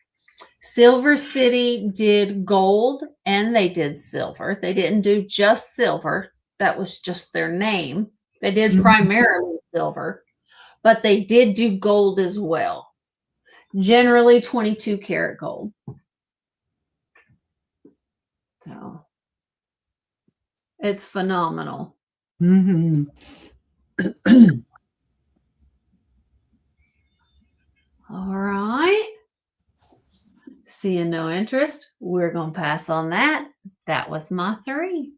Silver City did gold and they did silver. They didn't do just silver. That was just their name. They did primarily silver, but they did do gold as well. Generally 22 karat gold. So it's phenomenal. Mm-hmm. All right. Seeing no interest, we're going to pass on that. That was my 3.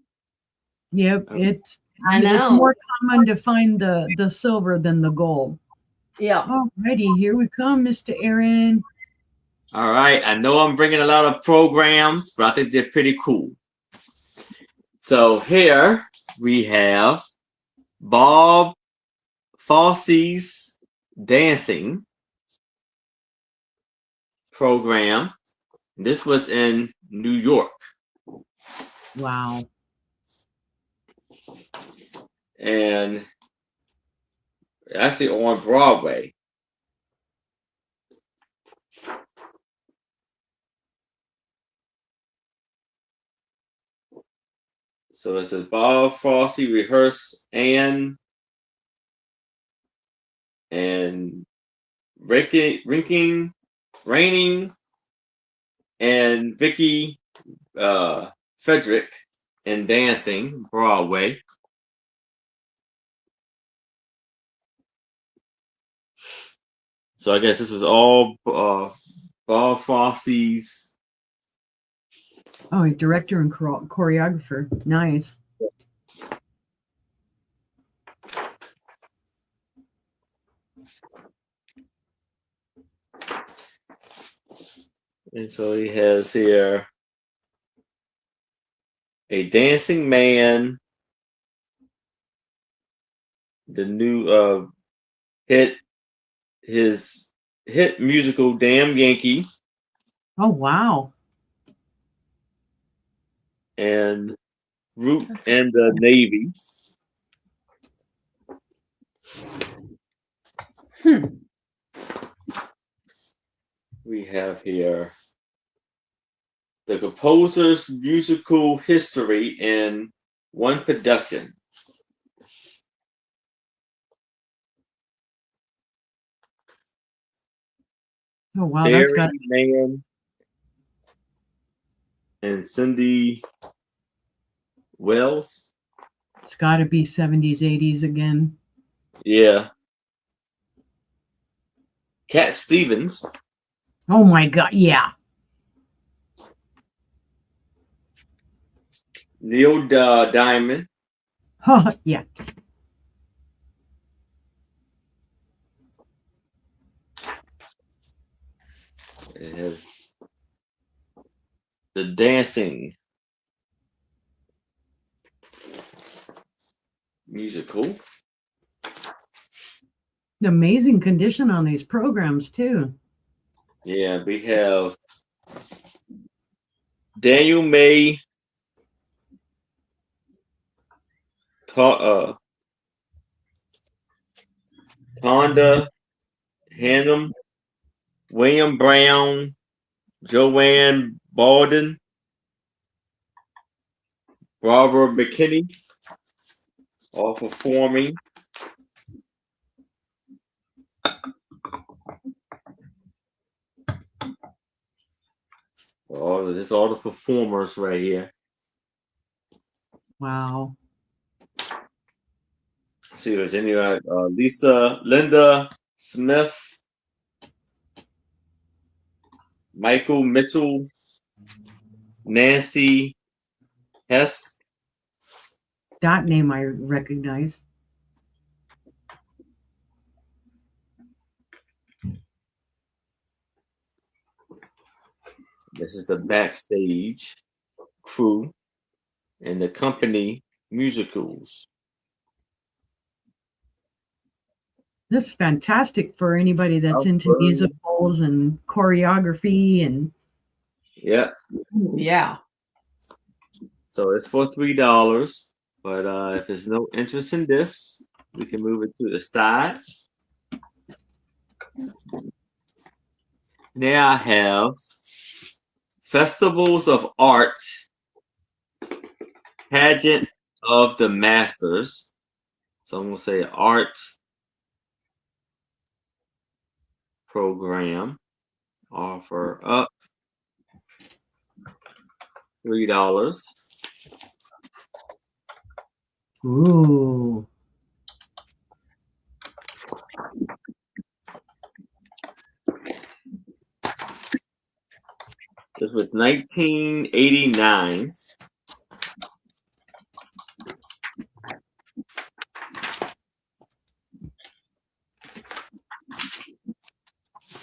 Yep, it's know. more common to find the silver than the gold. Yeah. Alrighty, here we come, Mr. Aaron. All right. I know I'm bringing a lot of programs, but I think they're pretty cool. So here we have Bob Fosse's dancing program. This was in New York. Wow. And actually on Broadway. So it says Bob Fosse rehearsed and Raining and Vicky Frederick in dancing Broadway. So I guess this was all Bob Fosse's. Oh, he's director and choreographer. Nice. And so he has here a dancing man, the new his hit musical Damn Yankee, Oh, wow. and Root and the Navy. We have here the composer's musical history in one production. Oh, wow. Barry That's got Mann and Cindy Wells. it's got to be 70s, 80s again. Yeah. Cat Stevens. Oh, my God. Yeah. Neil Diamond. Oh, yeah. It has the dancing musical. Amazing condition on these programs, too. Yeah, we have Daniel May, Tonda Hannum, William Brown, Joanne Baldwin, Barbara McKinney, all performing. All the performers right here. Wow. See if there's any Lisa, Linda Smith, Michael Mitchell, Nancy Hess. That name I recognize. This is the backstage crew and the company musicals. This is fantastic for anybody that's into musicals and choreography and Yeah. Yeah. So it's for $3. But if there's no interest in this, we can move it to the side. Now I have Festivals of Art, Pageant of the Masters. So I'm going to say art program, offer up $3. ooh. This was 1989.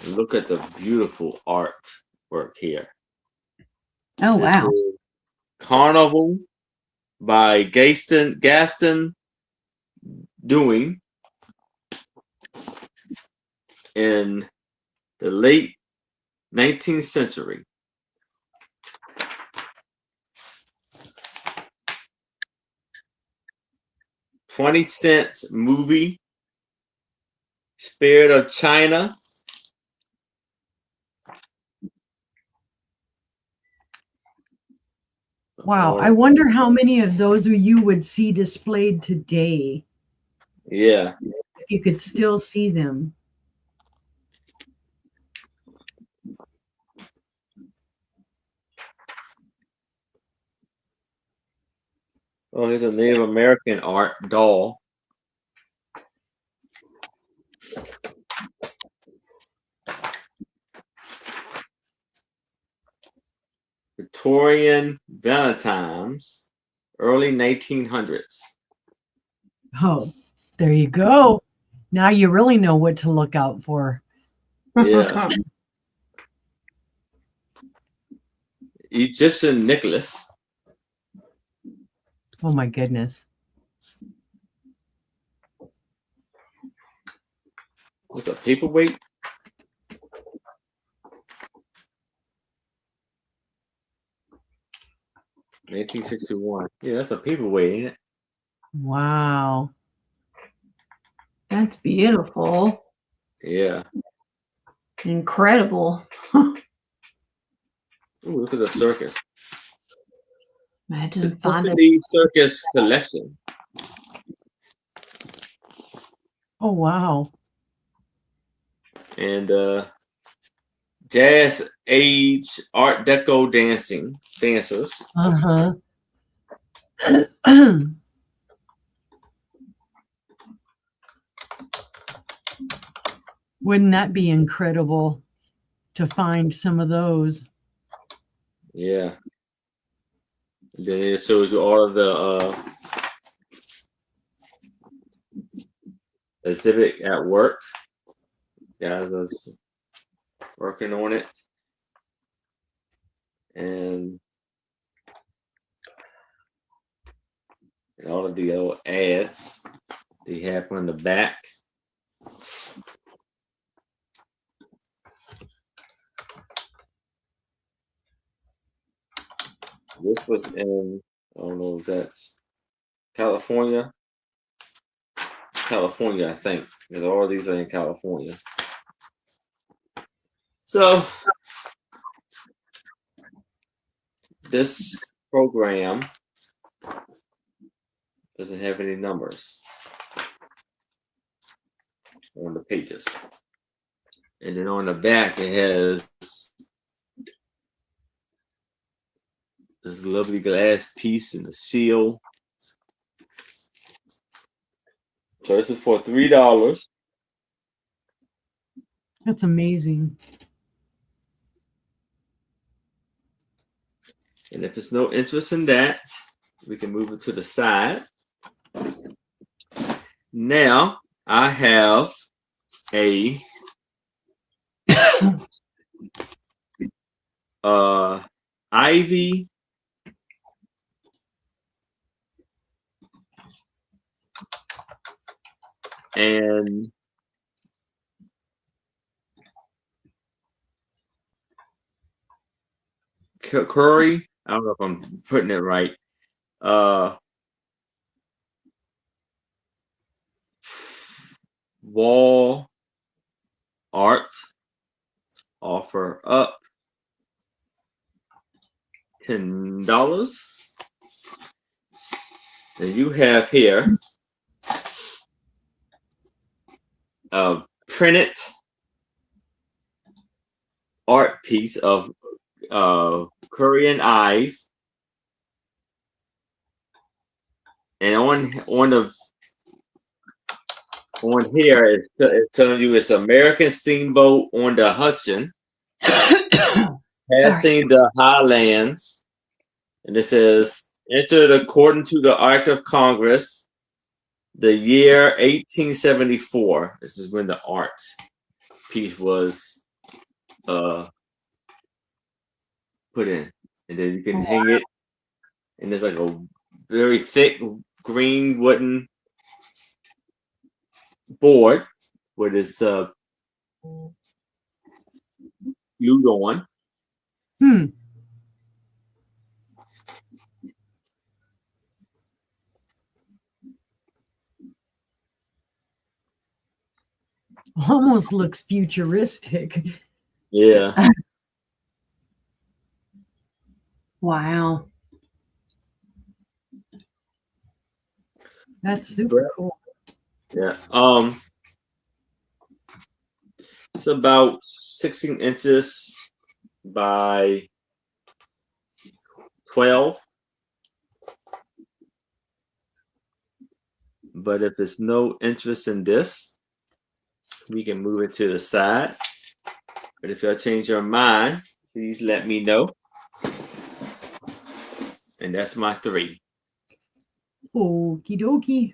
And look at the beautiful artwork here. Oh This wow. is Carnival by Gaston Doing in the late 19th century. $0.20 movie, Spirit of China. Wow. I wonder how many of those you would see displayed today Yeah. if you could still see them. Oh, here's a Native American art doll. Victorian Valentine's, early 1900s. Oh, there you go. Now you really know what to look out for. Yeah. Egyptian necklace. Oh my goodness. What's a paperweight? $1961. Yeah, that's a paperweight, ain't it? Wow. That's beautiful. Yeah. Incredible. Ooh, look at the circus. The Imagine finding Tiffany Circus collection. Oh wow. And Jazz Age Art Deco dancers. Uh-huh. Wouldn't that be incredible to find some of those? Yeah. And then it shows you all of the exhibit at work. Guys was working on it. And all of the little ads they have on the back. This was in, I don't know if that's California. California, I think, because all of these are in California. So this program doesn't have any numbers on the pages. And then on the back, it has this lovely glass piece and a seal. So this is for $3. That's amazing. And if there's no interest in that, we can move it to the side. Now I have a ivy and curry. I don't know if I'm putting it right. Wall art offer up $10. Then you have here a printed art piece of curry and Ive, and on here it's telling you it's American steamboat on the Hudson, passing the Highlands, and it says entered according to the Act of Congress, the year 1874. This is when the art piece was put in, and then you can hang it, and there's like a very thick green wooden board with this glued on. Almost looks futuristic. Yeah. Wow. That's super cool. Yeah. It's about 16 inches by 12. But if there's no interest in this, we can move it to the side. But if y'all change your mind, please let me know. And that's my 3. Okie dokie.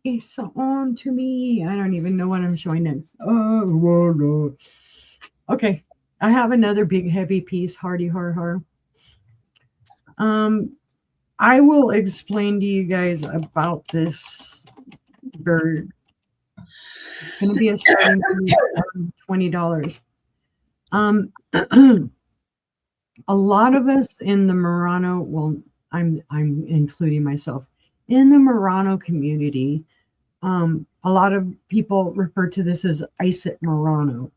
It's on to me. I don't even know what I'm showing next. Oh, no. Okay. I have another big heavy piece, hardy har har. I will explain to you guys about this bird. It's going to be a starting price of $20. A lot of us in the Murano, well, I'm including myself in the Murano community. A lot of people refer to this as Isaac Murano.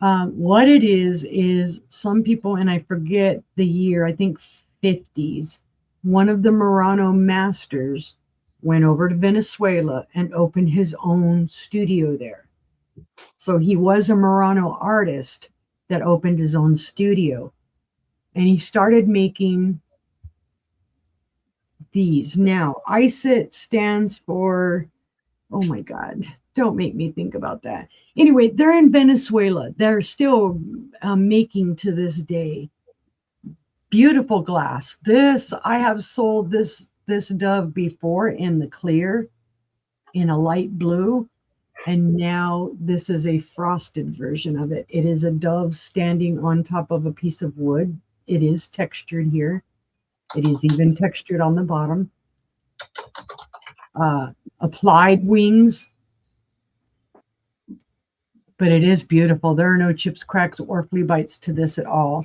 What it is some people, and I forget the year, I think 50s, one of the Murano masters went over to Venezuela and opened his own studio there. So he was a Murano artist that opened his own studio. And he started making these. Now, ISIT stands for, oh my God, don't make me think about that. Anyway, they're in Venezuela. They're still making to this day. Beautiful glass. I have sold this dove before in the clear, in a light blue. And now this is a frosted version of it. It is a dove standing on top of a piece of wood. It is textured here. It is even textured on the bottom. Applied wings. But it is beautiful. There are no chips, cracks, or flea bites to this at all.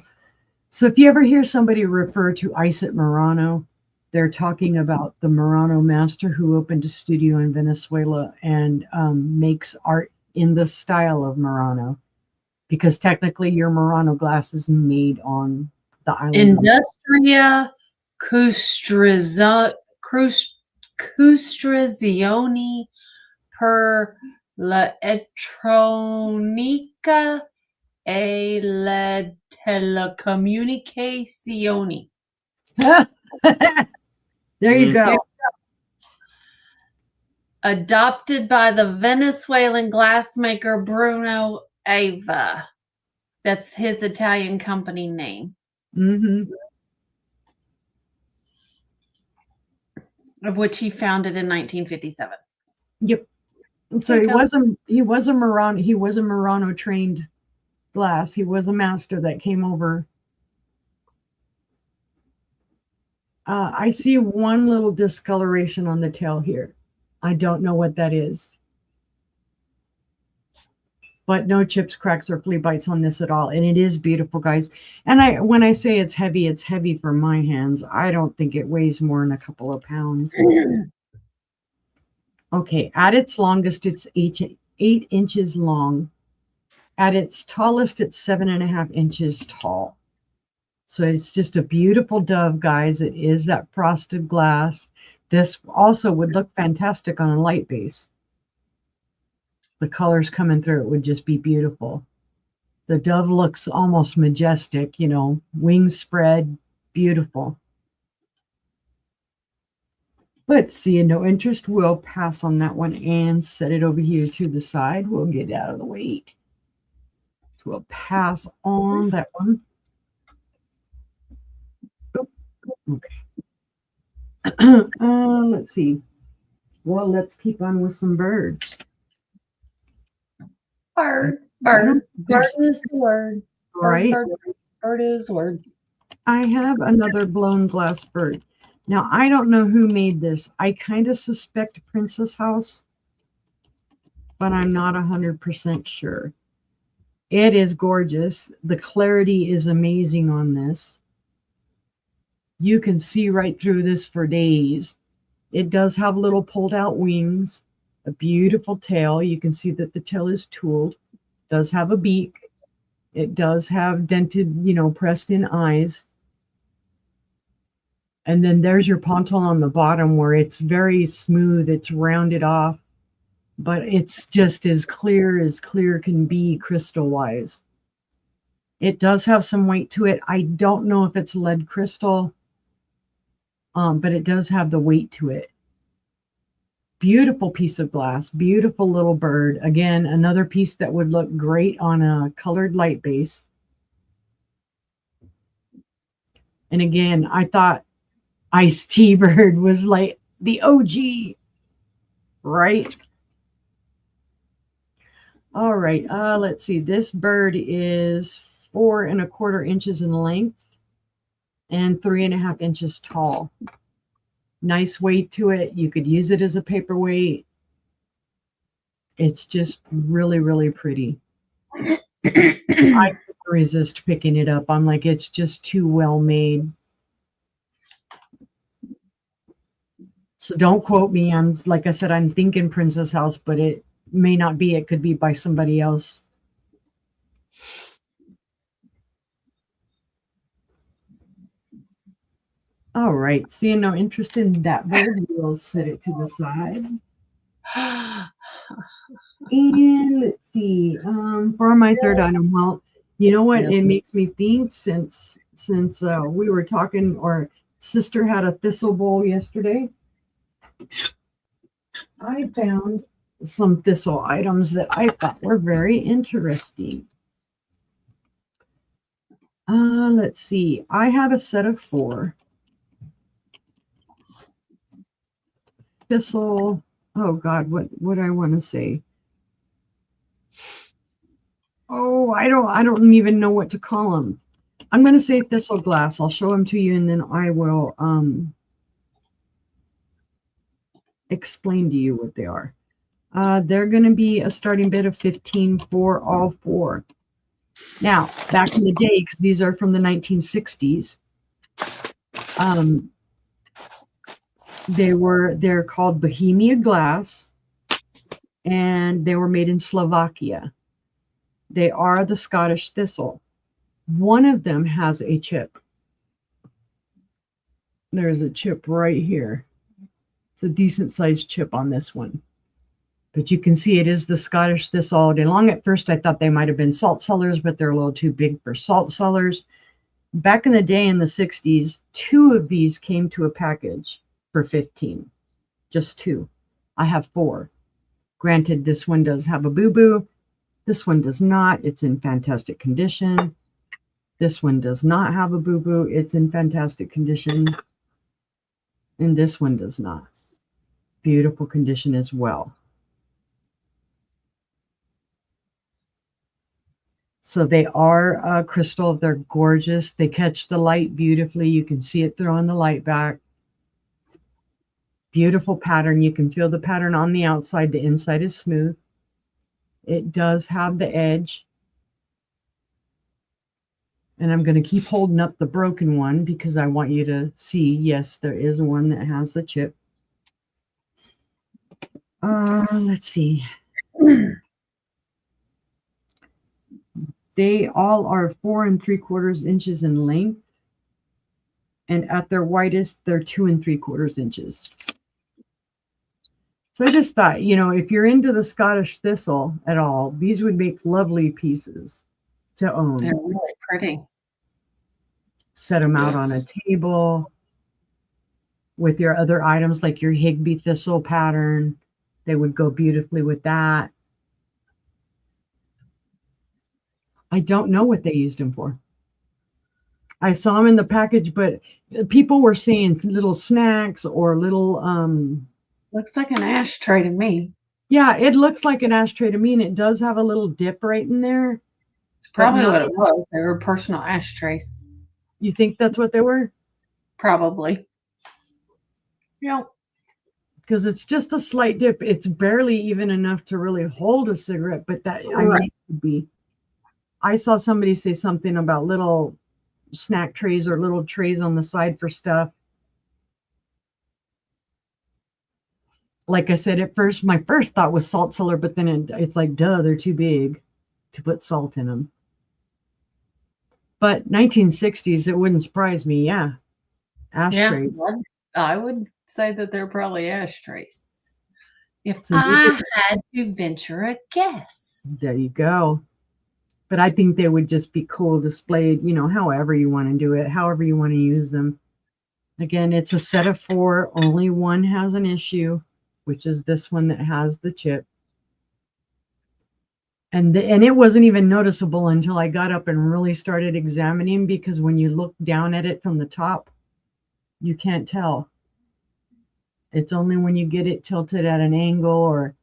So if you ever hear somebody refer to Isaac Murano, they're talking about the Murano master who opened a studio in Venezuela and makes art in the style of Murano, because technically your Murano glass is made on the island. Industria Custrazioni per l'elettronica e le telecomunicazioni. There you go. Adopted by the Venezuelan glassmaker Bruno Ava. That's his Italian company name. Mm-hmm. Of which he founded in 1957. Yep. So he was a Murano trained glass. He was a master that came over. I see one little discoloration on the tail here. I don't know what that is. But no chips, cracks, or flea bites on this at all. And it is beautiful, guys. And when I say it's heavy for my hands. I don't think it weighs more than a couple of pounds. Okay, at its longest, it's 8 inches long. At its tallest, it's 7.5 inches tall. So it's just a beautiful dove, guys. It is that frosted glass. This also would look fantastic on a light base. The colors coming through it would just be beautiful. The dove looks almost majestic, you know, wings spread, beautiful. But seeing no interest, we'll pass on that one and set it over here to the side. We'll get out of the way. So we'll pass on that one. Okay. Let's see. Well, let's keep on with some birds. Bird is the word. Right. Bird is the word. I have another blown glass bird. Now, I don't know who made this. I kind of suspect Princess House, but I'm not 100% sure. It is gorgeous. The clarity is amazing on this. You can see right through this for days. It does have little pulled out wings, a beautiful tail. You can see that the tail is tooled. It does have a beak. It does have dented, you know, pressed in eyes. And then there's your ponton on the bottom where it's very smooth. It's rounded off, but it's just as clear can be crystal wise. It does have some weight to it. I don't know if it's lead crystal, but it does have the weight to it. Beautiful piece of glass, beautiful little bird. Again, another piece that would look great on a colored light base. And again, I thought Ice Tea Bird was like the OG, right? All right, let's see. This bird is 4 1/4 inches in length and 3.5 inches tall. Nice weight to it. You could use it as a paperweight. It's just really, really pretty. I couldn't resist picking it up. I'm like, it's just too well made. So don't quote me. Like I said, I'm thinking Princess House, but it may not be. It could be by somebody else. All right. Seeing no interest in that bird, we'll set it to the side. And let's see. For my third item, well, you know what? It makes me think since we were talking, or sister had a thistle bowl yesterday. I found some thistle items that I thought were very interesting. Let's see. I have a set of 4. Thistle. Oh God, what would I want to say? Oh, I don't even know what to call them. I'm going to say thistle glass. I'll show them to you, and then I will explain to you what they are. They're going to be a starting bid of $15 for all 4. Now, back in the day, because these are from the 1960s, they're called Bohemia glass, and they were made in Slovakia. They are the Scottish thistle. One of them has a chip. There's a chip right here. It's a decent sized chip on this one. But you can see it is the Scottish thistle all day long. At first, I thought they might have been salt cellars, but they're a little too big for salt cellars. Back in the day in the 60s, 2 of these came to a package for $15. Just 2. I have 4. Granted, this one does have a boo-boo. This one does not. It's in fantastic condition. This one does not have a boo-boo. It's in fantastic condition. And this one does not. Beautiful condition as well. So they are crystal. They're gorgeous. They catch the light beautifully. You can see it throwing the light back. Beautiful pattern. You can feel the pattern on the outside. The inside is smooth. It does have the edge. And I'm going to keep holding up the broken one because I want you to see, yes, there is one that has the chip. Let's see. They all are 4 3/4 inches in length. And at their widest, they're 2 3/4 inches. So I just thought, you know, if you're into the Scottish thistle at all, these would make lovely pieces to own. They're really pretty. Set them out on a table with your other items like your Higby thistle pattern. They would go beautifully with that. I don't know what they used them for. I saw them in the package, but people were saying little snacks or little Looks like an ashtray to me. yeah, it looks like an ashtray to me, and it does have a little dip right in there. It's probably what it was. They were personal ashtrays. You think that's what they were? Probably. Yeah. Because it's just a slight dip. It's barely even enough to really hold a cigarette, but that I mean, it could be. I saw somebody say something about little snack trays or little trays on the side for stuff. Like I said, at first, my first thought was salt cellar, but then it's like, duh, they're too big to put salt in them. But 1960s, it wouldn't surprise me. Yeah. Ashtrays. Yeah, I would say that they're probably ashtrays. If So I had to venture a guess. There you go. But I think they would just be cool displayed, you know, however you want to do it, however you want to use them. Again, it's a set of 4. Only one has an issue, which is this one that has the chip. And it wasn't even noticeable until I got up and really started examining, because when you look down at it from the top, you can't tell. It's only when you get it tilted at an angle or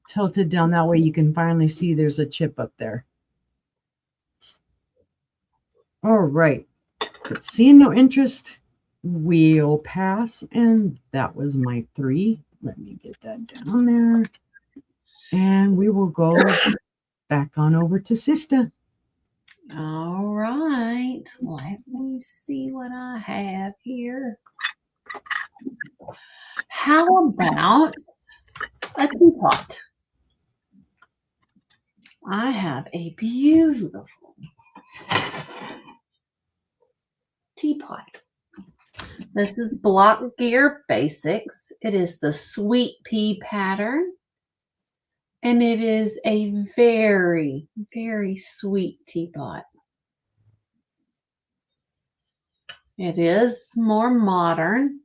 tilted down that way you can finally see there's a chip up there. All right. But seeing no interest, we'll pass. And that was my 3. Let me get that down there. And we will go back on over to Sister. All right. Let me see what I have here. How about a teapot? I have a beautiful teapot. This is Block Gear Basics. It is the Sweet Pea pattern. And it is a very, very sweet teapot. It is more modern.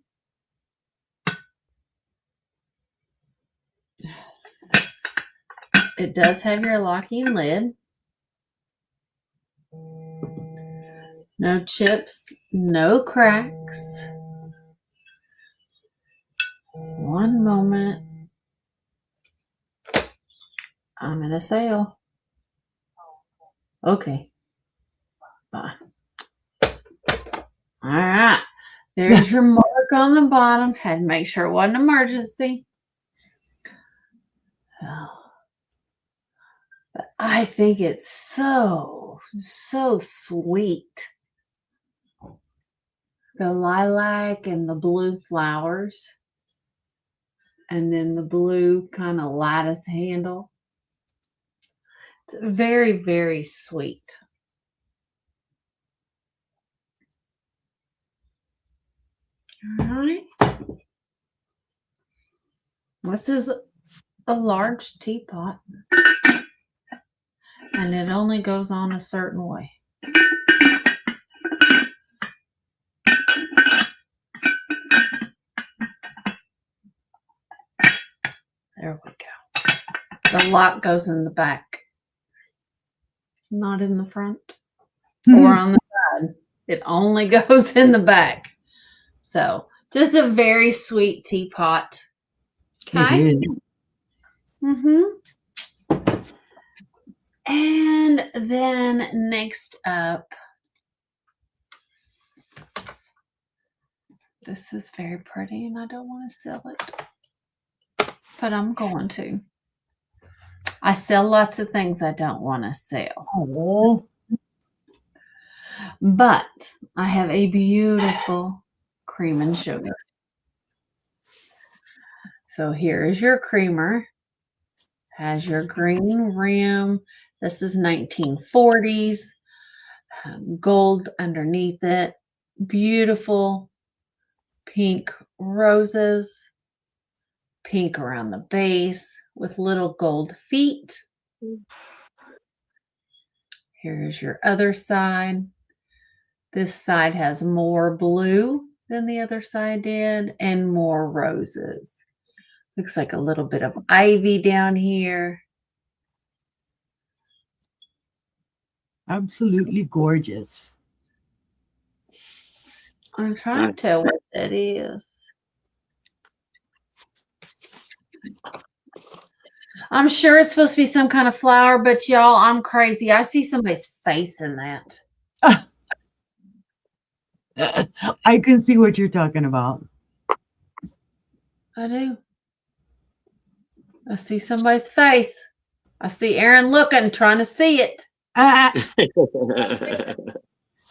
It does have your locking lid. No chips, no cracks. One moment. I'm in a sale. Okay. Bye. All right. There's your mark on the bottom. Had to make sure it wasn't an emergency. Oh. But I think it's so sweet. The lilac and the blue flowers. And then the blue kind of lattice handle. It's very, very sweet. All right. This is a large teapot. And it only goes on a certain way. the lock goes in the back, not in the front or on the side. It only goes in the back. So just a very sweet teapot. Okay. It is. And then next up, this is very pretty and I don't want to sell it, but I'm going to. I sell lots of things I don't want to sell. Oh, But I have a beautiful cream and sugar. So here is your creamer. Has your green rim. This is 1940s. Gold underneath it. Beautiful pink roses. Pink around the base with little gold feet. Here's your other side. This side has more blue than the other side did and more roses. Looks like a little bit of ivy down here. absolutely gorgeous. I'm trying to tell what that is. I'm sure it's supposed to be some kind of flower, but y'all, I'm crazy. I see somebody's face in that. I can see what you're talking about. I do. I see somebody's face. I see Aaron looking, trying to see it.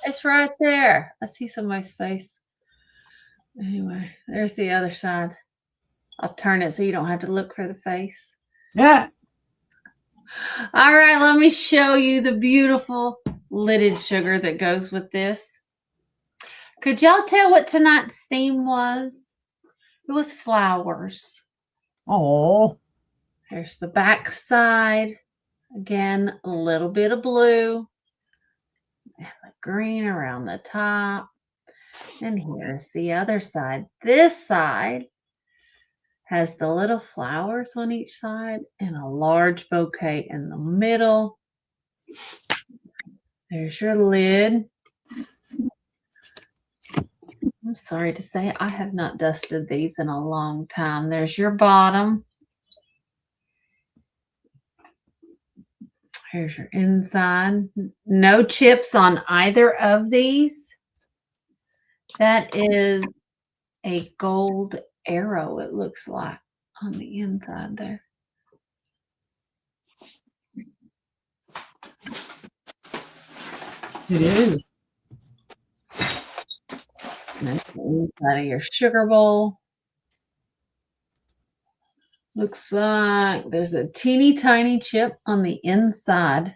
It's right there. I see somebody's face. Anyway, there's the other side. I'll turn it so you don't have to look for the face. Yeah. All right, let me show you the beautiful lidded sugar that goes with this. Could y'all tell what tonight's theme was? It was flowers. Oh. There's the back side. Again, a little bit of blue. And the green around the top. And here's the other side. This side has the little flowers on each side and a large bouquet in the middle. There's your lid. I'm sorry to say I have not dusted these in a long time. There's your bottom. Here's your inside. No chips on either of these. That is a gold arrow, it looks like, on the inside there. It is. And that's the inside of your sugar bowl. Looks like there's a teeny tiny chip on the inside.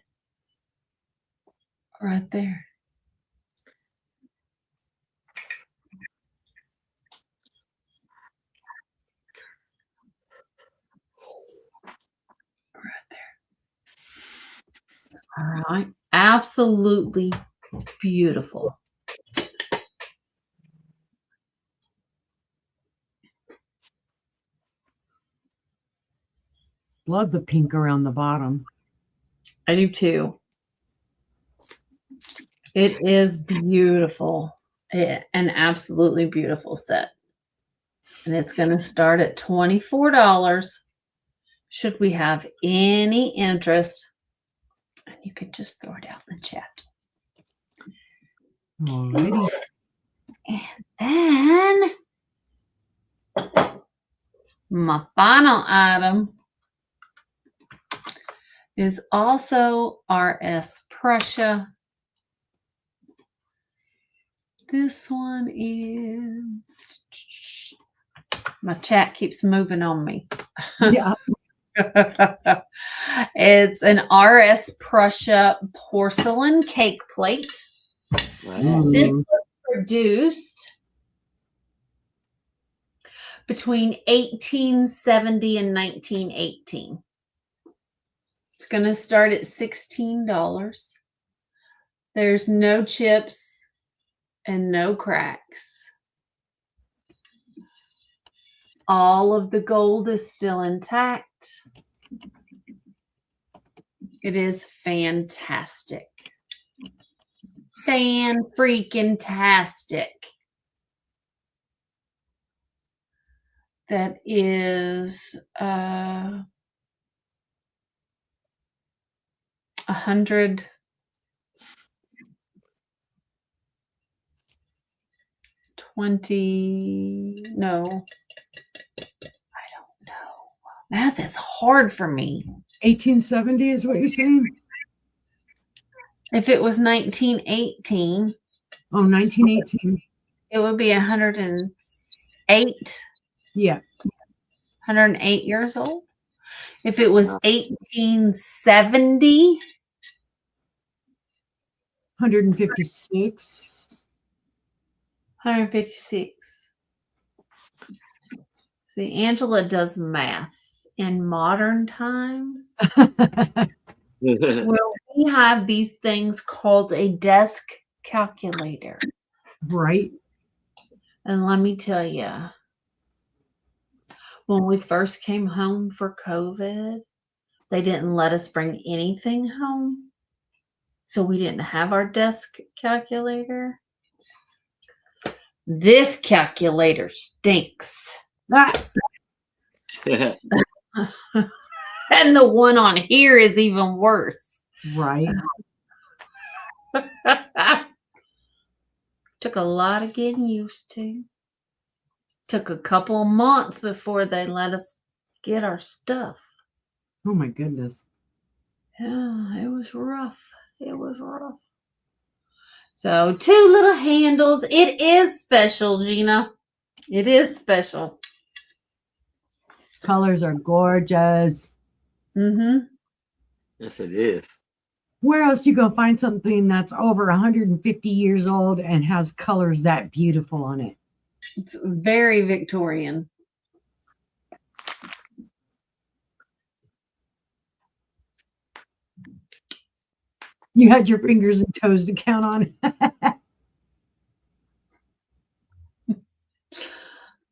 Right there. Right there. All right. Absolutely beautiful. Love the pink around the bottom. I do too. It is beautiful. An absolutely beautiful set. And it's going to start at $24. Should we have any interest, and you can just throw it out in the chat. Alrighty. And then my final item is also RS Prussia. This one is, my chat keeps moving on me. Yeah. It's an RS Prussia porcelain cake plate. Wow. This was produced between 1870 and 1918. It's going to start at $16. There's no chips and no cracks. All of the gold is still intact. It is fantastic. Fan-freaking-tastic. That is 100. No, I don't know. Math is hard for me. 1870 is what you're saying? If it was 1918, Oh, 1918. it would be 108. Yeah. 108 years old. If it was 1870, 156. 156. See, Angela does math in modern times. Well, we have these things called a desk calculator. Right. And let me tell you, when we first came home for COVID, they didn't let us bring anything home. So we didn't have our desk calculator. This calculator stinks. Ah, And the one on here is even worse. right. Took a lot of getting used to. Took a couple of months before they let us get our stuff. Oh my goodness. Yeah, it was rough. It was rough. So 2 little handles. It is special, Gina. It is special. Colors are gorgeous. Mm-hmm. Yes, it is. Where else you gonna find something that's over 150 years old and has colors that beautiful on it? It's very Victorian. You had your fingers and toes to count on.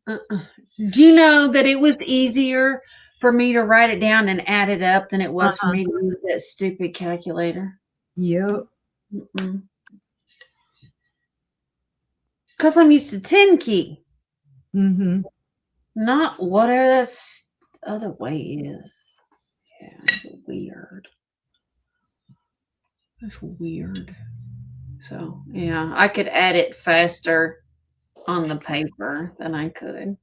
Do you know that it was easier for me to write it down and add it up than it was for me to use that stupid calculator? Yep. Because I'm used to 10 key, Mm-hmm. not whatever that other way is. Yeah, it's weird. That's weird. So, yeah, I could add it faster on the paper than I could.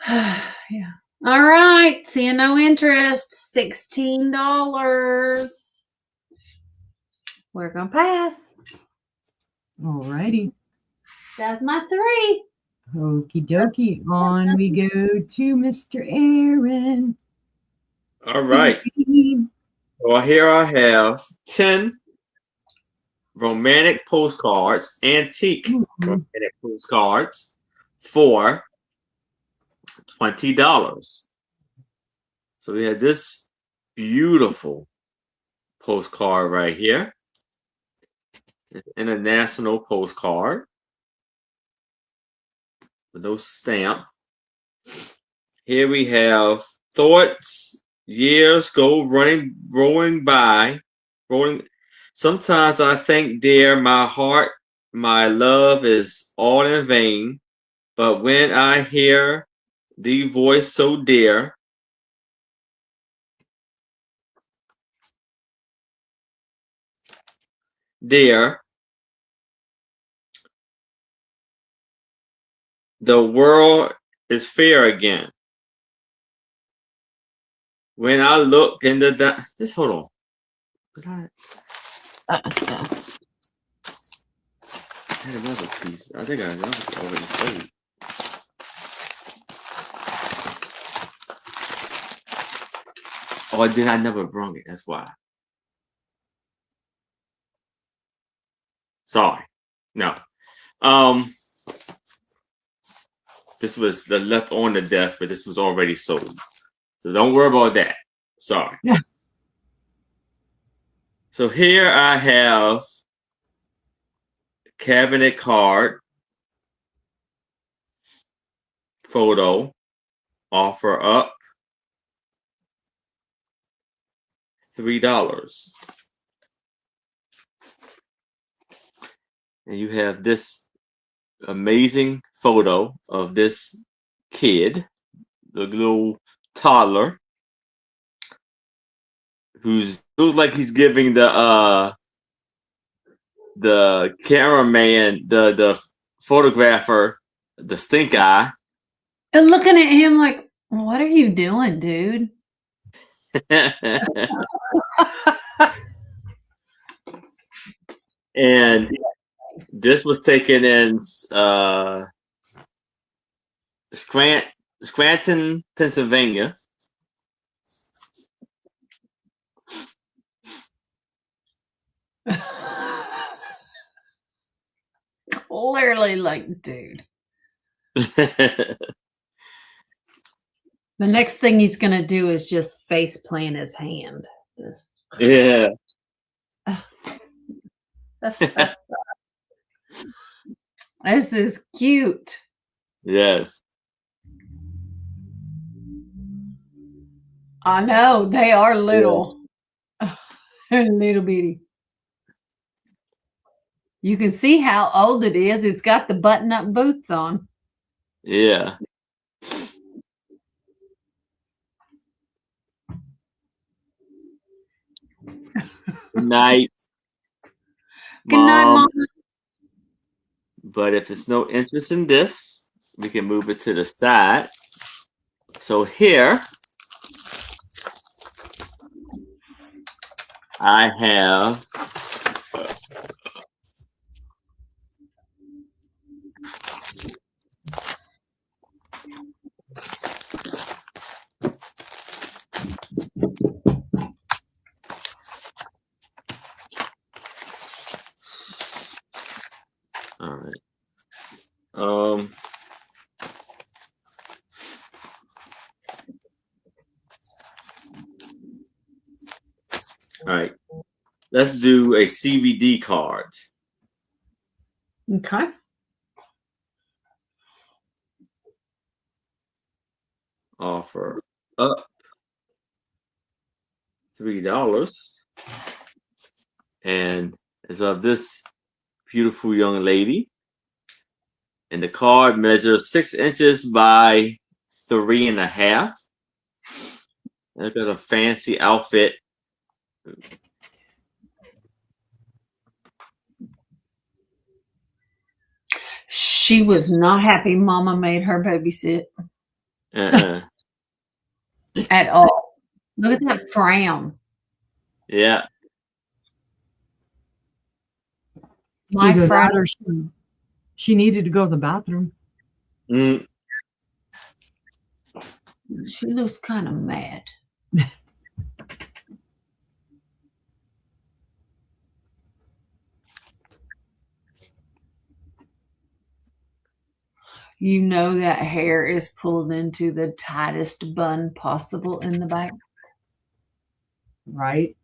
Yeah. All right. Seeing no interest. $16. We're going to pass. All righty. That's my 3. Okie dokie. On we go to Mr. Aaron. All right. Well, here I have 10 romantic postcards, antique romantic postcards for $20. So we have this beautiful postcard right here. It's an international postcard with no stamp. Here we have thoughts, years go rolling by. Sometimes I think, dear, my heart, my love is all in vain. But when I hear the voice so dear, dear, the world is fair again. When I look in the just hold on. I had another piece. I think I had another already saved. Or did I never bring it? That's why. Sorry. No. This was the left on the desk, but this was already sold. So don't worry about that. Sorry. Yeah. So here I have cabinet card, photo, offer up, $3. And you have this amazing photo of this kid, the little toddler, who's looks like he's giving the cameraman, the photographer, the stink eye. And looking at him like, what are you doing, dude? And this was taken in Scranton, Pennsylvania. Clearly, like, dude. The next thing he's gonna do is just face plant his hand. Just Yeah. this is cute. Yes. I know they are little. They're little bitty. You can see how old it is. It's got the button-up boots on. Yeah. Good night. Good night, Mom. But if it's no interest in this, we can move it to the side. So here, I have all right. All right. Let's do a CBD card. Okay. Offer up $3. And it's of this beautiful young lady. And the card measures 6 inches by 3.5. Look at a fancy outfit. She was not happy Mama made her babysit at all. Look at that frown. Yeah. My Either frown. that or she needed to go to the bathroom. Mm. She looks kind of mad. You know that hair is pulled into the tightest bun possible in the back. Right.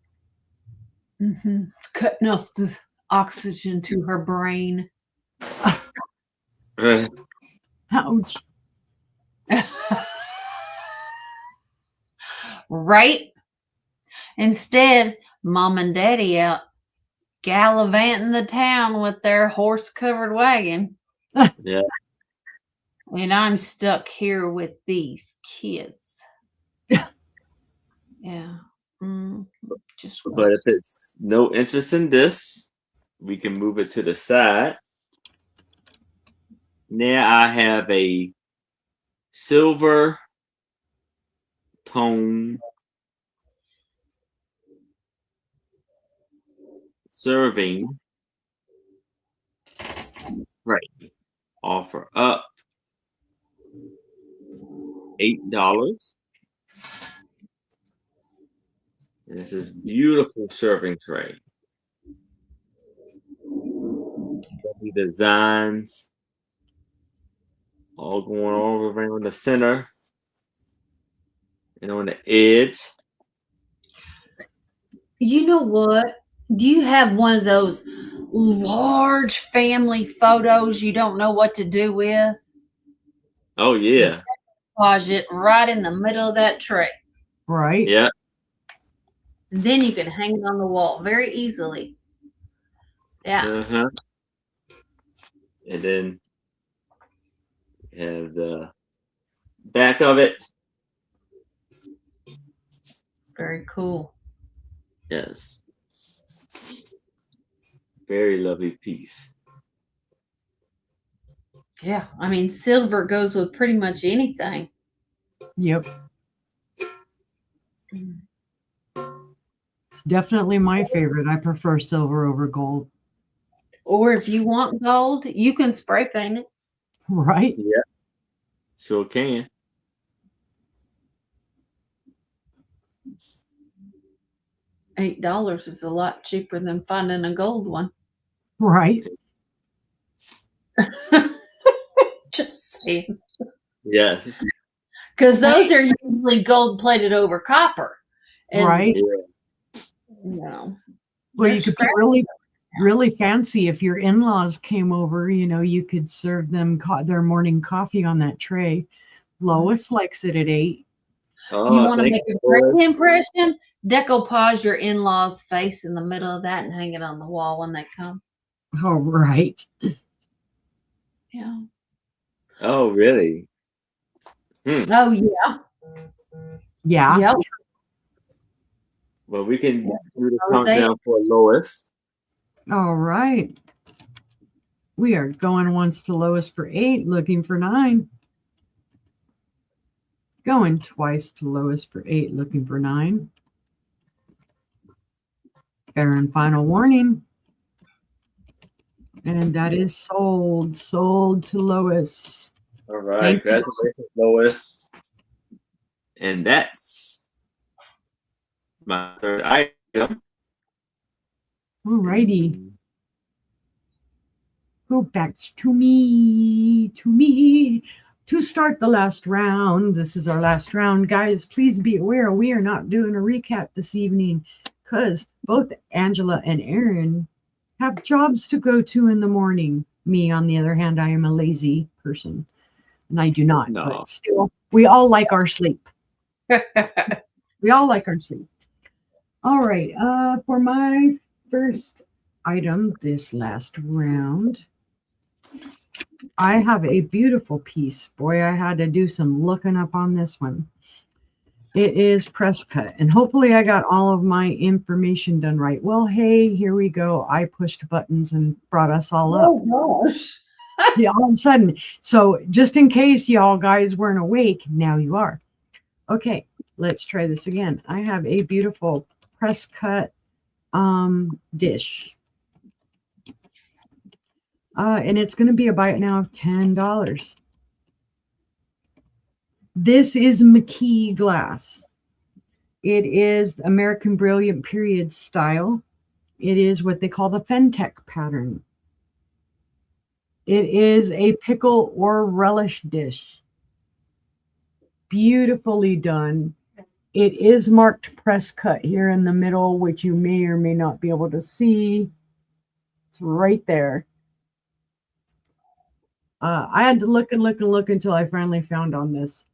Mm-hmm. Cutting off the oxygen to her brain. Ouch. Right? Instead, Mom and Daddy out gallivanting the town with their horse-covered wagon. Yeah. And I'm stuck here with these kids. Yeah. Just But wait. if it's no interest in this, we can move it to the side. Now I have a silver tone serving. Right. Offer up $8. And this is beautiful serving tray. The designs all going all around the center and on the edge. You know what? Do you have one of those large family photos you don't know what to do with? Oh yeah. Closet right in the middle of that tray. Right. Yeah. And then you can hang it on the wall very easily. Yeah. Uh-huh. And then you have the back of it. Very cool. Yes. Very lovely piece. Yeah. I mean, silver goes with pretty much anything. Yep. It's definitely my favorite. I prefer silver over gold. Or if you want gold, you can spray paint it. Right? Yeah. Sure can. $8 is a lot cheaper than finding a gold one. Right. Just saying. Yes. Because those are usually gold plated over copper. And, Right. Yeah. you know, Well, they're you could be scrappy. really, really fancy if your in-laws came over. You know, you could serve them their morning coffee on that tray. Lois likes it at 8. Oh, You want to thank make you, a great Lord. impression? Decoupage your in-laws' face in the middle of that and hang it on the wall when they come. Oh, right. Yeah. Oh, really? Oh, yeah. Yeah. Yep. Well, we can do the Jose. countdown for Lois. All right. We are going once to Lois for 8, looking for 9. Going twice to Lois for 8, looking for 9. Fair and final warning. And that is sold. Sold to Lois. All right. Thank you. Congratulations, Lois. And that's my third item. All righty. Go back to me. To start the last round. This is our last round. Guys, please be aware we are not doing a recap this evening because both Angela and Aaron have jobs to go to in the morning. Me, on the other hand, I am a lazy person. And I do not. No. But still, we all like our sleep. We all like our sleep. All right. For my first item this last round, I have a beautiful piece. Boy, I had to do some looking up on this one. It is press cut, and hopefully I got all of my information done right. Well, hey, here we go. I pushed buttons and brought us all up. Oh, gosh. Yeah, all of a sudden. So just in case y'all guys weren't awake, now you are. Okay, let's try this again. I have a beautiful press cut dish. And it's going to be a buy it now of $10. This is McKee glass. It is American Brilliant Period style. It is what they call the Fentech pattern. It is a pickle or relish dish. Beautifully done. It is marked press cut here in the middle, which you may or may not be able to see. It's right there. I had to look and look and look until I finally found on this.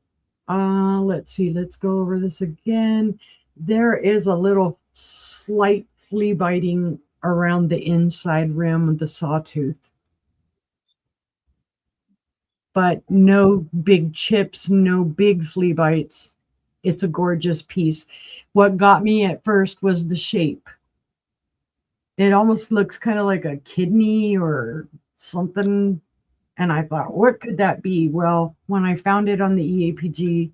Let's see. Let's go over this again. There is a little slight flea biting around the inside rim of the sawtooth. But no big chips, no big flea bites. It's a gorgeous piece. What got me at first was the shape. It almost looks kind of like a kidney or something. And I thought, what could that be? Well, when I found it on the EAPG,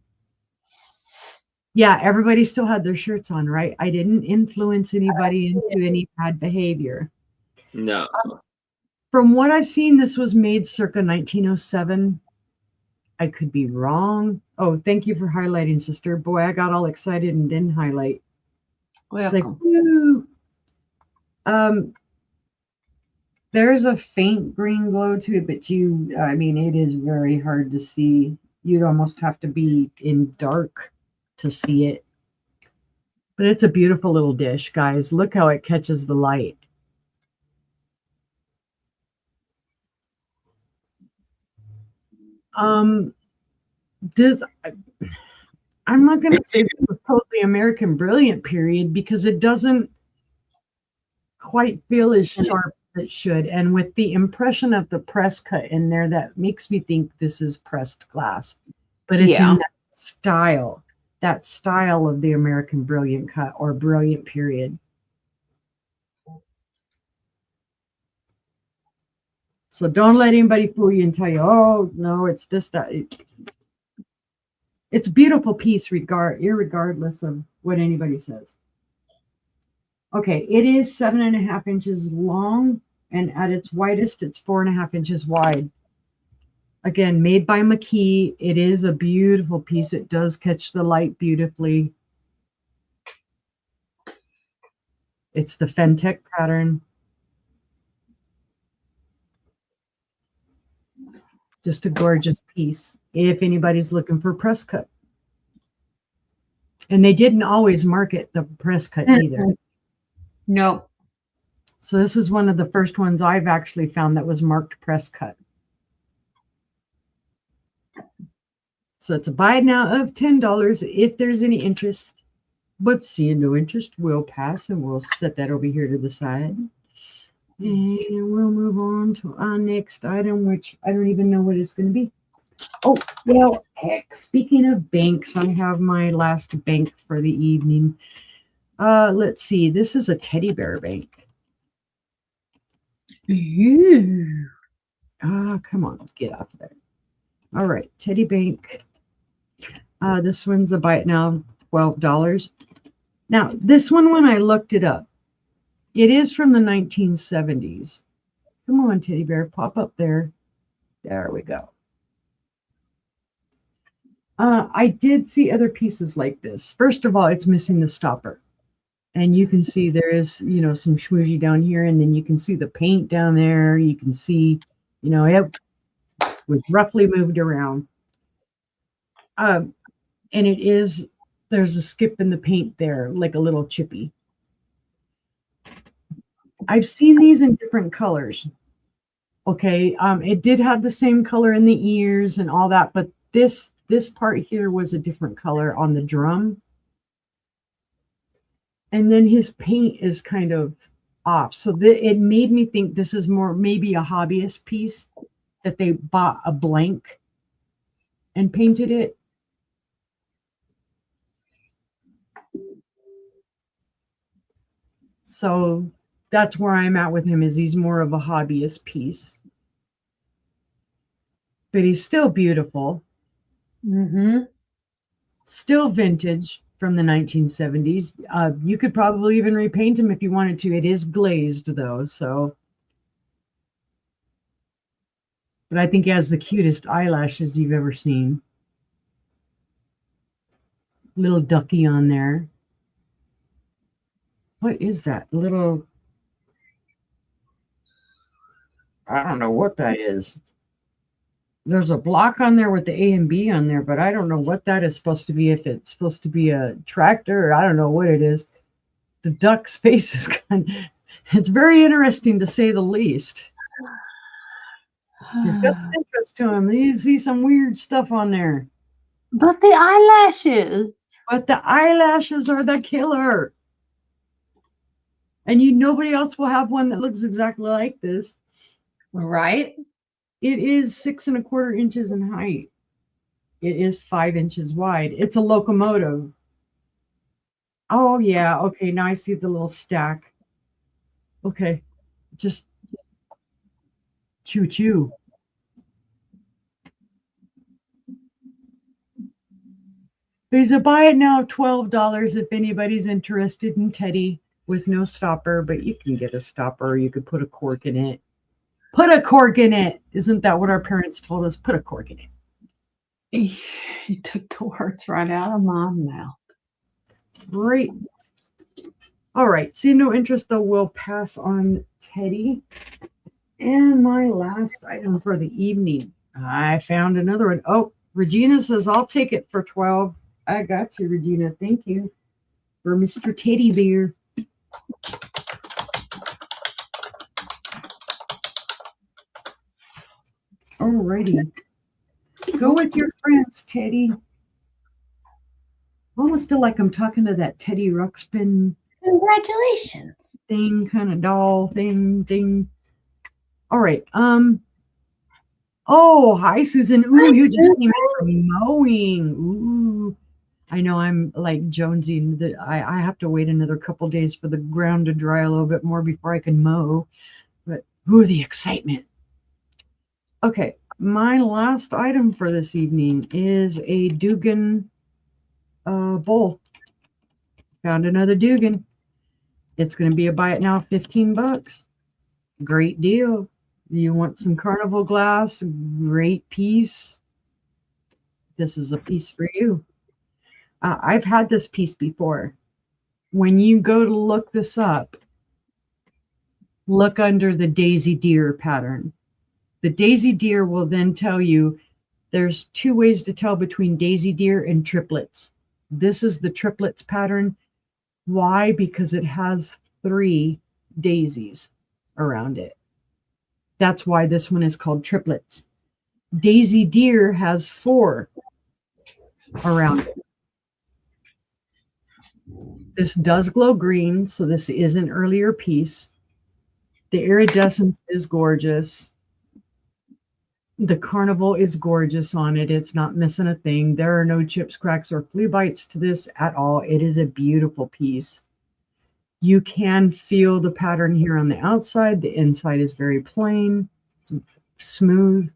yeah, everybody still had their shirts on, right? I didn't influence anybody into any bad behavior. No. From what I've seen, this was made circa 1907. I could be wrong. Oh, thank you for highlighting, sister. Boy, I got all excited and didn't highlight. Welcome. It's like, woo. There's a faint green glow to it, but it is very hard to see. You'd almost have to be in dark to see it. But it's a beautiful little dish, guys. Look how it catches the light. I'm not going to say this was totally American Brilliant period because it doesn't quite feel as sharp as it should. And with the impression of the press cut in there, that makes me think this is pressed glass. But it's in that style of the American Brilliant cut or Brilliant period. So don't let anybody fool you and tell you, oh, no, it's this, that. It's a beautiful piece, irregardless of what anybody says. Okay, it is 7.5 inches long, and at its widest, it's 4.5 inches wide. Again, made by McKee. It is a beautiful piece. It does catch the light beautifully. It's the Fentech pattern. Just a gorgeous piece if anybody's looking for press cut. And they didn't always market the press cut either. No. So this is one of the first ones I've actually found that was marked press cut. So it's a buy now of $10 if there's any interest. But seeing no interest, we'll pass and we'll set that over here to the side. And we'll move on to our next item, which I don't even know what it's going to be. Oh, well, heck, speaking of banks, I have my last bank for the evening. Let's see. This is a teddy bear bank. Ew. Come on, get out of there. All right, teddy bank. This one's a buy it now, $12. Now, this one, when I looked it up, it is from the 1970s. Come on, teddy bear, pop up there. There we go. I did see other pieces like this. First of all, it's missing the stopper. And you can see there is, you know, some schmoozy down here. And then you can see the paint down there. You can see, you know, it was roughly moved around. And it is, there's a skip in the paint there, like a little chippy. I've seen these in different colors. Okay, it did have the same color in the ears and all that, but this part here was a different color on the drum. And then his paint is kind of off. So it made me think this is more maybe a hobbyist piece that they bought a blank and painted it. So that's where I'm at with him, is he's more of a hobbyist piece. But he's still beautiful. Mm-hmm. Still vintage from the 1970s. You could probably even repaint him if you wanted to. It is glazed, though, so. But I think he has the cutest eyelashes you've ever seen. Little ducky on there. What is that? Little... I don't know what that is. There's a block on there with the A and B on there, but I don't know what that is supposed to be. If it's supposed to be a tractor, or I don't know what it is. The duck's face is kind of, it's very interesting to say the least. He's got some interest to him. You see some weird stuff on there. But the eyelashes. But the eyelashes are the killer. And nobody else will have one that looks exactly like this. Right? It is 6 1/4 inches in height. It is 5 inches wide. It's a locomotive. Oh, yeah. Okay, now I see the little stack. Okay, just choo-choo. There's a buy it now, $12 if anybody's interested in teddy with no stopper, but you can get a stopper, or you could put a cork in it. Put a cork in it. Isn't that what our parents told us? Put a cork in it. You took the words right out of my mouth. Great. All right. See no interest, though. We'll pass on teddy. And my last item for the evening. I found another one. Oh, Regina says, I'll take it for 12. I got you, Regina. Thank you for Mr. Teddy Bear. Alrighty. Go with your friends, Teddy. I almost feel like I'm talking to that Teddy Ruxpin Congratulations. thing, kind of doll thing. All right. Oh, hi, Susan. Ooh, Hi, you just Susan. came in from mowing. Ooh. I know I'm like Jonesy. I have to wait another couple days for the ground to dry a little bit more before I can mow. But ooh, the excitement. Okay, my last item for this evening is a Dugan bowl. Found another Dugan. It's going to be a buy it now, $15. Great deal. You want some carnival glass? Great piece. This is a piece for you. I've had this piece before. When you go to look this up, look under the daisy deer pattern. The daisy deer will then tell you there's two ways to tell between daisy deer and triplets. This is the triplets pattern. Why? Because it has 3 daisies around it. That's why this one is called triplets. Daisy deer has 4 around it. This does glow green, so this is an earlier piece. The iridescence is gorgeous. The carnival is gorgeous on it. It's not missing a thing. There are no chips, cracks, or flea bites to this at all. It is a beautiful piece. You can feel the pattern here on the outside. The inside is very plain, it's smooth.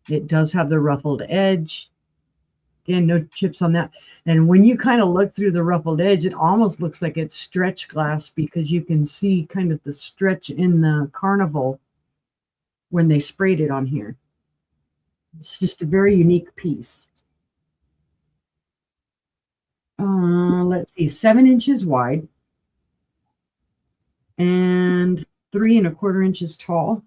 It does have the ruffled edge. Again, no chips on that. And when you kind of look through the ruffled edge, it almost looks like it's stretch glass because you can see kind of the stretch in the carnival when they sprayed it on here. It's just a very unique piece. Let's see, 7 inches wide and 3 1/4 inches tall.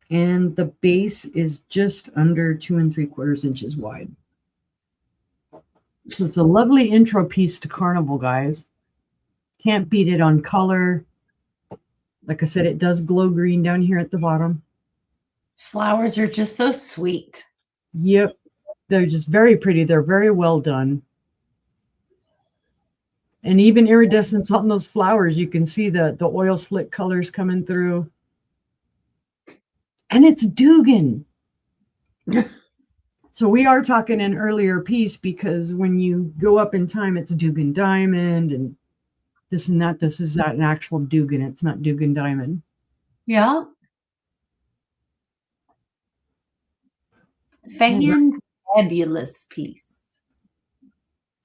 And the base is just under 2 3/4 inches wide. So it's a lovely intro piece to carnival, guys. Can't beat it on color. Like I said, it does glow green down here at the bottom. Flowers are just so sweet. Yep. They're just very pretty. They're very well done. And even iridescence on those flowers, you can see the oil slick colors coming through. And it's Dugan. So we are talking an earlier piece because when you go up in time, it's Dugan Diamond and this and that. This is not an actual Dugan. It's not Dugan Diamond. Yeah. Fabulous piece.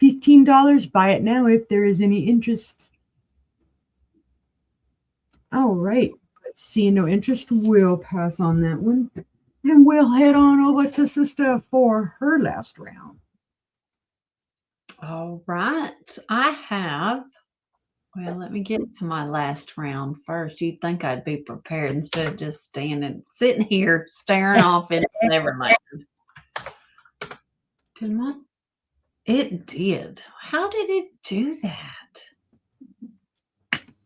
$15. Buy it now if there is any interest. All right. Let's see. No interest. We'll pass on that one. And we'll head on over to Sister for her last round. All right. I have, well, let me get to my last round first. You'd think I'd be prepared instead of just sitting here staring off into Neverland. It did. How did it do that?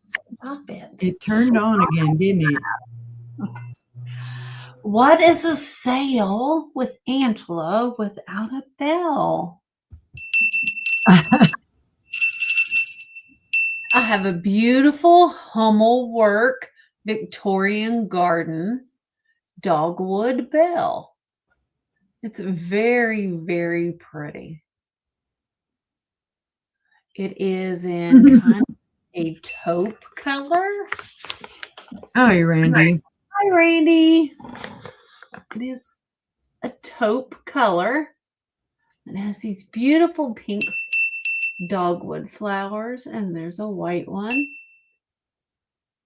Stop it. It turned on again, didn't it? What is a sail with Angela without a bell? I have a beautiful Hummel work Victorian garden dogwood bell. It's very, very pretty. It is in kind of a taupe color. Hi, Randy. Hi, Randy. It is a taupe color. It has these beautiful pink dogwood flowers, and there's a white one.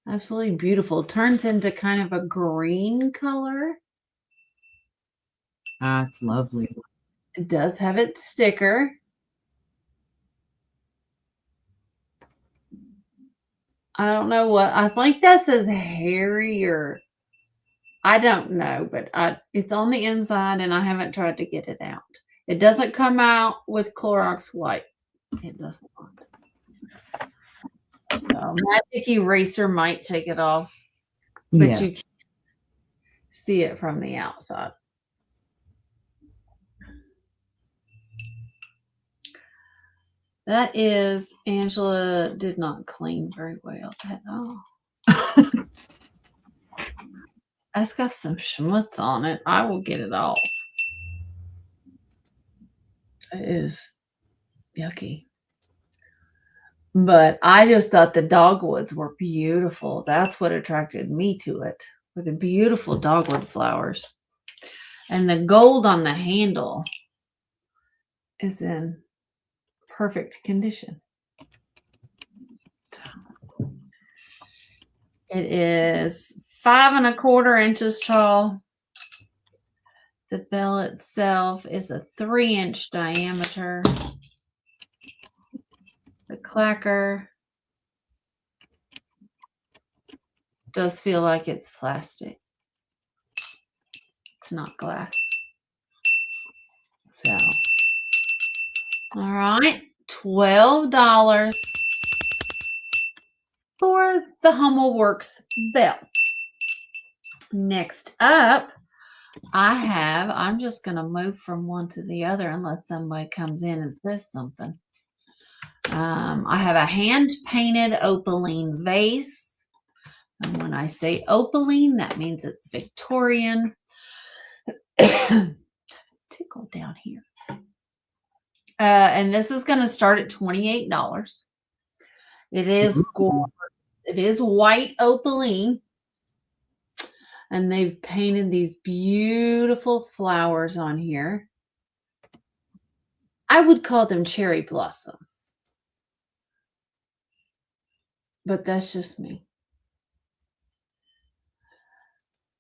Absolutely beautiful. Turns into kind of a green color. That's lovely. It does have its sticker. I don't know what, I think that says Harry or I don't know, but it's on the inside and I haven't tried to get it out. It doesn't come out with Clorox wipe. It does not. Magic eraser might take it off, but you can't see it from the outside. That is, Angela did not clean very well at all. That's got some schmutz on it. I will get it off. It is yucky. But I just thought the dogwoods were beautiful. That's what attracted me to it, were the beautiful dogwood flowers. And the gold on the handle is in perfect condition. So it is 5 1/4 inches tall. The bell itself is a 3-inch diameter. The clacker does feel like it's plastic. It's not glass. So, all right, $12 for the Hummelworks bell. Next up, I'm just going to move from one to the other unless somebody comes in and says something. I have a hand-painted opaline vase. And when I say opaline, that means it's Victorian. Tickle down here. And this is going to start at $28. It is gold. It is white opaline. And they've painted these beautiful flowers on here. I would call them cherry blossoms. But that's just me.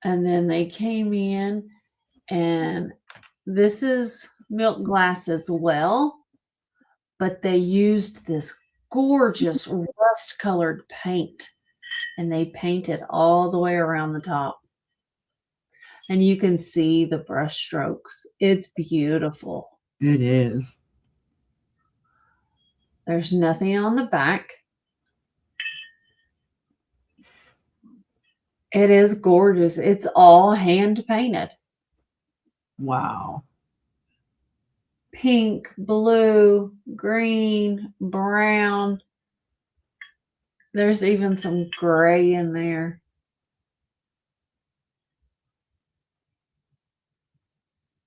And then they came in, and this is milk glass as well, but they used this gorgeous rust-colored paint, and they painted all the way around the top. And you can see the brush strokes. It's beautiful. It is. There's nothing on the back. It is gorgeous. It's all hand painted. Wow. Pink, blue, green, brown. There's even some gray in there.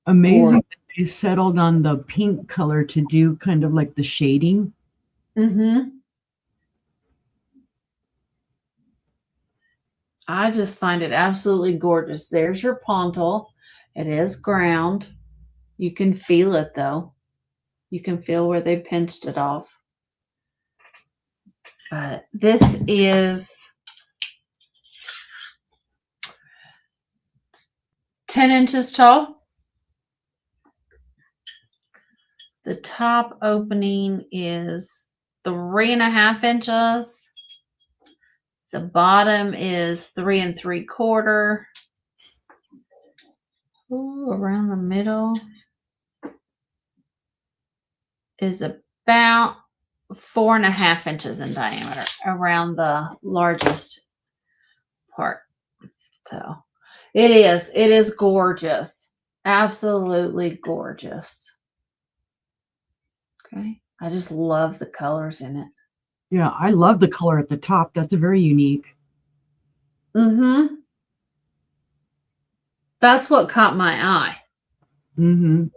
Amazing that they settled on the pink color to do kind of like the shading. Mm-hmm. I just find it absolutely gorgeous. There's your pontal. It is ground. You can feel it though. You can feel where they pinched it off. But this is 10 inches tall. The top opening is 3 1/2 inches. The bottom is 3 3/4. Ooh, around the middle is about 4 1/2 inches in diameter around the largest part. So it is gorgeous. Absolutely gorgeous. Okay. I just love the colors in it. Yeah, I love the color at the top. That's very unique. Mm-hmm. That's what caught my eye. Mm-hmm.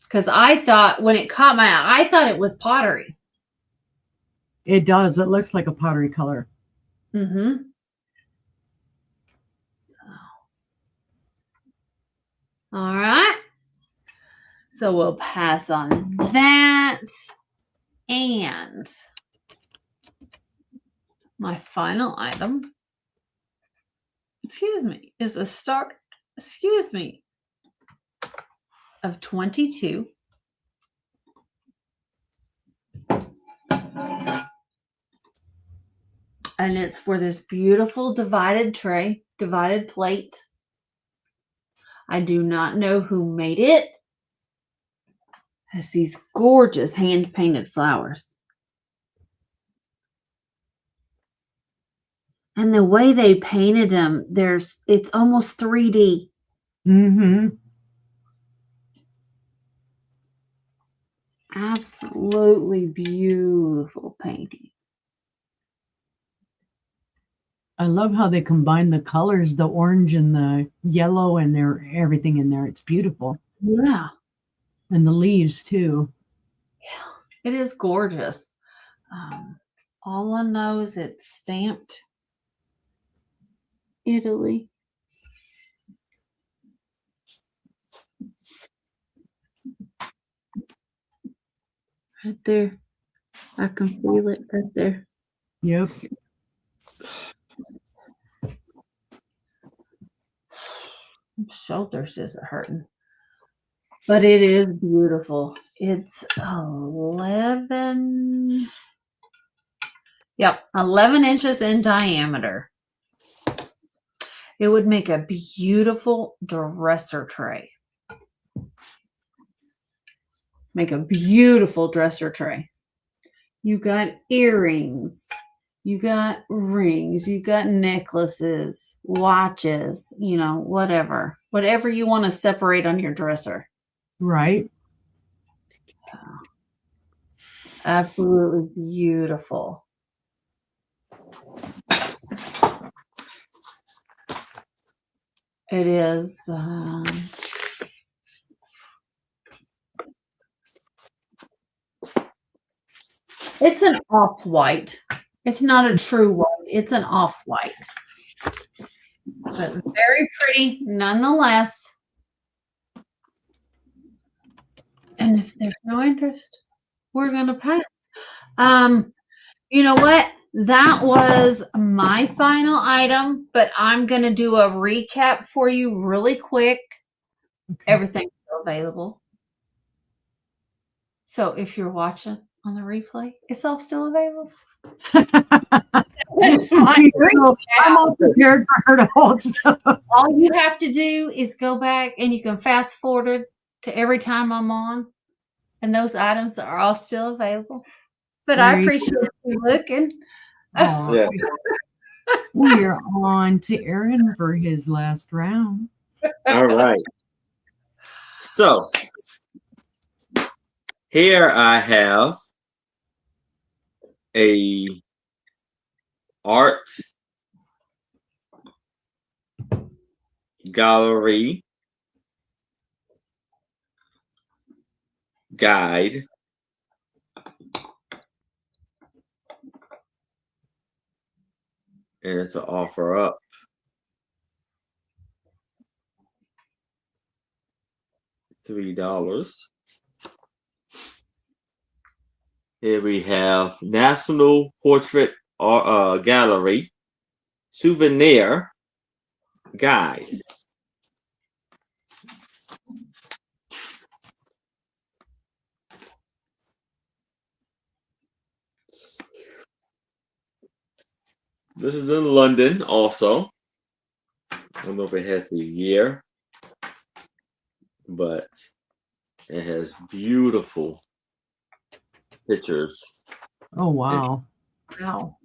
Because I thought when it caught my eye, I thought it was pottery. It does. It looks like a pottery color. Mm-hmm. All right. So we'll pass on that. And my final item, is a start, of 22. And it's for this beautiful divided plate. I do not know who made it. It has these gorgeous hand-painted flowers. And the way they painted them, it's almost 3D. Mm-hmm. Absolutely beautiful painting. I love how they combine the colors, the orange and the yellow, and everything in there. It's beautiful. Yeah. And the leaves too. It is gorgeous. All I know is it's stamped Italy. Right there. I can feel it right there. Yep. Shoulders isn't hurting. But it is beautiful. It's 11. Yep, 11 inches in diameter. It would make a beautiful dresser tray. Make a beautiful dresser tray. You got earrings. You got rings. You got necklaces, watches, whatever. Whatever you want to separate on your dresser. Right. Absolutely beautiful. It is. It's an off-white. It's not a true white. It's an off-white. But very pretty nonetheless. And if there's no interest, we're going to pass. You know what? That was my final item, but I'm going to do a recap for you really quick. Okay. Everything's still available. So if you're watching on the replay, it's all still available. That's my recap. I'm all prepared for her to hold stuff. All you have to do is go back and you can fast forward to every time I'm on, and those items are all still available. But I appreciate you looking. Oh, Yeah. We're on to Aaron for his last round. All right. So here I have a art gallery guide. And it's an offer up. $3. Here we have National Portrait Gallery Souvenir Guide. This is in London also. I don't know if it has the year, but it has beautiful pictures. Oh, wow. Wow.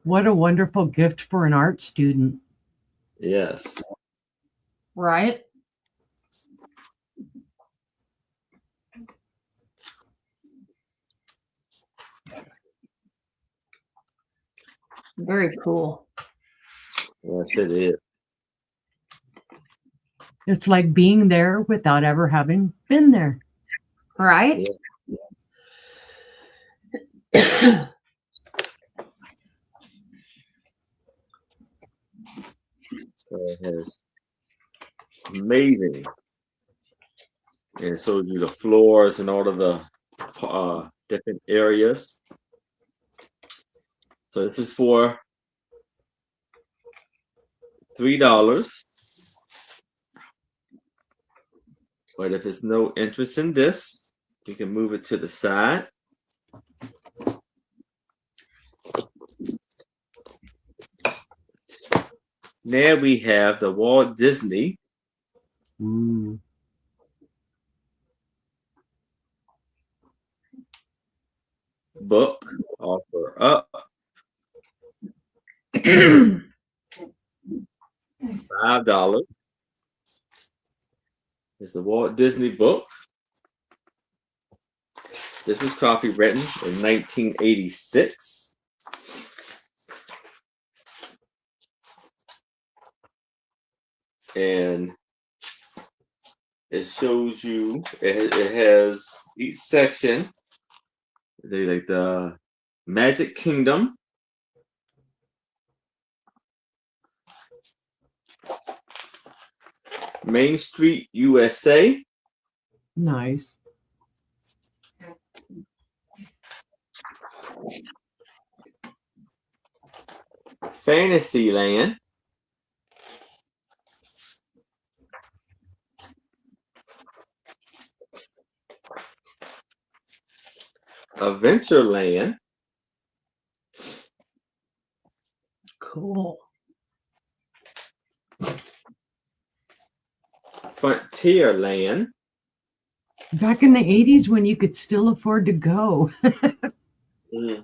What a wonderful gift for an art student. Yes. Right? Very cool. Yes, it is. It's like being there without ever having been there. Right? Yeah. So it has amazing. And it shows you the floors and all of the different areas. So this is for $3. But if there's no interest in this, you can move it to the side. Now we have the Walt Disney book offer up. $5. It's the Walt Disney book. This was copywritten in 1986. And it shows you, it has each section, they like the Magic Kingdom, Main Street, USA. Nice. Fantasyland, Adventureland, Cool. Frontierland, Back in the 80s when you could still afford to go.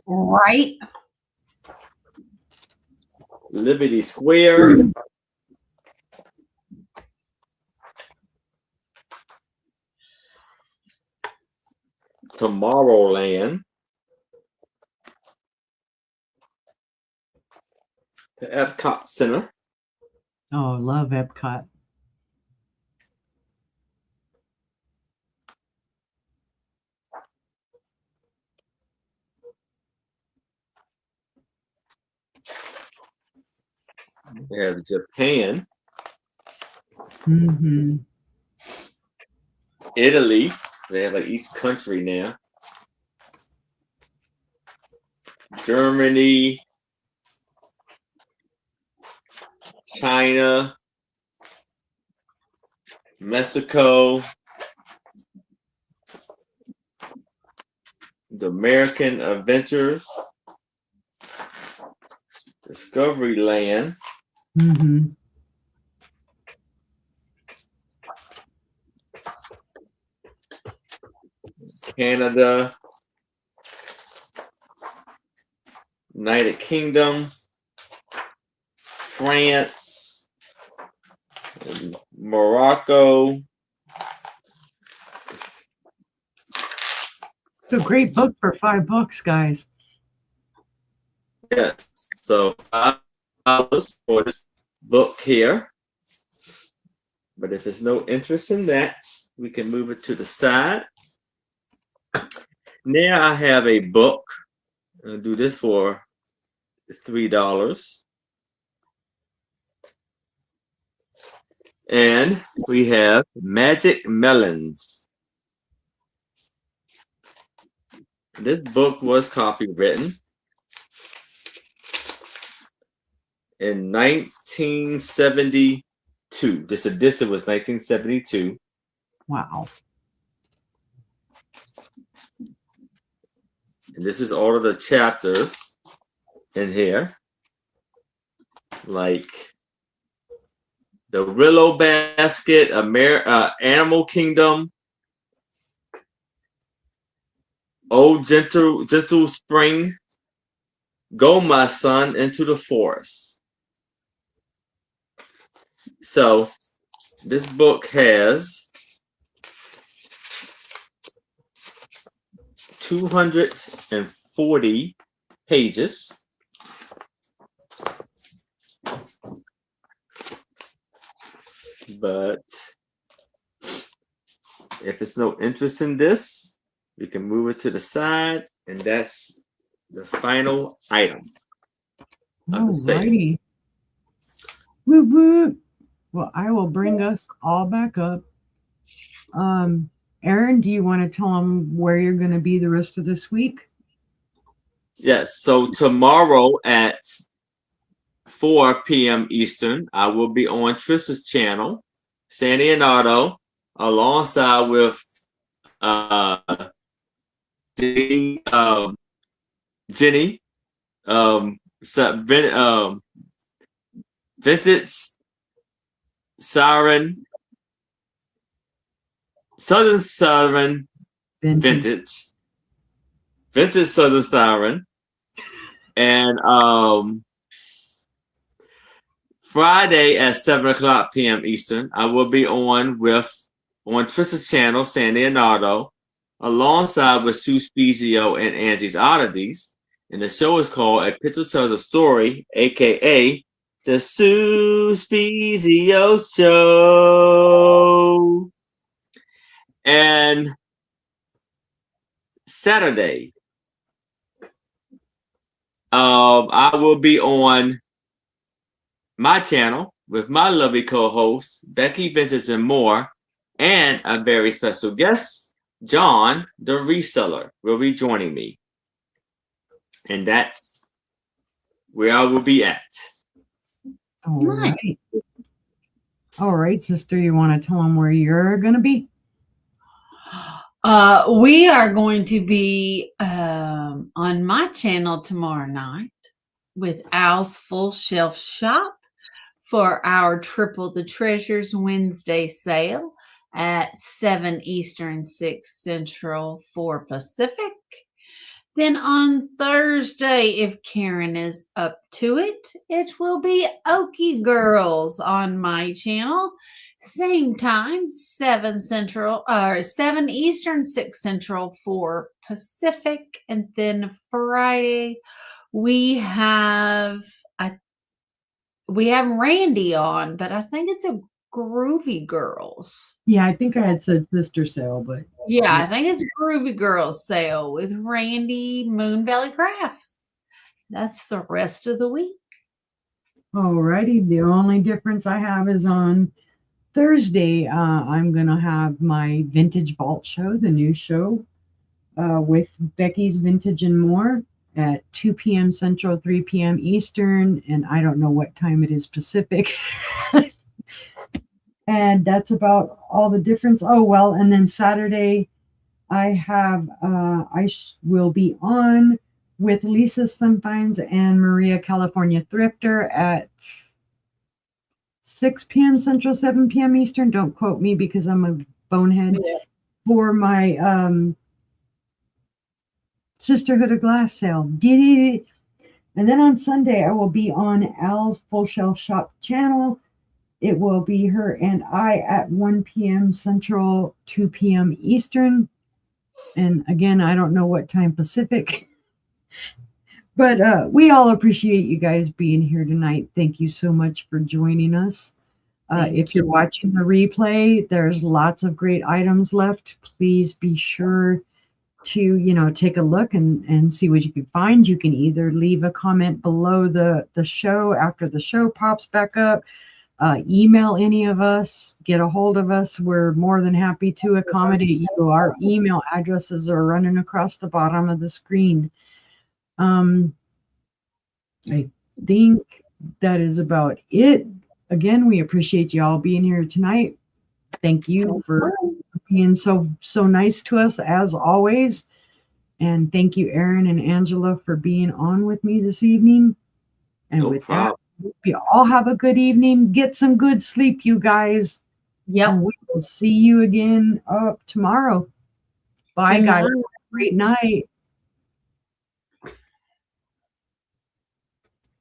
Right? Liberty Square, Tomorrowland, the Epcot Center, Oh, love Epcot. we have Japan, Mm-hmm. Italy. They have like each country now. Germany, China, Mexico, the American Adventures, Discovery Land, Mm-hmm. Canada, United Kingdom, France, Morocco. It's a great book for $5, guys. Yes, so $5 for this book here. But if there's no interest in that, we can move it to the side. Now I have a book. I'll do this for $3. And we have Magic Melons. This book was copywritten in 1972. This edition was 1972. Wow. And this is all of the chapters in here. Like the Willow Basket, Animal Kingdom, Oh Gentle Spring, Go My Son into the Forest. So this book has 240 pages. But if there's no interest in this, we can move it to the side, and that's the final item of the sale. Alrighty. Woo woo. Well, I will bring us all back up. Aaron, do you want to tell them where you're going to be the rest of this week? Yes. So tomorrow at 4 p.m. Eastern, I will be on Trish's channel, Sandy and Otto, alongside with Jenny, Vintage Siren, Southern Siren, Vintage Southern Siren, and Friday at 7:00 p.m. Eastern, I will be on Trista's channel, San Leonardo, alongside with Sue Spezio and Angie's Oddities. And the show is called A Picture Tells a Story, aka The Sue Spezio Show. And Saturday, I will be on my channel with my lovely co-hosts, Becky, Vintage, and more, and a very special guest, John, the reseller, will be joining me. And that's where I will be at. All right. All right, sister, you want to tell them where you're going to be? We are going to be on my channel tomorrow night with Al's Full Shelf Shop for our Triple the Treasures Wednesday sale at 7 Eastern, 6 Central, 4 Pacific. Then on Thursday, if Karen is up to it, it will be Okie Girls on my channel. Same time, 7 Eastern, 6 Central, 4 Pacific. And then Friday, we have Randy on, but I think it's a Groovy Girls. Yeah, I think I had said sister sale, but yeah, I think it's Groovy Girls sale with Randy, Moon Valley Crafts. That's the rest of the week. Alrighty. The only difference I have is on Thursday. I'm gonna have my Vintage Vault show, the new show, with Becky's Vintage and More at 2 p.m. Central, 3 p.m. Eastern, and I don't know what time it is Pacific. And that's about all the difference. Oh, well, and then Saturday, I have, will be on with Lisa's Fun Finds and Maria California Thrifter at 6 p.m. Central, 7 p.m. Eastern. Don't quote me because I'm a bonehead. Yeah. For my Sisterhood of Glass sale. And then on Sunday, I will be on Al's Full Shelf Shop channel. It will be her and I at 1 p.m. Central, 2 p.m. Eastern. And again, I don't know what time Pacific. But we all appreciate you guys being here tonight. Thank you so much for joining us. If you're watching the replay, there's lots of great items left. Please be sure to, take a look and see what you can find. You can either leave a comment below the show after the show pops back up. Email any of us, get a hold of us. We're more than happy to accommodate you. Our email addresses are running across the bottom of the screen. I think that is about it. Again, we appreciate you all being here tonight. Thank you for being so nice to us as always. And thank you, Erin and Angela, for being on with me this evening. And with that, you all have a good evening. Get some good sleep, you guys. Yeah. We will see you again tomorrow. Bye, guys. Have a great night.